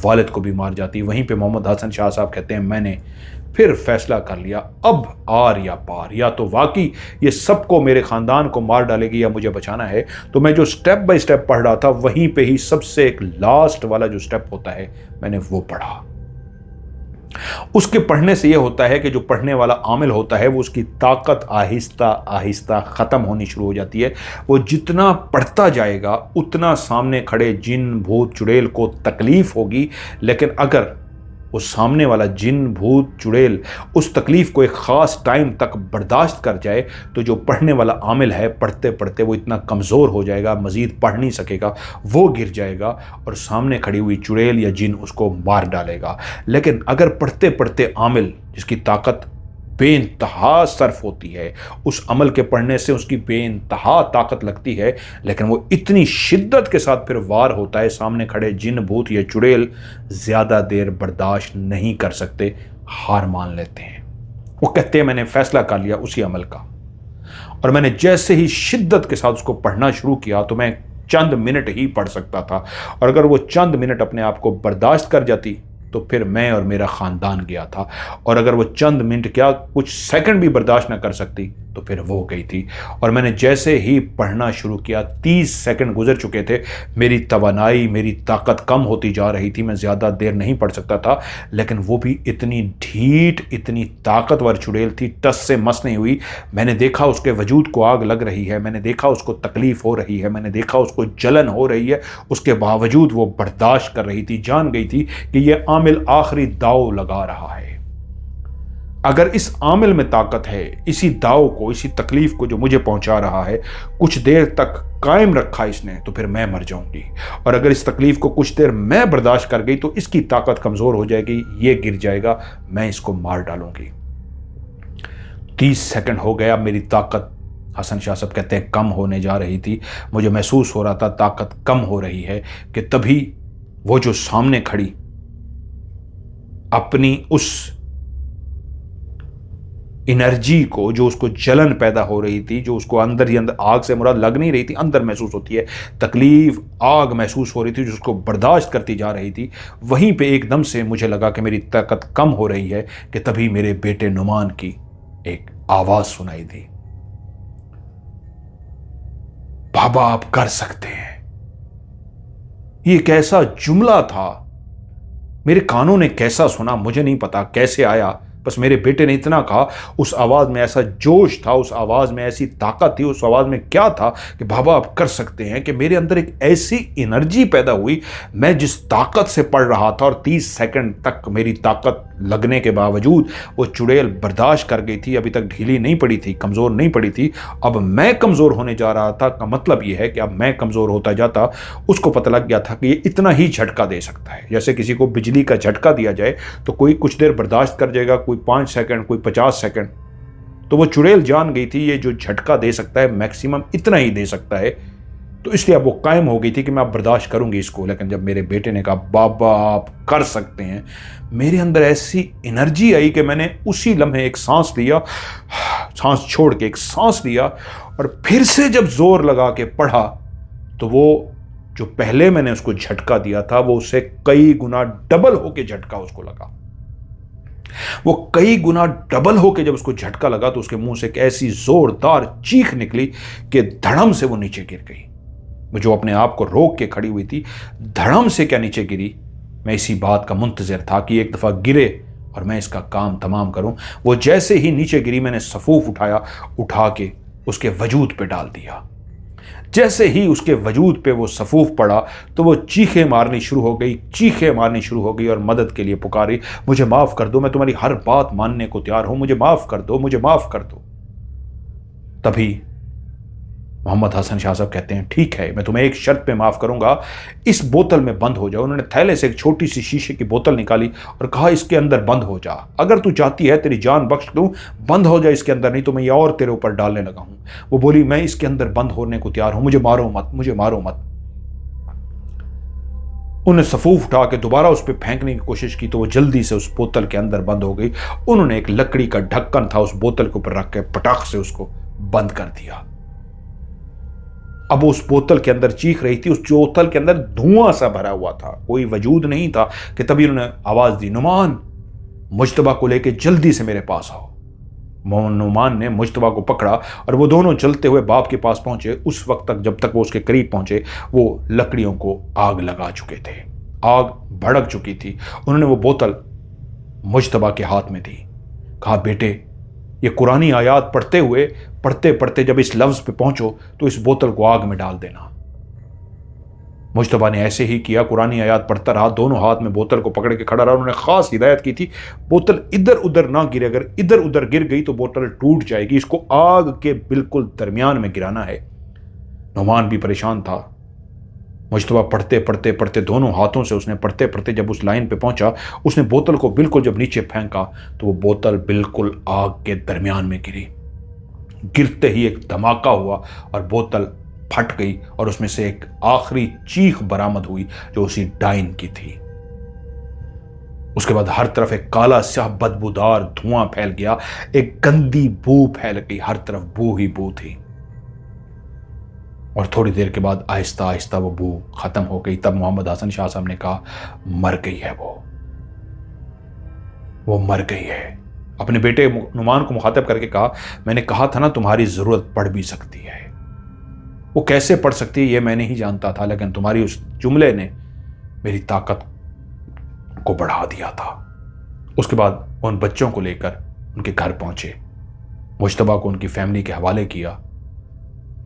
वालिद को भी मार जाती। वहीं पे मोहम्मद हसन शाह साहब कहते हैं, मैंने फिर फैसला कर लिया, अब आर या पार, या तो वाकई ये सबको, मेरे खानदान को मार डालेगी या मुझे बचाना है। तो मैं जो स्टेप बाय स्टेप पढ़ रहा था, वहीं पे ही सबसे एक लास्ट वाला जो स्टेप होता है, मैंने वो पढ़ा। उसके पढ़ने से यह होता है कि जो पढ़ने वाला आमिल होता है, वो उसकी ताकत आहिस्ता आहिस्ता खत्म होनी शुरू हो जाती है। वो जितना पढ़ता जाएगा उतना सामने खड़े जिन भूत चुड़ैल को तकलीफ होगी, लेकिन अगर वो सामने वाला जिन भूत चुड़ैल उस तकलीफ को एक ख़ास टाइम तक बर्दाश्त कर जाए, तो जो पढ़ने वाला आमिल है, पढ़ते पढ़ते वो इतना कमज़ोर हो जाएगा, मज़ीद पढ़ नहीं सकेगा, वो गिर जाएगा और सामने खड़ी हुई चुड़ैल या जिन उसको मार डालेगा। लेकिन अगर पढ़ते पढ़ते आमिल, जिसकी ताकत बेइंतहा सर्फ होती है, उस अमल के पढ़ने से उसकी बेइंतहा ताकत लगती है, लेकिन वो इतनी शिद्दत के साथ फिर वार होता है, सामने खड़े जिन भूत या चुड़ैल ज़्यादा देर बर्दाश्त नहीं कर सकते, हार मान लेते हैं। वो कहते हैं मैंने फैसला कर लिया उसी अमल का, और मैंने जैसे ही शिद्दत के साथ उसको पढ़ना शुरू किया तो मैं चंद मिनट ही पढ़ सकता था, और अगर वो चंद मिनट अपने आप को बर्दाश्त कर जाती तो फिर मैं और मेरा ख़ानदान गया था, और अगर वो चंद मिनट क्या कुछ सेकंड भी बर्दाश्त ना कर सकती तो फिर वो गई थी। और मैंने जैसे ही पढ़ना शुरू किया, 30 सेकंड गुजर चुके थे, मेरी तवानाई, मेरी ताकत कम होती जा रही थी, मैं ज़्यादा देर नहीं पढ़ सकता था। लेकिन वो भी इतनी ढीठ, इतनी ताकतवर चुड़ैल थी, टस से मस नहीं हुई। मैंने देखा उसके वजूद को आग लग रही है, मैंने देखा उसको तकलीफ़ हो रही है, मैंने देखा उसको जलन हो रही है, उसके बावजूद वो बर्दाश्त कर रही थी। जान गई थी कि ये आमिल आखिरी दाव लगा रहा है। अगर इस आमिल में ताकत है, इसी दाव को, इसी तकलीफ को जो मुझे पहुंचा रहा है, कुछ देर तक कायम रखा इसने, तो फिर मैं मर जाऊंगी। और अगर इस तकलीफ को कुछ देर मैं बर्दाश्त कर गई तो इसकी ताकत कमजोर हो जाएगी, ये गिर जाएगा, मैं इसको मार डालूंगी। 30 सेकंड हो गया, मेरी ताकत, हसन शाह साहब कहते हैं, कम होने जा रही थी। मुझे महसूस हो रहा था ताकत कम हो रही है कि तभी वो जो सामने खड़ी अपनी उस एनर्जी को, जो उसको जलन पैदा हो रही थी, जो उसको अंदर ही अंदर, आग से मुराद लग नहीं रही थी, अंदर महसूस होती है तकलीफ, आग महसूस हो रही थी, जो उसको बर्दाश्त करती जा रही थी, वहीं पे एकदम से मुझे लगा कि मेरी ताकत कम हो रही है कि तभी मेरे बेटे नुमान की एक आवाज सुनाई दी, बाबा आप कर सकते हैं। ये कैसा जुमला था, मेरे कानों ने कैसा सुना मुझे नहीं पता, कैसे आया, बस मेरे बेटे ने इतना कहा। उस आवाज़ में ऐसा जोश था, उस आवाज़ में ऐसी ताकत थी, उस आवाज़ में क्या था कि बाबा आप कर सकते हैं, कि मेरे अंदर एक ऐसी एनर्जी पैदा हुई। मैं जिस ताकत से पढ़ रहा था, और 30 सेकंड तक मेरी ताकत लगने के बावजूद वो चुड़ैल बर्दाश्त कर गई थी, अभी तक ढीली नहीं पड़ी थी, कमज़ोर नहीं पड़ी थी। अब मैं कमज़ोर होने जा रहा था, का मतलब ये है कि अब मैं कमज़ोर होता जाता। उसको पता लग गया था कि ये इतना ही झटका दे सकता है। जैसे किसी को बिजली का झटका दिया जाए तो कोई कुछ देर बर्दाश्त कर जाएगा, कोई 5 सेकंड, कोई 50 सेकंड। तो वो चुड़ैल जान गई थी ये जो झटका दे सकता है मैक्सिमम इतना ही दे सकता है, तो इसलिए अब वो कायम हो गई थी कि मैं अब बर्दाश्त करूंगी इसको। लेकिन जब मेरे बेटे ने कहा बाबा आप कर सकते हैं, मेरे अंदर ऐसी एनर्जी आई कि मैंने उसी लम्हे एक सांस लिया, सांस छोड़ के एक सांस लिया, और फिर से जब जोर लगा के पढ़ा तो वो जो पहले मैंने उसको झटका दिया था वो उससे कई गुना डबल होके झटका उसको लगा। वो कई गुना डबल होके जब उसको झटका लगा तो उसके मुंह से एक ऐसी जोरदार चीख निकली कि धड़म से वो नीचे गिर गई। वो जो अपने आप को रोक के खड़ी हुई थी, धड़म से क्या नीचे गिरी। मैं इसी बात का मुंतज़िर था कि एक दफ़ा गिरे और मैं इसका काम तमाम करूं। वो जैसे ही नीचे गिरी, मैंने सफूफ उठाया, उठा के उसके वजूद पे डाल दिया। जैसे ही उसके वजूद पे वो सफूफ पड़ा तो वो चीखें मारनी शुरू हो गई, चीखें मारनी शुरू हो गई और मदद के लिए पुकारी, मुझे माफ़ कर दो, मैं तुम्हारी हर बात मानने को तैयार हूं, मुझे माफ़ कर दो, मुझे माफ़ कर दो। तभी मोहम्मद हसन शाह साहब कहते हैं ठीक है, मैं तुम्हें एक शर्त पे माफ़ करूंगा, इस बोतल में बंद हो जाओ। उन्होंने थैले से एक छोटी सी शीशे की बोतल निकाली और कहा इसके अंदर बंद हो जा, अगर तू चाहती है तेरी जान बख्श दूं, बंद हो जा इसके अंदर, नहीं तो मैं ये और तेरे ऊपर डालने लगा हूं। वो बोली मैं इसके अंदर बंद होने को तैयार हूं, मुझे मारो मत, मुझे मारो मत। उन्हें सफूफ उठा के दोबारा उस पर फेंकने की कोशिश की तो वो जल्दी से उस बोतल के अंदर बंद हो गई। उन्होंने एक लकड़ी का ढक्कन था उस बोतल के ऊपर रख के पटाख से उसको बंद कर दिया। अब उस बोतल के अंदर चीख रही थी, उस बोतल के अंदर धुआं सा भरा हुआ था, कोई वजूद नहीं था कि तभी उन्होंने आवाज दी नुमान। मुश्तबा को लेके जल्दी से मेरे पास आओ। नुमान ने मुश्तबा को पकड़ा और वो दोनों चलते हुए बाप के पास पहुंचे। उस वक्त तक, जब तक वो उसके करीब पहुंचे, वो लकड़ियों को आग लगा चुके थे। आग भड़क चुकी थी। उन्होंने वो बोतल मुश्तबा के हाथ में दी। कहा, बेटे, ये कुरानी आयात पढ़ते हुए पढ़ते पढ़ते जब इस लफ्ज पे पहुंचो तो इस बोतल को आग में डाल देना। मुश्तबा ने ऐसे ही किया। कुरानी आयात पढ़ता रहा, दोनों हाथ में बोतल को पकड़ के खड़ा रहा। उन्होंने खास हिदायत की थी, बोतल इधर उधर ना गिरे। अगर इधर उधर गिर गई तो बोतल टूट जाएगी। इसको आग के बिल्कुल दरमियान में गिराना है। नुमान भी परेशान था। मुश्तबा पढ़ते पढ़ते पढ़ते दोनों हाथों से उसने पढ़ते पढ़ते जब उस लाइन पे पहुंचा, उसने बोतल को बिल्कुल जब नीचे फेंका तो वो बोतल बिल्कुल आग के दरमियान में गिरी। गिरते ही एक धमाका हुआ और बोतल फट गई और उसमें से एक आखिरी चीख बरामद हुई जो उसी डाइन की थी। उसके बाद हर तरफ एक काला स्याह बदबूदार धुआं फैल गया। एक गंदी बू फैल गई। हर तरफ बू ही बू थी। और थोड़ी देर के बाद आहिस्ता आहिस्ता वो बू खत्म हो गई। तब मोहम्मद हसन शाह साहब ने कहा, मर गई है वो मर गई है। अपने बेटे नुमान को मुखातब करके कहा, मैंने कहा था ना तुम्हारी जरूरत पड़ भी सकती है। वो कैसे पड़ सकती है ये मैं नहीं जानता था, लेकिन तुम्हारी उस जुमले ने मेरी ताकत को बढ़ा दिया था। उसके बाद उन बच्चों को लेकर उनके घर पहुंचे। मुश्तबा को उनकी फैमिली के हवाले किया।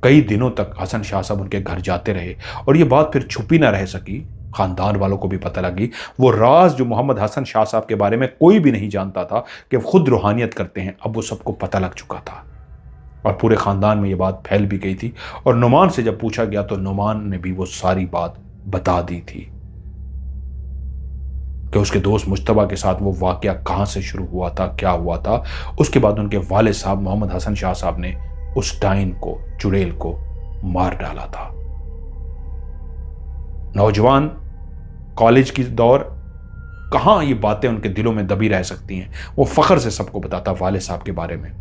कई दिनों तक हसन शाह साहब उनके घर जाते रहे और ये बात फिर छुपी ना रह सकी। खानदान वालों को भी पता लगी। वो राज जो मोहम्मद हसन शाह साहब के बारे में कोई भी नहीं जानता था कि वो खुद रूहानियत करते हैं, अब वो सबको पता लग चुका था और पूरे खानदान में ये बात फैल भी गई थी। और नुमान से जब पूछा गया तो नुमान ने भी वो सारी बात बता दी थी कि उसके दोस्त मुश्तबा के साथ वो वाकया कहां से शुरू हुआ था, क्या हुआ था। उसके बाद उनके वालिद साहब मोहम्मद हसन शाह साहब ने उस डाइन को, चुड़ैल को मार डाला था। नौजवान कॉलेज की दौर, कहां ये बातें उनके दिलों में दबी रह सकती हैं। वो फख्र से सबको बताता वालिद साहब के बारे में।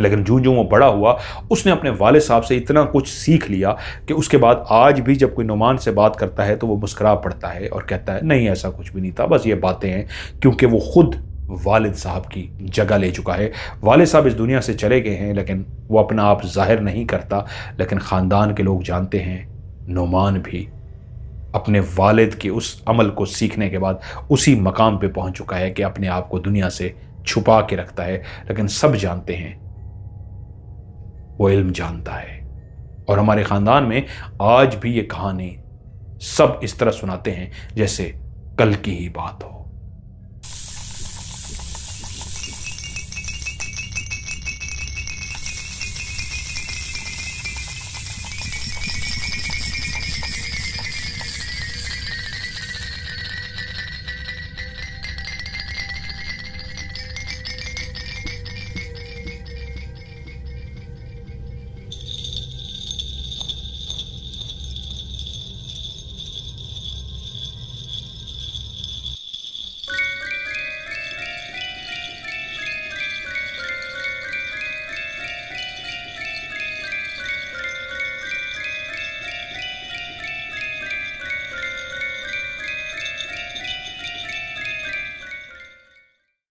लेकिन जो जो वो बड़ा हुआ उसने अपने वालिद साहब से इतना कुछ सीख लिया कि उसके बाद आज भी जब कोई नुमान से बात करता है तो वो मुस्कुरा पड़ता है और कहता है, नहीं ऐसा कुछ भी नहीं था, बस ये बातें हैं। क्योंकि वो खुद वालिद साहब की जगह ले चुका है। वालिद साहब इस दुनिया से चले गए हैं, लेकिन वो अपना आप जाहिर नहीं करता। लेकिन ख़ानदान के लोग जानते हैं नुमान भी अपने वालिद के उस अमल को सीखने के बाद उसी मकाम पे पहुंच चुका है कि अपने आप को दुनिया से छुपा के रखता है। लेकिन सब जानते हैं वो इल्म जानता है। और हमारे ख़ानदान में आज भी ये कहानी सब इस तरह सुनाते हैं जैसे कल की ही बात हो।